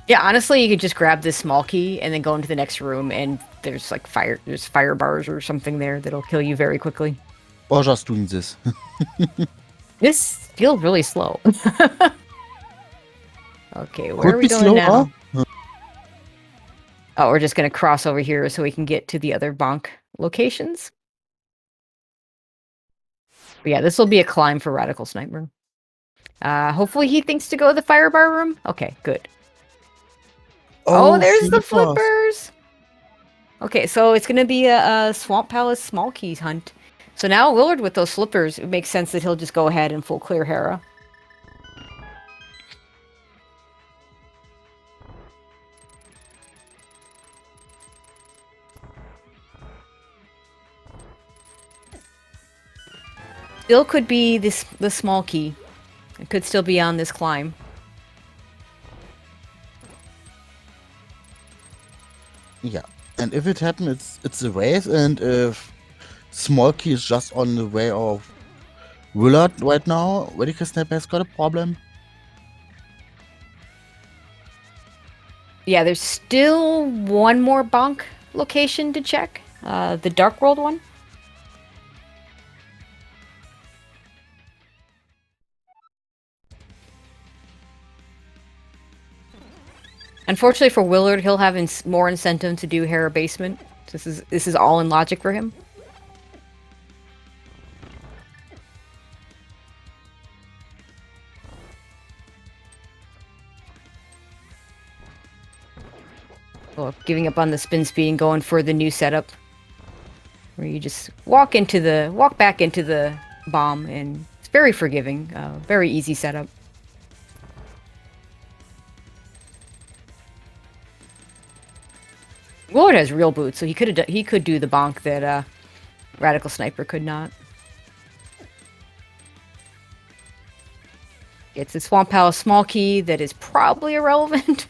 Yeah, honestly, you could just grab this small key and then go into the next room, and there's like fire bars or something there that'll kill you very quickly. Or just doing this. This feels really slow. Okay, where are we going now? Oh, we're just gonna cross over here so we can get to the other bonk locations. But yeah, this will be a climb for Radical Sniper. Hopefully he thinks to go to the fire bar room. Okay, good. Oh, there's the flippers! Okay, so it's gonna be a Swamp Palace small keys hunt. So now Willard with those flippers, it makes sense that he'll just go ahead and full clear Hera. Still could be the small key. It could still be on this climb. Yeah, and if it happens, it's a race, and if small key is just on the way of Willard right now, Radical Sniper has got a problem. Yeah, there's still one more bonk location to check. The Dark World one. Unfortunately for Willard, he'll have more incentive to do Hera Basement. This is all in logic for him. Well, giving up on the spin speed and going for the new setup, where you just walk back into the bomb, and it's very forgiving, very easy setup. Willard has real boots, so he could do the bonk that Radical Sniper could not. It's a Swamp Palace small key that is probably irrelevant.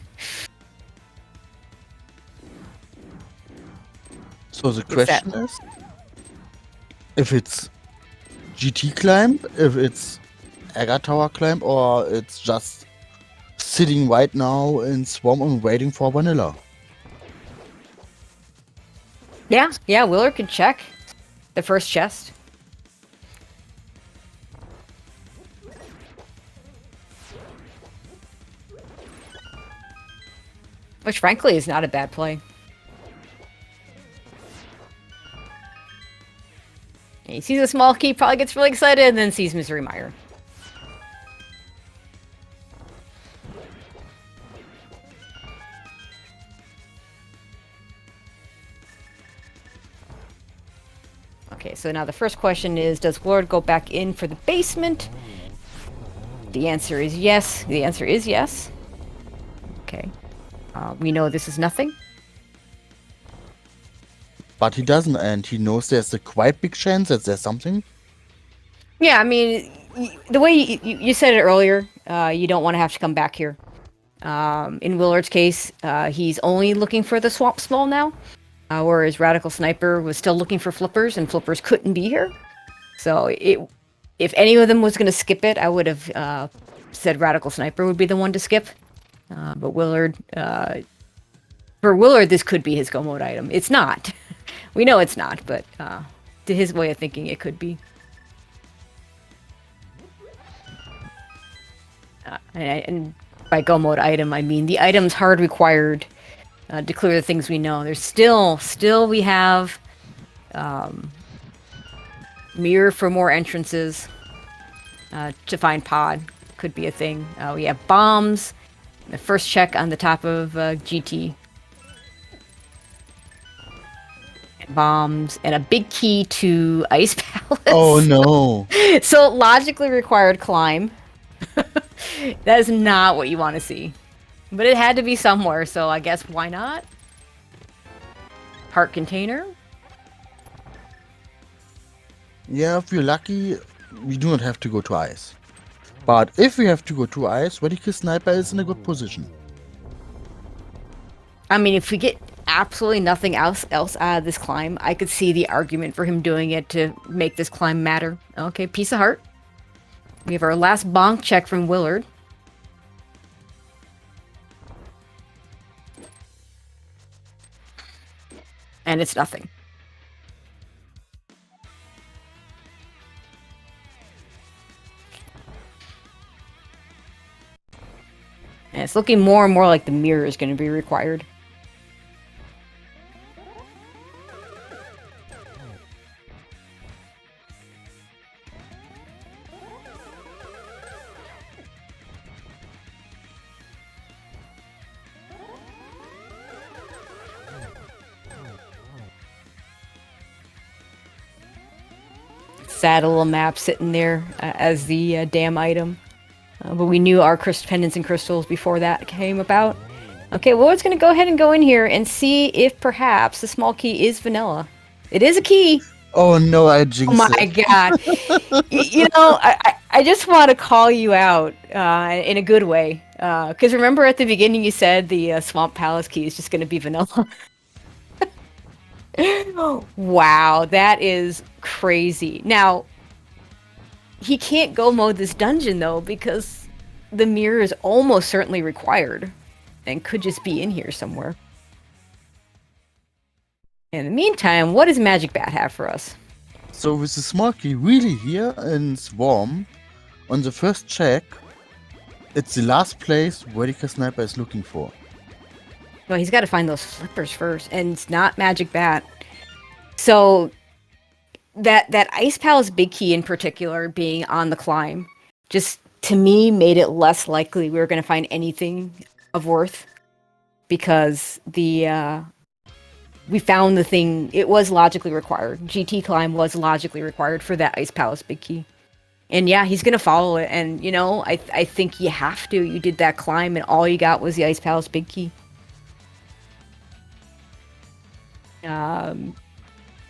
So the question is, if it's GT climb, if it's Aga Tower climb, or it's just sitting right now in Swamp and waiting for Vanilla. Yeah, Willard could check the first chest. Which, frankly, is not a bad play. He sees a small key, probably gets really excited, and then sees Misery Mire. Okay, so now the first question is, does Willard go back in for the basement? The answer is yes. The answer is yes. Okay. We know this is nothing. But he doesn't, and he knows there's a quite big chance that there's something. Yeah, I mean, the way you said it earlier, you don't want to have to come back here. In Willard's case, he's only looking for the swamp small now, whereas Radical Sniper was still looking for flippers, and flippers couldn't be here. So if any of them was going to skip it, I would have said Radical Sniper would be the one to skip. But Willard, for Willard, this could be his go mode item. It's not. We know it's not, but to his way of thinking, it could be. And by go mode item, I mean the items hard required to clear the things we know. There's still we have mirror for more entrances to find pod. Could be a thing. We have bombs. The first check on the top of GT. Bombs and a big key to Ice Palace. Oh no. So logically required climb. That is not what you want to see. But it had to be somewhere, so I guess why not? Heart container. Yeah, if we're lucky, we do not have to go to ice. But if we have to go to ice, Radical Sniper is in a good position. I mean, if we get absolutely nothing else out of this climb, I could see the argument for him doing it to make this climb matter. Okay, piece of heart. We have our last bonk check from Willard. And it's nothing. And it's looking more and more like the mirror is going to be required. Sad little map sitting there as the damn item. But we knew our pendants and crystals before that came about. Okay, well, it's going to go ahead and go in here and see if perhaps the small key is vanilla. It is a key. Oh no, I jinxed it. Oh my god. You know, I just want to call you out in a good way. Because remember at the beginning you said the Swamp Palace key is just going to be vanilla. Wow, that is crazy. Now, he can't go mode this dungeon though because the mirror is almost certainly required and could just be in here somewhere. In the meantime, what does Magic Bat have for us? So with the small key really here in Swarm, on the first check, it's the last place Radical Sniper is looking for. Well, he's got to find those flippers first, and it's not Magic Bat. So that Ice Palace big key in particular being on the climb just to me made it less likely we were going to find anything of worth because we found the thing. It was logically required. GT climb was logically required for that Ice Palace big key. And yeah, he's going to follow it. And, you know, I think you have to. You did that climb and all you got was the Ice Palace big key.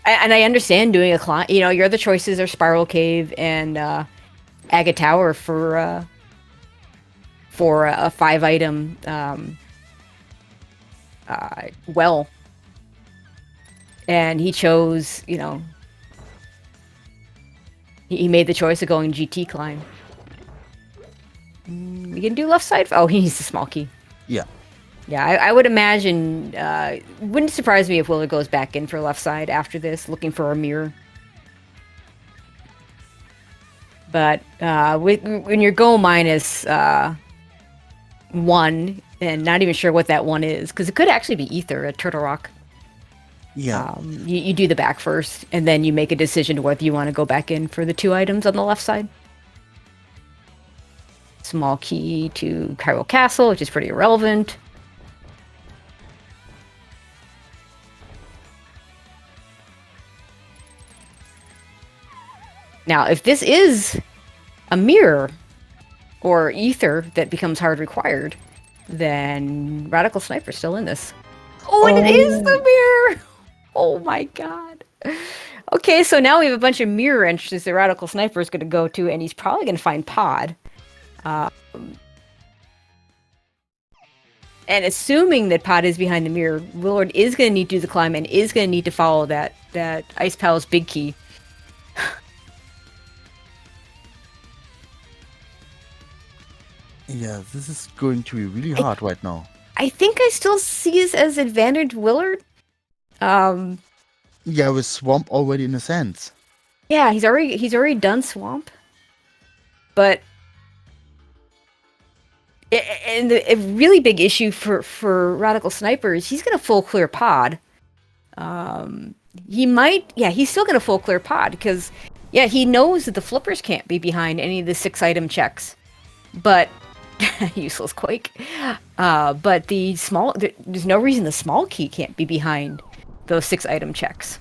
And I understand doing a climb. You know, your other choices are Spiral Cave and Agate Tower for a 5-item well. And he chose, you know, he made the choice of going GT climb. We can do left side. Oh, he needs the small key. Yeah. Yeah, I would imagine, wouldn't surprise me if Willard goes back in for left side after this, looking for a mirror. But when you're go minus 1, and not even sure what that 1 is, because it could actually be Ether, a Turtle Rock. Yeah. You do the back first, and then you make a decision whether you want to go back in for the 2 items on the left side. Small key to Cairo Castle, which is pretty irrelevant. Now, if this is a mirror or ether that becomes hard required, then Radical Sniper's still in this. Oh, and it is the mirror! Oh my god. Okay, so now we have a bunch of mirror entrances that Radical Sniper is going to go to, and he's probably going to find Pod. And assuming that Pod is behind the mirror, Willard is going to need to do the climb and is going to need to follow that Ice Palace big key. Yeah, this is going to be really hard right now. I think I still see this as advantage Willard. Yeah, with Swamp already in a sense. Yeah, he's already done Swamp. But and a really big issue for Radical Sniper is he's gonna full clear Pod. He's still gonna full clear Pod because he knows that the flippers can't be behind any of the 6-item checks. But useless Quake. But there's no reason the small key can't be behind those 6-item checks.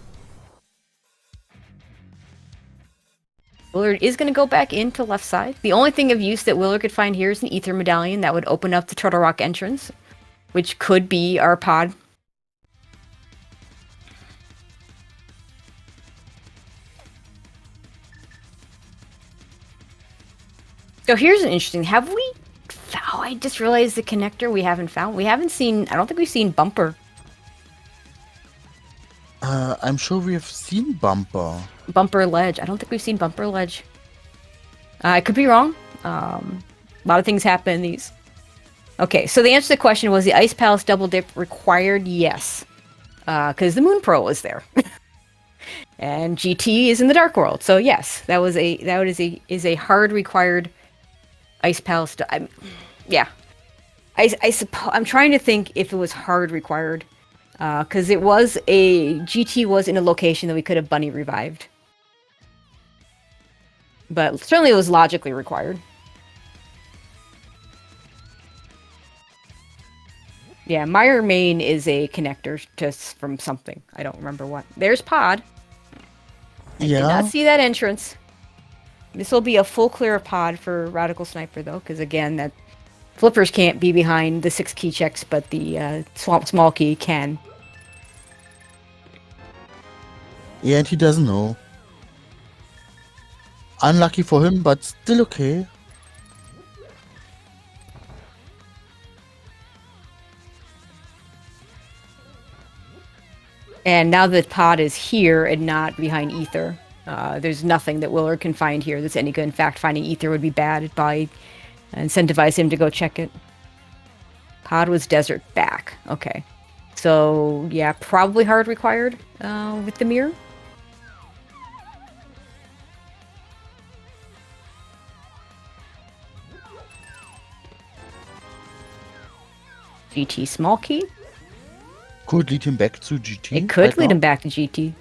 Willard is going to go back into left side. The only thing of use that Willard could find here is an Ether Medallion that would open up the Turtle Rock entrance, which could be our Pod. So here's an interesting. Have we? Oh, I just realized the connector we haven't found. We haven't seen. I don't think we've seen Bumper. I'm sure we have seen Bumper. Bumper Ledge. I don't think we've seen Bumper Ledge. I could be wrong. A lot of things happen in these. Okay, so the answer to the question was the Ice Palace double dip required? Yes, because the Moon Pearl was there, and GT is in the Dark World. So yes, that is a hard required Ice Palace. I suppose I'm trying to think if it was hard required. Because GT was in a location that we could have bunny revived. But certainly it was logically required. Yeah, Meyer Main is a connector just from something. I don't remember what. There's Pod. I did not see that entrance. This will be a full clear of Pod for Radical Sniper though, because again, that flippers can't be behind the 6 key checks, but the Swamp small key can. Yeah, and he doesn't know. Unlucky for him, but still okay. And now that Pod is here and not behind Ether, there's nothing that Willard can find here that's any good. In fact, finding Ether would be bad. It'd probably incentivize him to go check it. Pod was desert back. Okay. So, yeah, probably hard required with the mirror. GT small key. Could lead him back to GT. It could lead him back to GT.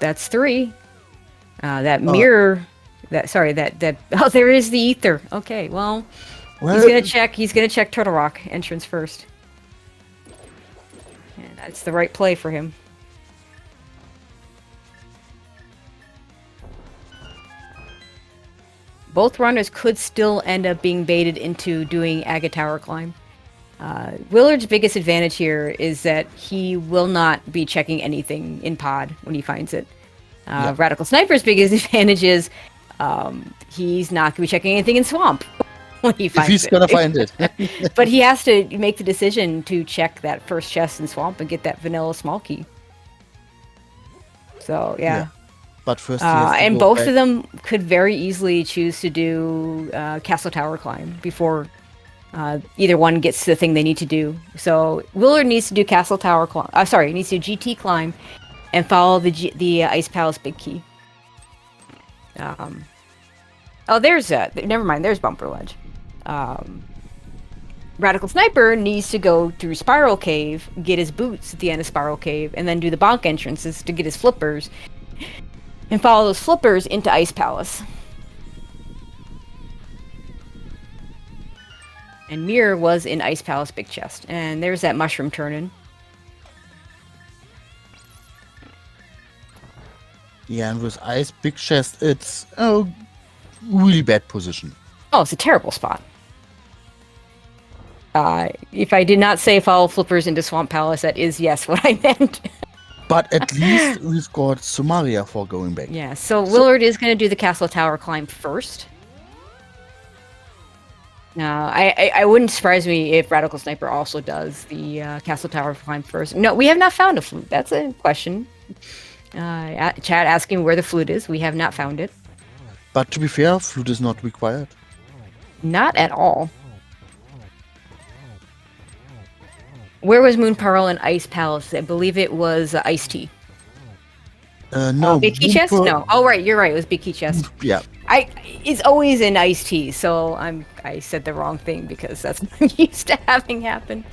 That's 3. That mirror. Oh, there is the Ether. Okay, well, he's gonna check Turtle Rock entrance first. And that's the right play for him. Both runners could still end up being baited into doing Agate Tower climb. Willard's biggest advantage here is that he will not be checking anything in Pod when he finds it. Radical Sniper's biggest advantage is he's not going to be checking anything in Swamp when he finds it. If he's going to find it. But he has to make the decision to check that first chest in Swamp and get that vanilla small key. So, yeah. But first, and both of them could very easily choose to do Castle Tower climb before either one gets to the thing they need to do. So Willard needs to do Castle Tower climb. He needs to do GT climb and follow the Ice Palace big key. There's never mind. There's Bumper Ledge. Radical Sniper needs to go through Spiral Cave, get his boots at the end of Spiral Cave, and then do the bonk entrances to get his flippers, and follow those flippers into Ice Palace. And Mirror was in Ice Palace big chest, and there's that mushroom turn-in. Yeah, and with ice, big chest, it's a really bad position. Oh, it's a terrible spot. If I did not say follow flippers into Swamp Palace, that is yes what I meant. But at least we've got Somalia for going back. Yeah, so So, Willard is going to do the castle tower climb first. I wouldn't surprise me if Radical Sniper also does the castle tower climb first. No, we have not found a flute. That's a question. Chad asking where the flute is. We have not found it. but to be fair, flute is not required. Not at all. Where was Moon Pearl and Ice Palace? I believe it was Ice Tea. No, Big Key Chest? No. Oh, right. You're right. It was Big Key Chest. Yeah. It's always in iced tea, so I said the wrong thing because that's what I'm used to having happen.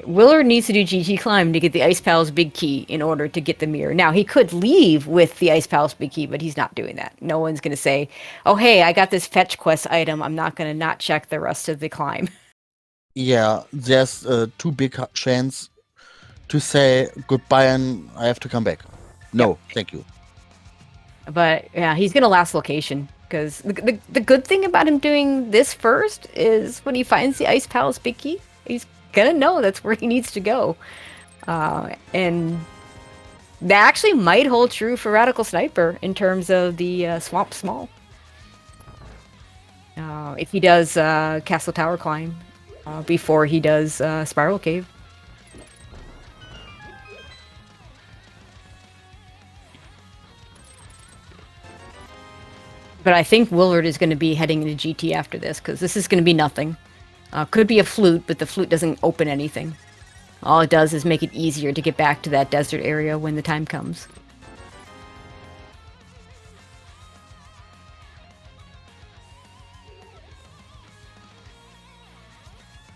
Willard needs to do GT climb to get the Ice Palace Big Key in order to get the mirror. Now he could leave with the Ice Palace Big Key, but he's not doing that. No one's gonna say, "Oh, hey, I got this fetch quest item. I'm not gonna not check the rest of the climb." Yeah, there's too big a chance to say goodbye and I have to come back. No, thank you. But yeah, he's gonna last location because the good thing about him doing this first is when he finds the Ice Palace Big Key, he's gonna know that's where he needs to go, and that actually might hold true for Radical Sniper in terms of the Swamp Small. If he does Castle Tower climb before he does Spiral Cave. But I think Willard is going to be heading into GT after this, because this is going to be nothing. Could be a flute, but the flute doesn't open anything. All it does is make it easier to get back to that desert area when the time comes.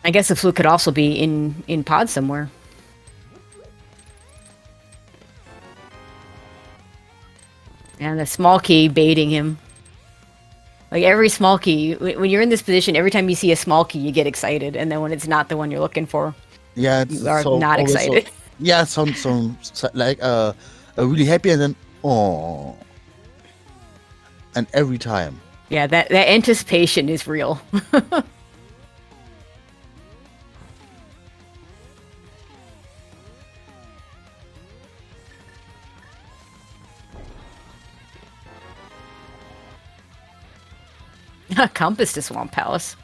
I guess the flute could also be in pod somewhere. And the small key baiting him. Like every small key, when you're in this position, every time you see a small key, you get excited, and then when it's not the one you're looking for, Yeah, it's you are so not always excited. So, yeah, sounds like really happy and then oh, and every time. Yeah, that anticipation is real. Compass to Swamp Palace.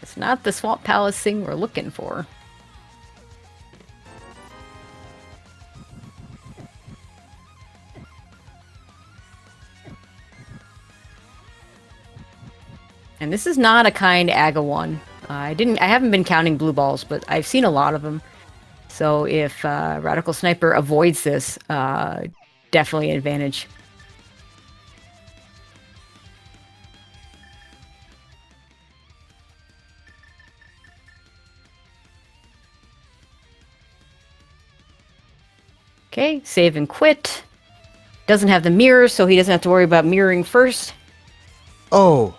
It's not the Swamp Palace thing we're looking for. And this is not a kind Aga one. I haven't been counting blue balls, but I've seen a lot of them. So if Radical Sniper avoids this, definitely an advantage. Okay, save and quit. Doesn't have the mirror, so he doesn't have to worry about mirroring first. Oh.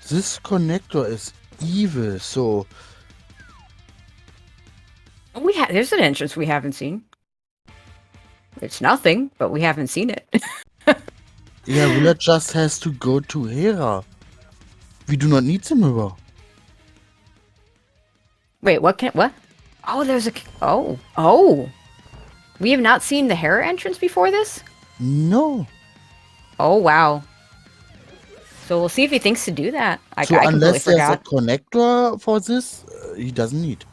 This connector is evil, so There's an entrance we haven't seen. It's nothing, but we haven't seen it. yeah, Willa just has to go to Hera. We do not need the mirror. Wait, what? Oh, there's a... Oh. We have not seen the Hera entrance before this? No. Oh, wow. So we'll see if he thinks to do that. I So completely unless there's a forgot. connector for this, he doesn't need.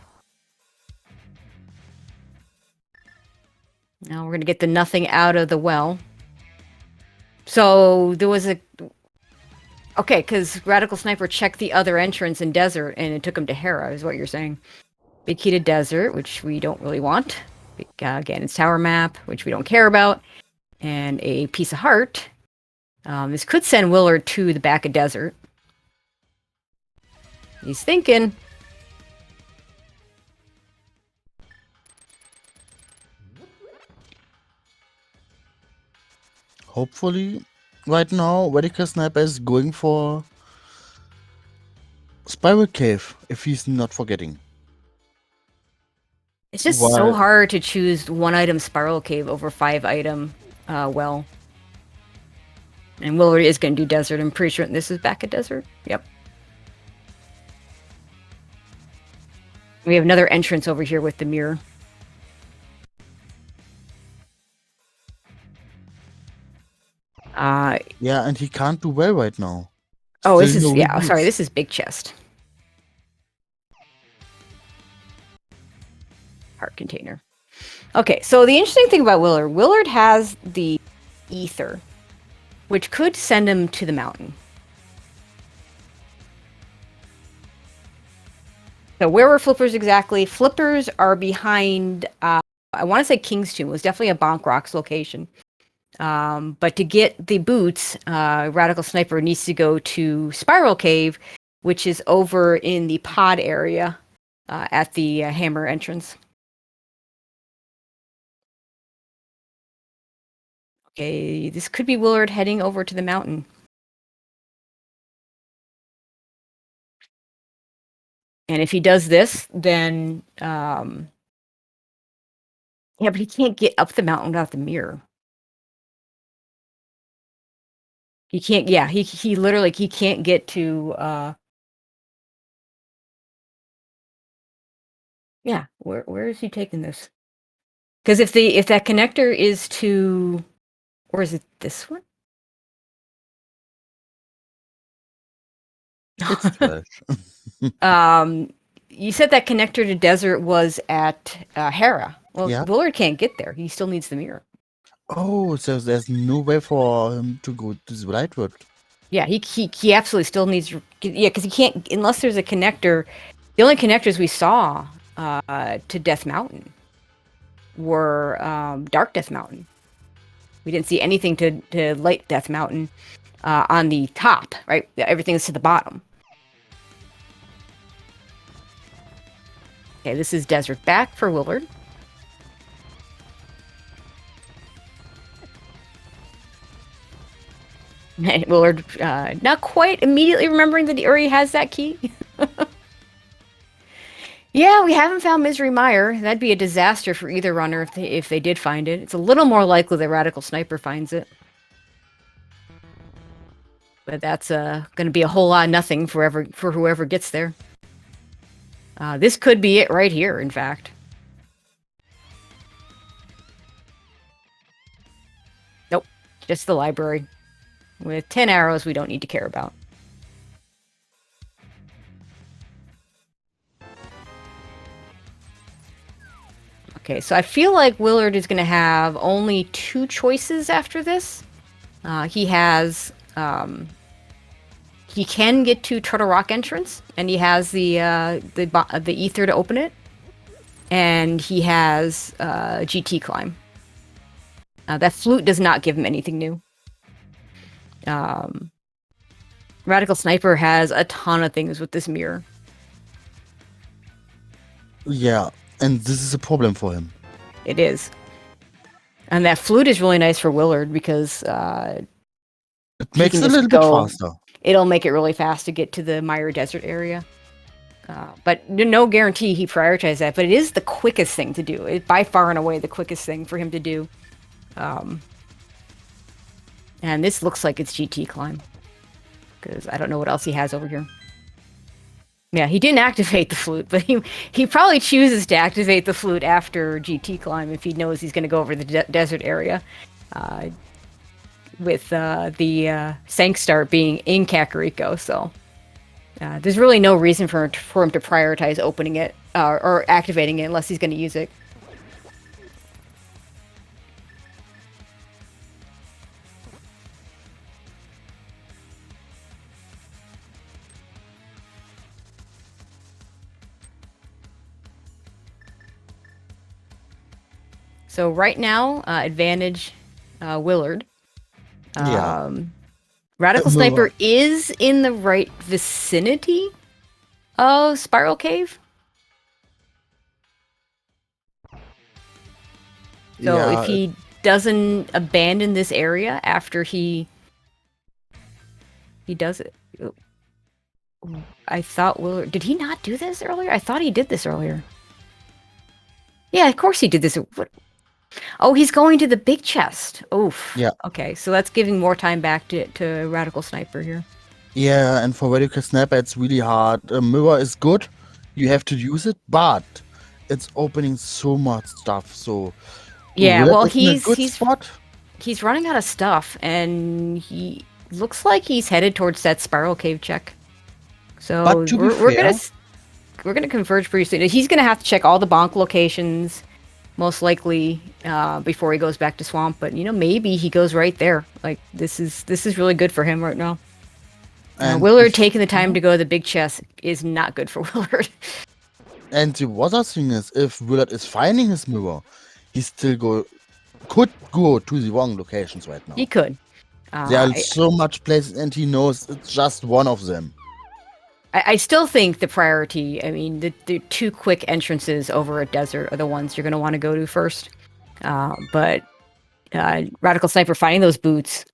Now we're going to get the nothing out of the well. So there was a... Okay, because Radical Sniper checked the other entrance in Desert, and it took him to Hera, is what you're saying. Big key to Desert, which we don't really want. Again, it's Tower Map, which we don't care about. And a piece of heart. This could send Willard to the back of Desert. He's thinking. Hopefully, Right now, Radical Sniper is going for Spiral Cave, if he's not forgetting. It's just so While, hard to choose one item Spiral Cave over 5 item well. And Willard is going to do Desert. I'm pretty sure this is back at Desert. Yep. We have another entrance over here with the mirror. yeah, and he can't do well right now. Oh, this Still is, no yeah, sorry, reboots. this is Big Chest. Heart container. Okay, so the interesting thing about Willard has the ether, which could send him to the mountain. So where were Flippers exactly? Flippers are behind, I want to say King's Tomb. It was definitely a Bonk Rocks location. But to get the boots, Radical Sniper needs to go to Spiral Cave, which is over in the pod area at the Hammer entrance. Okay, this could be Willard heading over to the mountain. And if he does this, then yeah, but he can't get up the mountain without the mirror. He can't. Yeah, he literally he can't get to. Yeah, where is he taking this? Because if that connector is to, or is it this one? It's trash. You said that connector to Desert was at Hera. Well, Yeah. Willard can't get there. He still needs the mirror. Oh, so there's no way for him to go to the right road. Yeah, he absolutely still needs. Yeah, because he can't unless there's a connector. The only connectors we saw to Death Mountain were Dark Death Mountain. We didn't see anything to Light Death Mountain on the top. Right, everything is to the bottom. Okay, this is Desert back for Willard. Willard not quite immediately remembering that he already has that key. Yeah, we haven't found Misery Mire. That'd be a disaster for either runner if they did find it. It's a little more likely that Radical Sniper finds it. But that's going to be a whole lot of nothing for whoever gets there. This could be it right here, in fact. Nope, just the library. With 10 arrows we don't need to care about. Okay, so I feel like Willard is going to have only 2 choices after this. He has... he can get to Turtle Rock entrance, and he has the ether to open it, and he has GT climb. That flute does not give him anything new. Radical Sniper has a ton of things with this mirror. Yeah, and this is a problem for him. It is. And that flute is really nice for Willard because it makes it a little bit faster. It'll make it really fast to get to the Mire Desert area. But no guarantee he prioritized that. But it is the quickest thing to do. It's by far and away the quickest thing for him to do. And this looks like it's GT climb. Because I don't know what else he has over here. Yeah, he didn't activate the flute, but he probably chooses to activate the flute after GT climb if he knows he's going to go over the desert area. With the Sank start being in Kakariko, so there's really no reason for him to prioritize opening it or activating it unless he's going to use it. So right now, advantage Willard. Yeah. Radical Sniper is in the right vicinity of Spiral Cave. So if he doesn't abandon this area after he He does it. I thought Willard... Did he not do this earlier? I thought he did this earlier. Yeah, of course he did this. Oh, he's going to the big chest. Oof. Yeah. Okay, so that's giving more time back to Radical Sniper here. Yeah, and for Radical Sniper, it's really hard. A mirror is good. You have to use it, but it's opening so much stuff. So Yeah, Willard well, is in a good spot. he's running out of stuff, and he looks like he's headed towards that spiral cave check. So But to be we're gonna converge pretty soon. He's gonna have to check all the bonk locations, most likely, before he goes back to swamp. But maybe he goes right there. Like this is really good for him right now. And Willard taking the time to go to the big chest is not good for Willard. And the other thing is, if Willard is finding his mirror, he still could go to the wrong locations right now. He could. There are so much places, and he knows it's just one of them. I still think the priority, I mean, the two quick entrances over a desert are the ones you're going to want to go to first. But Radical Sniper finding those boots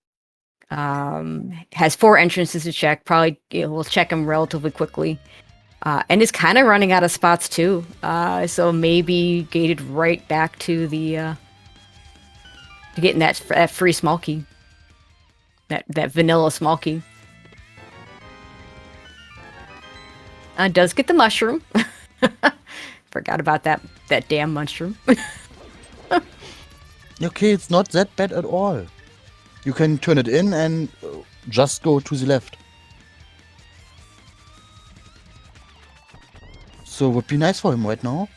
has 4 entrances to check. Probably will check them relatively quickly. And is kind of running out of spots too. So maybe gated right back to the to getting that free small key. That vanilla small key. Does get the mushroom. Forgot about that damn mushroom. Okay, it's not that bad at all. You can turn it in and just go to the left. So would be nice for him right now.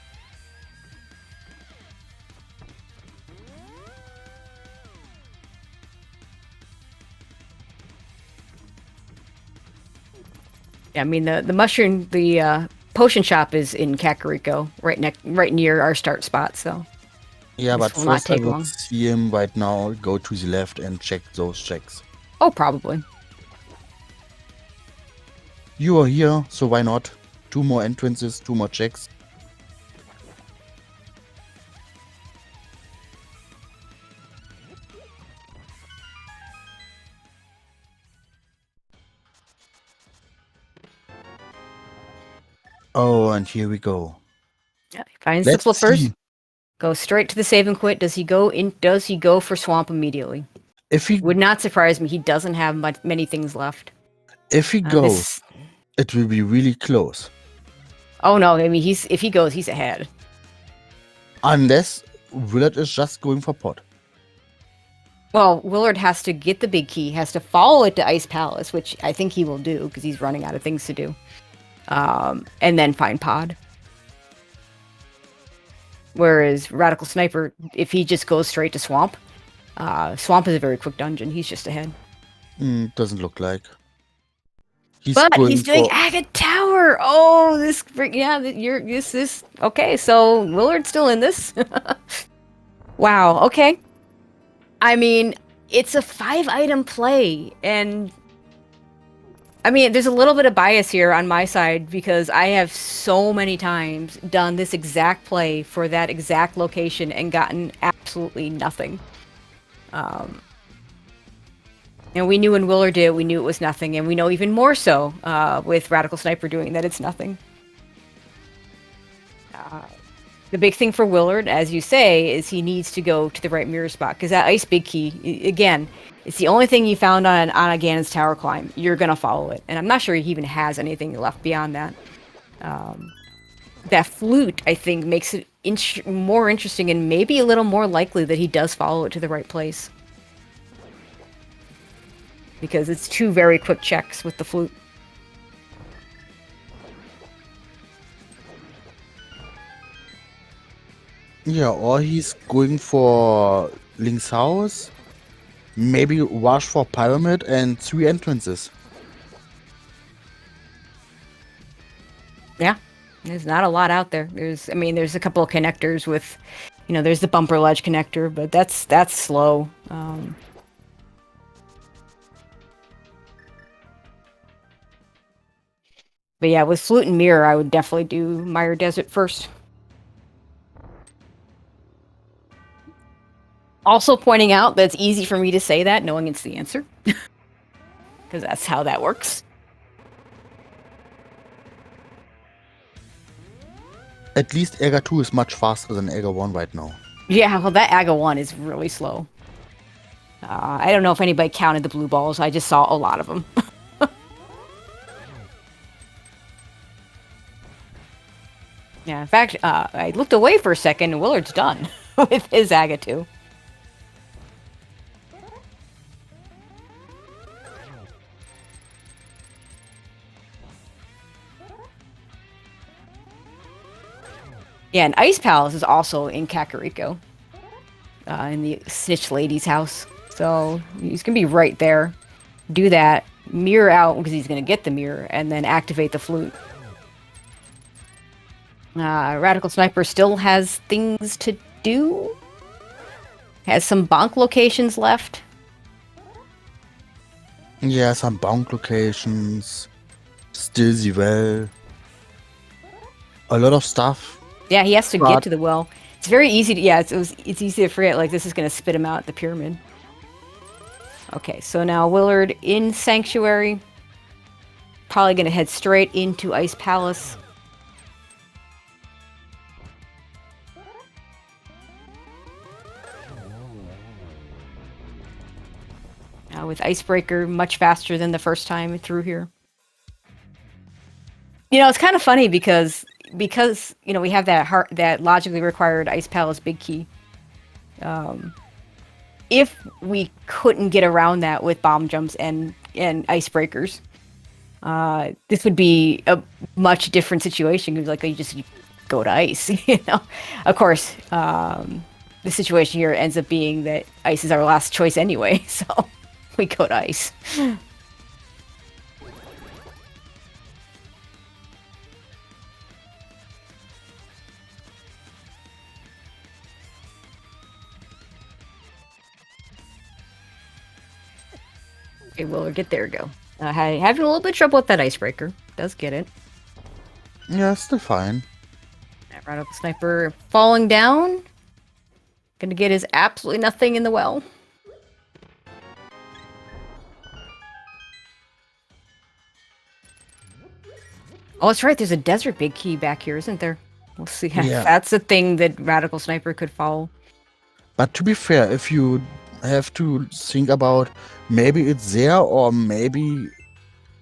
I mean, the mushroom, the potion shop is in Kakariko, right near our start spot. So yeah, but will not first I take would long. see him right now go to the left and check those checks. Oh, probably. You are here, so why not? 2 more entrances, 2 more checks. Oh, and here we go. Yeah, he finds the flippers. Go straight to the save and quit. Does he go for swamp immediately? If he would not surprise me. He doesn't have many things left. If he goes, it will be really close. Oh no! I mean, if he goes, he's ahead. Unless Willard is just going for pot. Well, Willard has to get the big key, has to follow it to Ice Palace, which I think he will do because he's running out of things to do. And then find Pod. Whereas Radical Sniper, if he just goes straight to Swamp, Swamp is a very quick dungeon. He's just ahead. Doesn't look like. But he's doing Agate Tower. Oh, this okay. So Willard's still in this. Wow. Okay. I mean, it's a 5-item play, and I mean, there's a little bit of bias here on my side because I have so many times done this exact play for that exact location and gotten absolutely nothing. And we knew when Willard did, we knew it was nothing, and we know even more so with Radical Sniper doing that it's nothing. The big thing for Willard, as you say, is he needs to go to the right mirror spot, because that Ice Big Key, again, it's the only thing you found on a Ganon's tower climb. You're going to follow it, and I'm not sure he even has anything left beyond that. That flute, I think, makes it more interesting and maybe a little more likely that he does follow it to the right place. Because it's 2 very quick checks with the flute. Yeah, or he's going for Link's house. Maybe rush for Pyramid and 3 entrances. Yeah, there's not a lot out there. There's a couple of connectors with, there's the bumper ledge connector, but that's slow. But yeah, with Flute and Mirror, I would definitely do Mire Desert first. Also pointing out that it's easy for me to say that knowing it's the answer. because that's how that works. At least Aga 2 is much faster than Aga 1 right now. Yeah, well, that Aga 1 is really slow. I don't know if anybody counted the blue balls. I just saw a lot of them. Yeah, in fact, I looked away for a second, and Willard's done with his Aga 2. Yeah, and Ice Palace is also in Kakariko, in the Snitch Lady's house. So he's gonna be right there. Do that, mirror out because he's gonna get the mirror, and then activate the flute. Radical Sniper still has things to do. Has some bonk locations left. Yeah, some bonk locations. Still the well. A lot of stuff. Yeah, he has to get to the well. It's very easy to, yeah, it's easy to forget, like, this is going to spit him out at the pyramid. Okay, so now Willard in Sanctuary. Probably going to head straight into Ice Palace. With Icebreaker much faster than the first time through here. You know, it's kind of funny because you know we have that logically required Ice Palace big key. If we couldn't get around that with bomb jumps and icebreakers, this would be a much different situation. Because like you just go to ice, you know. Of course, the situation here ends up being that ice is our last choice anyway, so we go to ice. Okay, Willard, get there, go. Having a little bit of trouble with that icebreaker. Does get it. Yeah, still fine. That Radical Sniper falling down. Gonna get his absolutely nothing in the well. Oh, that's right. There's a desert big key back here, isn't there? We'll see. Yeah. That's a thing that Radical Sniper could follow. But to be fair, if you have to think about maybe it's there or maybe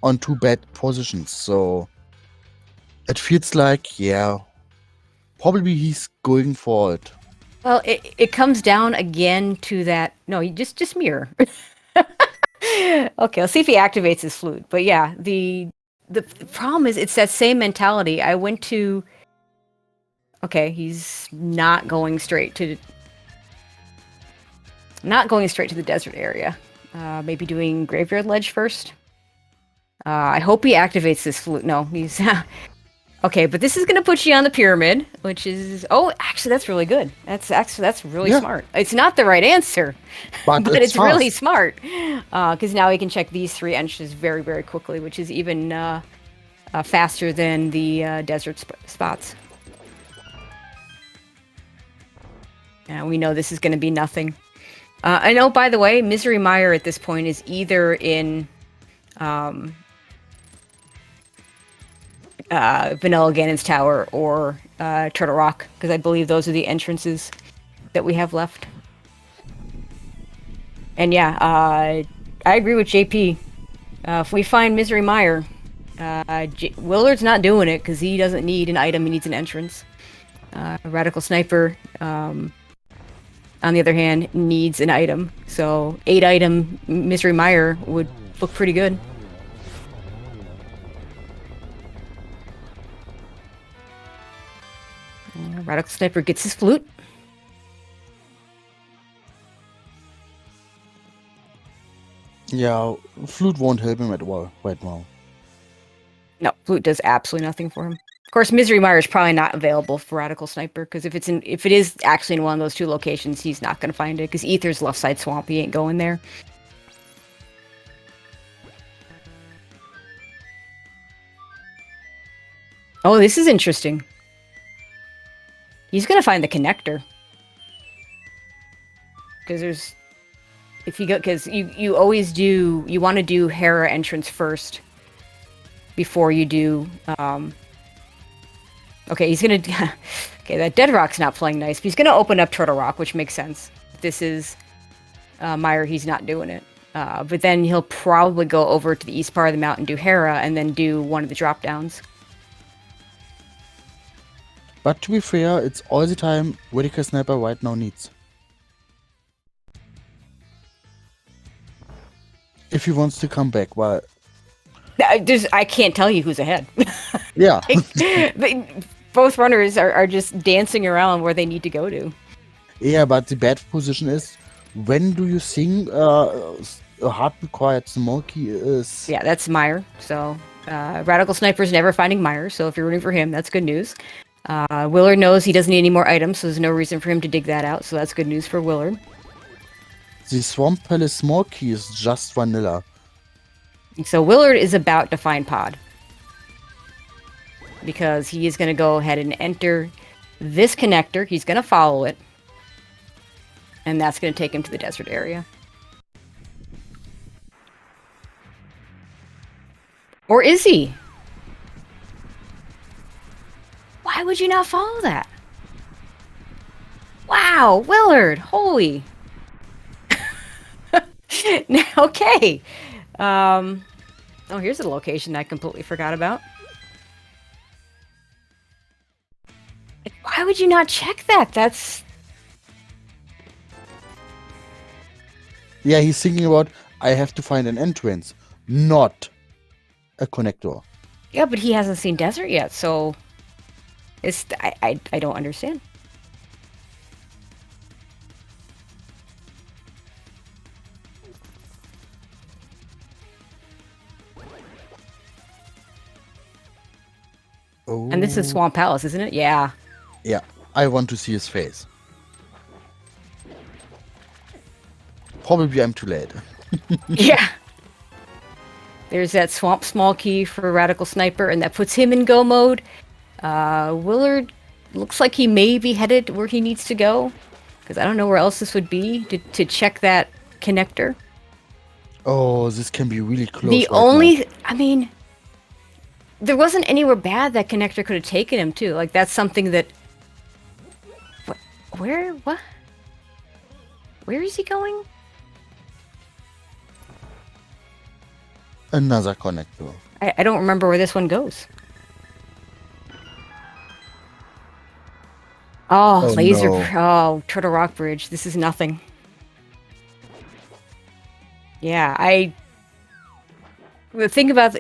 on two bad positions, so it feels like, yeah, probably he's going for it. Well, it comes down again to that. No, you just mirror. Okay, let's see if he activates his flute. But yeah, the problem is it's that same mentality. I went to. Okay, he's not going straight to. Not going straight to the desert area. Maybe doing Graveyard Ledge first. I hope he activates this flute. No, he's. Okay, but this is going to put you on the pyramid, which is... Oh, actually, that's really good. That's really smart. It's not the right answer, but it's really smart. Because now he can check these 3 entries very, very quickly, which is even faster than the desert spots. And we know this is going to be nothing. I know, by the way, Misery Mire at this point is either in... Vanilla Ganon's Tower or Turtle Rock, because I believe those are the entrances that we have left. And yeah, I agree with JP. If we find Misery Mire, Willard's not doing it because he doesn't need an item, he needs an entrance. Radical Sniper, on the other hand, needs an item. So 8-item Misery Mire would look pretty good. Radical Sniper gets his flute. Yeah, flute won't help him at all right now. No, flute does absolutely nothing for him. Of course, Misery Mire is probably not available for Radical Sniper because if it is actually in one of those 2 locations, he's not going to find it because Ether's left side swamp. He ain't going there. Oh, this is interesting. He's going to find the connector. Because there's... If you go, because you always do, you want to do Hera entrance first before you do. Okay, he's gonna. Okay, that Dead Rock's not playing nice. But he's gonna open up Turtle Rock, which makes sense. This is Meyer. He's not doing it. But then he'll probably go over to the east part of the mountain, do Hera, and then do one of the drop downs. But to be fair, it's all the time Whitaker Sniper right now needs. If he wants to come back, well... I can't tell you who's ahead. Yeah. Both runners are just dancing around where they need to go to. Yeah, but the bad position is, when do you think a hard required Smokey is... Yeah, that's Meyer. So Radical Sniper's never finding Meyer, so if you're rooting for him, that's good news. Willard knows he doesn't need any more items, so there's no reason for him to dig that out, so that's good news for Willard. The Swamp Palace Smokey is just vanilla. So Willard is about to find Pod. Because he is going to go ahead and enter this connector. He's going to follow it. And that's going to take him to the desert area. Or is he? Why would you not follow that? Wow, Willard, holy. Okay. Oh, here's a location I completely forgot about. Why would you not check that? That's... Yeah, he's thinking about, I have to find an entrance, not a connector. Yeah, but he hasn't seen desert yet, so... It's... I don't understand. Oh. And this is Swamp Palace, isn't it? Yeah. Yeah, I want to see his face. Probably I'm too late. Yeah. There's that Swamp Small Key for Radical Sniper, and that puts him in go mode. Willard looks like he may be headed where he needs to go. Because I don't know where else this would be to check that connector. Oh, this can be really close. The only... I mean... There wasn't anywhere bad that connector could have taken him to. Like, that's something that... Where? What? Where is he going? Another connector. I don't remember where this one goes. Oh, laser... No. Oh, Turtle Rock Bridge. This is nothing. Yeah, think about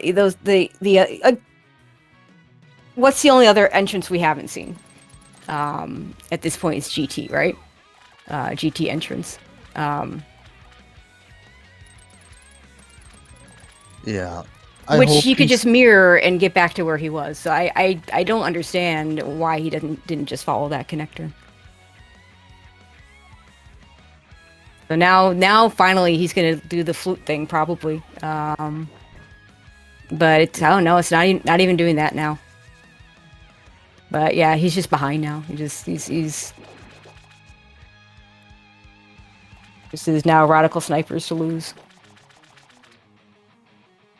what's the only other entrance we haven't seen? At this point, it's GT, right? GT entrance. Yeah. Which he could just mirror and get back to where he was. So I don't understand why he didn't just follow that connector. So now finally he's gonna do the flute thing probably. But it's, I don't know, it's not even doing that now. But yeah, he's just behind now. He's this is now Radical Snipers to lose.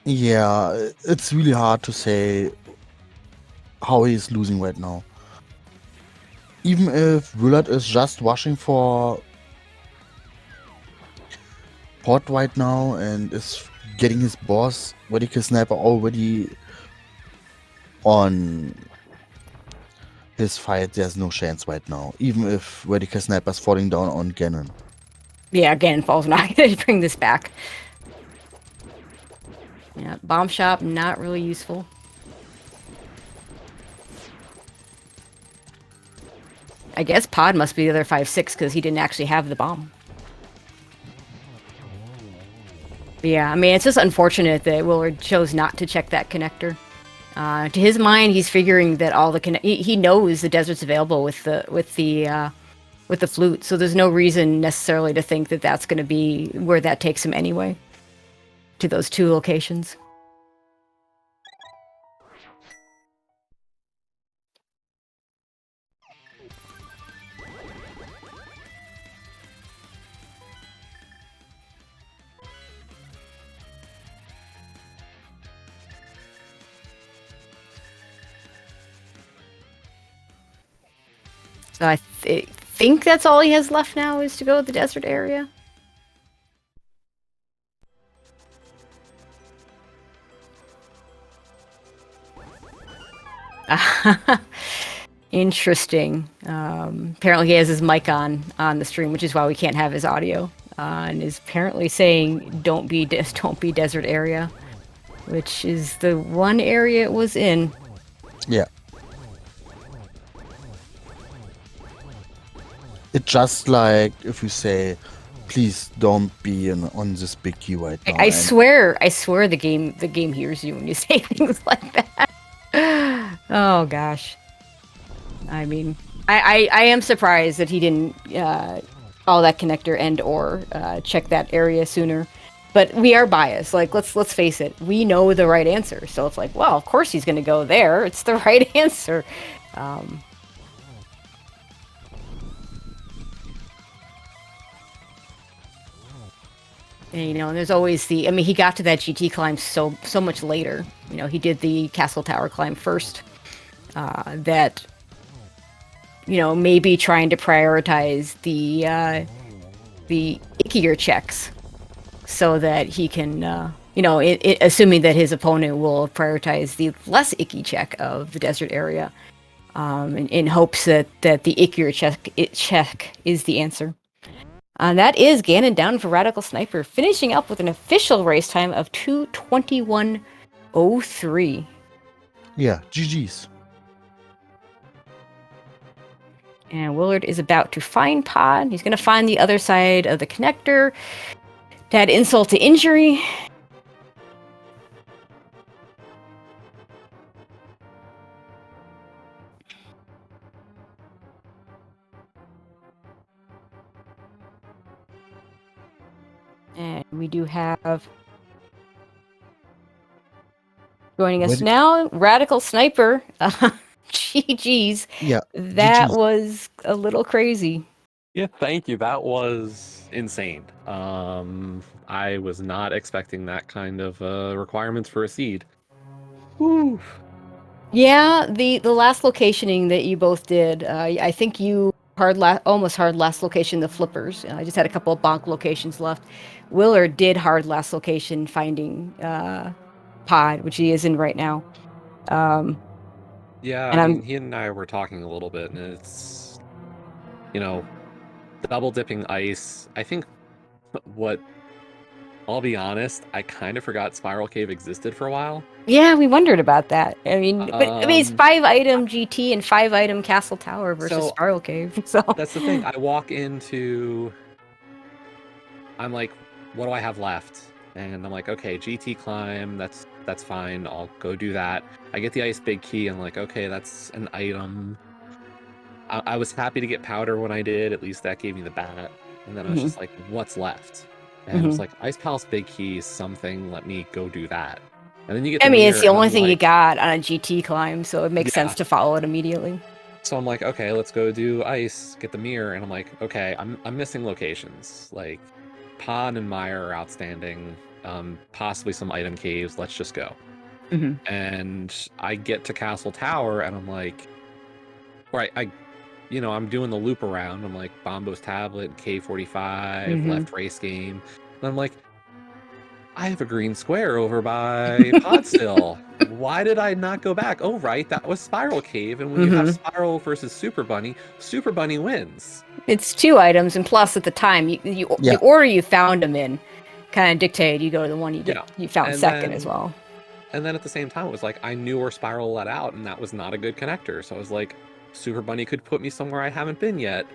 Yeah, it's really hard to say how he's losing right now. Even if Willard is just rushing for pot right now and is getting his boss, Radical Sniper, already on his fight, there's no chance right now. Even if Radical Sniper's falling down on Ganon. Yeah, Ganon falls not gonna bring this back. Yeah, bomb shop, not really useful. I guess Pod must be the other 5/6 because he didn't actually have the bomb. But yeah, I mean, it's just unfortunate that Willard chose not to check that connector. To his mind, he's figuring that all the he knows the desert's available with the flute, so there's no reason necessarily to think that that's going to be where that takes him anyway. To those two locations. So I think that's all he has left now is to go to the desert area. Interesting. Apparently he has his mic on the stream, which is why we can't have his audio. And is apparently saying don't be desert area, which is the one area it was in. Yeah. It's just like if you say, please don't be on this big key right now. I swear the game hears you when you say things like that. Oh gosh. I mean, I am surprised that he didn't follow that connector and or check that area sooner. But we are biased. Like let's face it, we know the right answer. So it's like, well, of course he's going to go there. It's the right answer. And, you know, and there's always I mean, he got to that GT climb so much later. You know, he did the Castle Tower climb first. That, you know, maybe trying to prioritize the ickier checks so that he can, you know, assuming that his opponent will prioritize the less icky check of the desert area, in hopes that the ickier check is the answer. That is Ganon down for Radical Sniper, finishing up with an official race time of 2:21:03. Yeah, GG's. And Willard is about to find Pod. He's going to find the other side of the connector to add insult to injury. And we do have joining us now, Radical Sniper. GG's. Yeah. That GG's. was a little crazy. Yeah, thank you. That was insane. I was not expecting that kind of requirements for a seed. Woo. Yeah, the last locationing that you both did, I think you almost hard last location the flippers. I just had a couple of bonk locations left. Willard did hard last location finding Pod, which he is in right now. Yeah, I mean, he and I were talking a little bit, and it's, you know, double dipping ice. I think I'll be honest, I kind of forgot Spiral Cave existed for a while. Yeah, we wondered about that. I mean, but I mean, it's 5-item GT and 5-item Castle Tower versus Spiral Cave. So that's the thing. I walk into, I'm like, what do I have left? And I'm like, okay, GT climb. That's fine. I'll go do that. I get the ice big key. I'm like, okay, that's an item. I was happy to get powder when I did. At least that gave me the bat. And then I was just like, what's left? And it was like, Ice Palace big key is something. Let me go do that. And then you get. I mean, it's the only thing you got on a GT climb, so it makes sense to follow it immediately. So I'm like, okay, let's go do ice, get the mirror, and I'm like, okay, I'm missing locations. Like, Pond and Meyer are outstanding. Possibly some item caves. Let's just go. And I get to Castle Tower, and I'm like, right, you know, I'm doing the loop around. I'm like, Bombo's Tablet, K45, left race game. And I'm like, I have a green square over by Pod still. Why did I not go back? Oh, right, that was Spiral Cave. And when you have Spiral versus Super Bunny wins. It's 2 items, and plus at the time, the order you found them in kind of dictated you go to the one you found second as well. And then at the same time, it was like, I knew where Spiral let out, and that was not a good connector. So I was like, Super Bunny could put me somewhere I haven't been yet.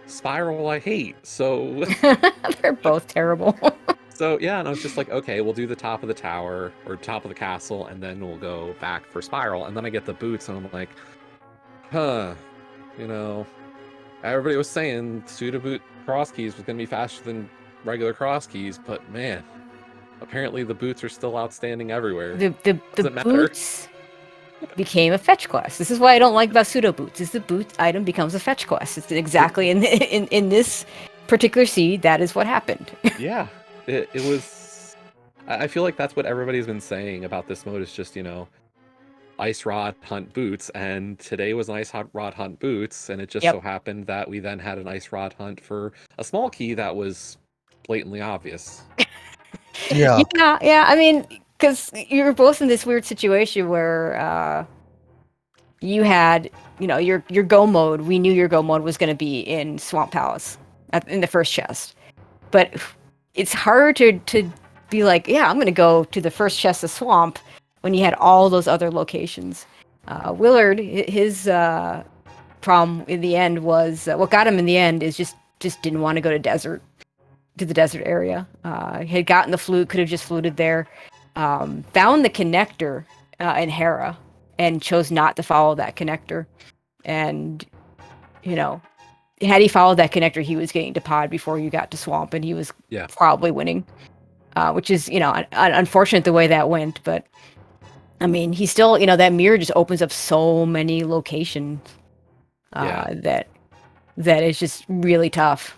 Spiral I hate, so... They're both terrible. So yeah, and I was just like, okay, we'll do the top of the tower, or top of the castle, and then we'll go back for Spiral. And then I get the boots, and I'm like, you know, everybody was saying pseudo boot cross keys was going to be faster than regular cross keys, but man, apparently the boots are still outstanding everywhere. The boots became a fetch quest. This is what I don't like about pseudo boots, is the boot item becomes a fetch quest. It's exactly in this particular seed, that is what happened. Yeah, it was... I feel like that's what everybody's been saying about this mode, is just, you know, ice rod hunt boots, and today was an ice rod hunt boots, and it just Yep. so happened that we then had an ice rod hunt for a small key that was blatantly obvious. Yeah. Yeah. I mean, because you're both in this weird situation where you had, your go mode. We knew your go mode was going to be in Swamp Palace in the first chest, but it's hard to be like, yeah, I'm going to go to the first chest of Swamp when you had all those other locations. Willard, his problem in the end was what got him in the end is just didn't want to go to the desert area. He had gotten the flute, could have just fluted there. Found the connector in Hera and chose not to follow that connector. And, had he followed that connector, he was getting to pod before you got to Swamp, and he was probably winning. Which is, unfortunate the way that went. But, I mean, he still, that mirror just opens up so many locations that is just really tough,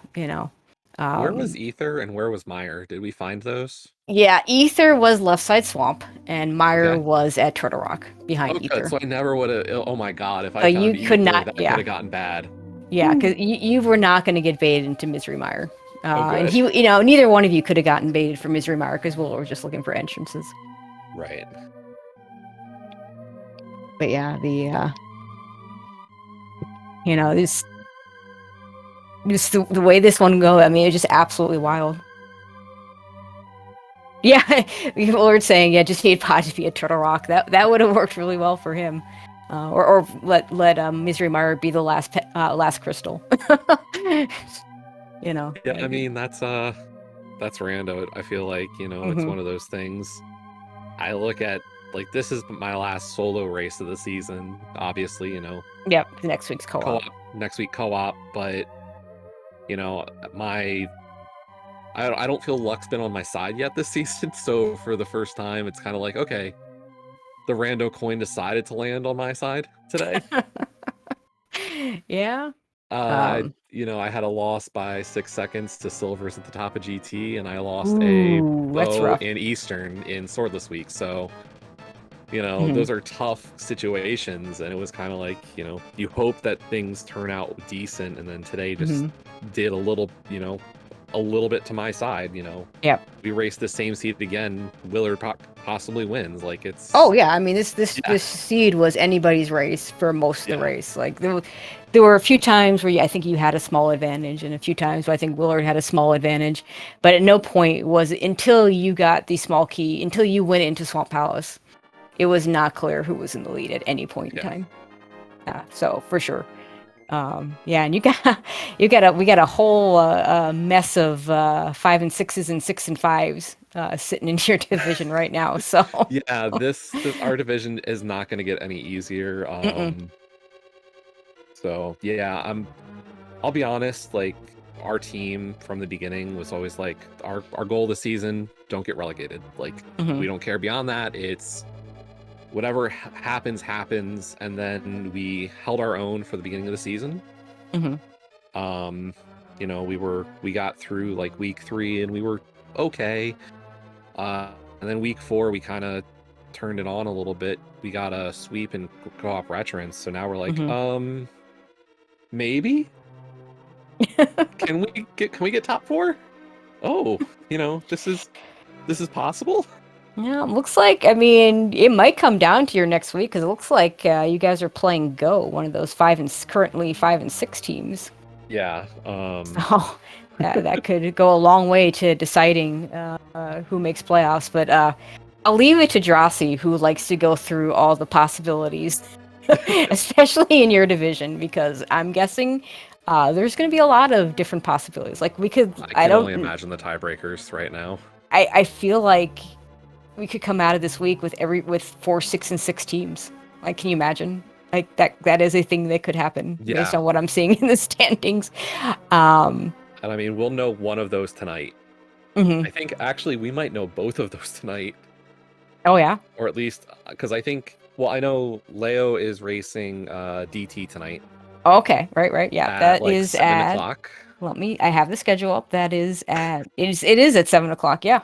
Where was Ether and where was Meyer? Did we find those? Yeah, Ether was left side Swamp, and Meyer Okay. was at Turtle Rock behind Good. Ether. So I never would have. Oh my god! If I So found you Ether, could not. that Yeah, could have gotten bad. yeah, because you were not going to get baited into Misery Mire. And good. he, neither one of you could have gotten baited for Misery Mire because we were just looking for entrances. Right. But yeah, this the way this one go. I mean, it's just absolutely wild. Yeah, we were saying, just need Pod to be a Turtle Rock. That would have worked really well for him, or let Misery Mire be the last crystal. Yeah, I mean that's rando. I feel like it's one of those things. I look at like this is my last solo race of the season. Obviously, Yep, next week's co-op. Next week co-op, but I don't feel luck's been on my side yet this season. So for the first time, it's kind of like, okay, the rando coin decided to land on my side today. Yeah. I had a loss by 6 seconds to Silvers at the top of GT, and I lost a bow in Eastern in Swordless Week. So, those are tough situations, and it was kind of like, you hope that things turn out decent, and then today just did a little bit to my side. Yep. We raced the same seed again. Willard possibly wins. Like it's. Oh yeah, I mean this seed was anybody's race for most of the race. Like there were a few times where I think you had a small advantage, and a few times where I think Willard had a small advantage. But at no point was it until you got the small key, until you went into Swamp Palace, it was not clear who was in the lead at any point in time. So for sure. And we got a whole mess of 5 and 6s and 6 and 5s sitting in your division right now. So yeah, this our division is not going to get any easier. So yeah, I'll be honest. Like our team from the beginning was always like our goal this season: don't get relegated. Like we don't care beyond that. It's whatever happens, and then we held our own for the beginning of the season. We got through like week 3 and we were okay. And then week 4 we kind of turned it on a little bit. We got a sweep in co-op returns, so now we're like, maybe can we get top 4? Oh, this is possible. Yeah, it looks like, I mean, it might come down to your next week, because it looks like you guys are playing Go, one of those currently 5 and 6 teams. Yeah. So that could go a long way to deciding who makes playoffs. But I'll leave it to Drossi, who likes to go through all the possibilities, especially in your division, because I'm guessing there's going to be a lot of different possibilities. Like I can only imagine the tiebreakers right now. I feel like we could come out of this week with 4, 6, and 6 teams. Like, can you imagine? Like that is a thing that could happen based on what I'm seeing in the standings. And I mean, we'll know one of those tonight. I think actually we might know both of those tonight. Oh yeah. Or at least because I know Leo is racing DT tonight. Okay, right. Yeah, that like is 7 at. o'clock. I have the schedule up. That is at. It is at 7 o'clock. Yeah.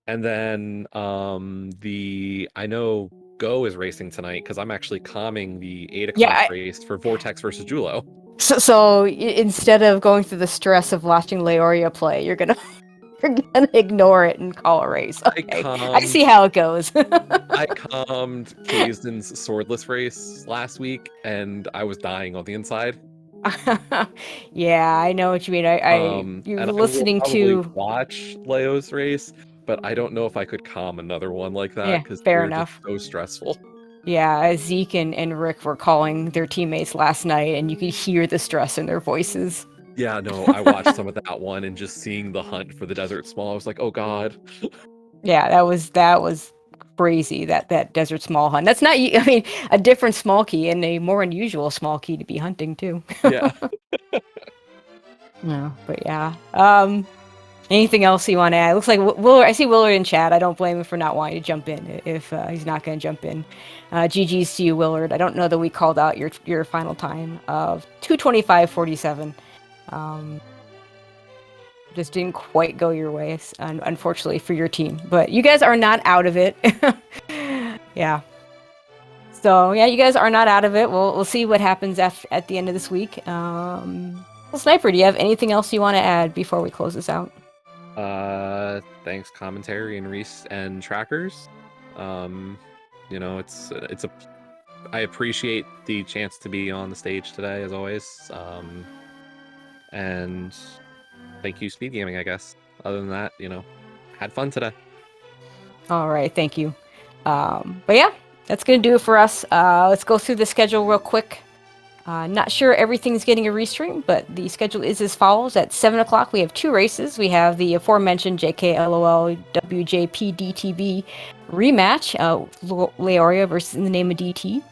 And then I know Go is racing tonight because I'm actually calming the 8 o'clock Yeah, race for Vortex versus Julo. So instead of going through the stress of watching Leoria play, you're gonna ignore it and call a race. Okay, I see how it goes. I calmed Kazden's swordless race last week, and I was dying on the inside. Yeah, I know what you mean. You're And listening I will probably to. watch Leo's race, but I don't know if I could calm another one like that Yeah, because fair they're just enough. so stressful. Yeah, Zeke and Rick were calling their teammates last night, and you could hear the stress in their voices. Yeah, no, I watched some of that one, and just seeing the hunt for the Desert Small, I was like, oh god. Yeah, that was crazy. That desert small hunt. That's not. I mean, a different small key and a more unusual small key to be hunting too. Yeah. No, but yeah. Anything else you want to add? Looks like Willard. I see Willard in chat. I don't blame him for not wanting to jump in if he's not going to jump in. GG's to you, Willard. I don't know that we called out your final time of 2:25:47. Just didn't quite go your way, unfortunately for your team. But you guys are not out of it. Yeah. So yeah, you guys are not out of it. We'll see what happens at the end of this week. Sniper, do you have anything else you want to add before we close this out? Thanks commentary and Reese and trackers. You know, I appreciate the chance to be on the stage today as always. And thank you SpeedGaming, I guess. Other than that, you know, had fun today. All right, thank you. But yeah, that's gonna do it for us. Let's go through the schedule real quick. Not sure everything's getting a restream, but the schedule is as follows. At 7 o'clock, we have 2 races. We have the aforementioned JKLOL WJPDTB rematch, Leoria versus In the Name of DT.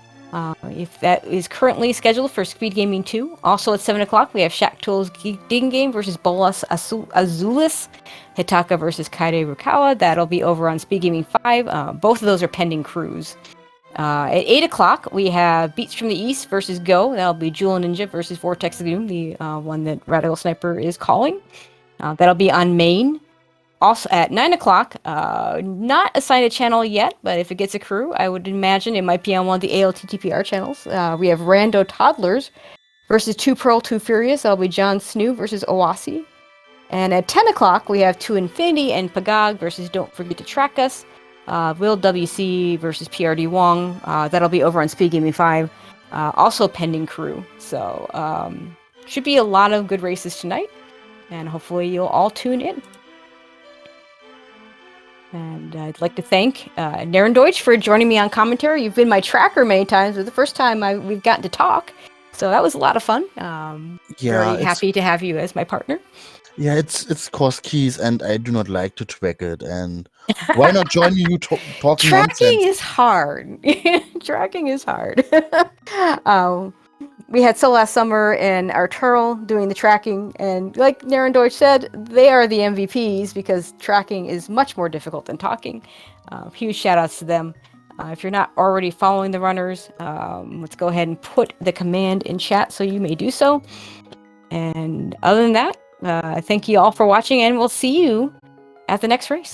If that is currently scheduled for SpeedGaming 2. Also at 7 o'clock, we have Shaktul's Digging Game versus Bolas Azulis. Hitaka versus Kaide Rukawa. That'll be over on SpeedGaming 5. Both of those are pending crews. At 8 o'clock, we have Beats from the East versus Go. That'll be Jewel Ninja versus Vortex Lagoon, the one that Radical Sniper is calling. That'll be on main. Also at 9 o'clock, not assigned a channel yet, but if it gets a crew, I would imagine it might be on one of the ALTTPR channels. We have Rando Toddlers versus 2 Pearl, 2 Furious. That'll be John Snoo versus Owasi. And at 10 o'clock, we have 2 Infinity and Pagog versus Don't Forget to Track Us. Will WC versus PRD Wong. That'll be over on SpeedGaming 5. Also pending crew. So should be a lot of good races tonight. And hopefully you'll all tune in. And I'd like to thank Naren Deutsch for joining me on commentary. You've been my tracker many times, but the first time we've gotten to talk. So that was a lot of fun. Very happy to have you as my partner. Yeah, it's cost keys, and I do not like to track it. And why not join you talking Tracking nonsense? is hard. Tracking is hard. We had So last summer in Arturo doing the tracking, and like Naren Deutsch said, they are the MVPs because tracking is much more difficult than talking. Huge shout outs to them. If you're not already following the runners, let's go ahead and put the command in chat so you may do so. And other than that, thank you all for watching, and we'll see you at the next race.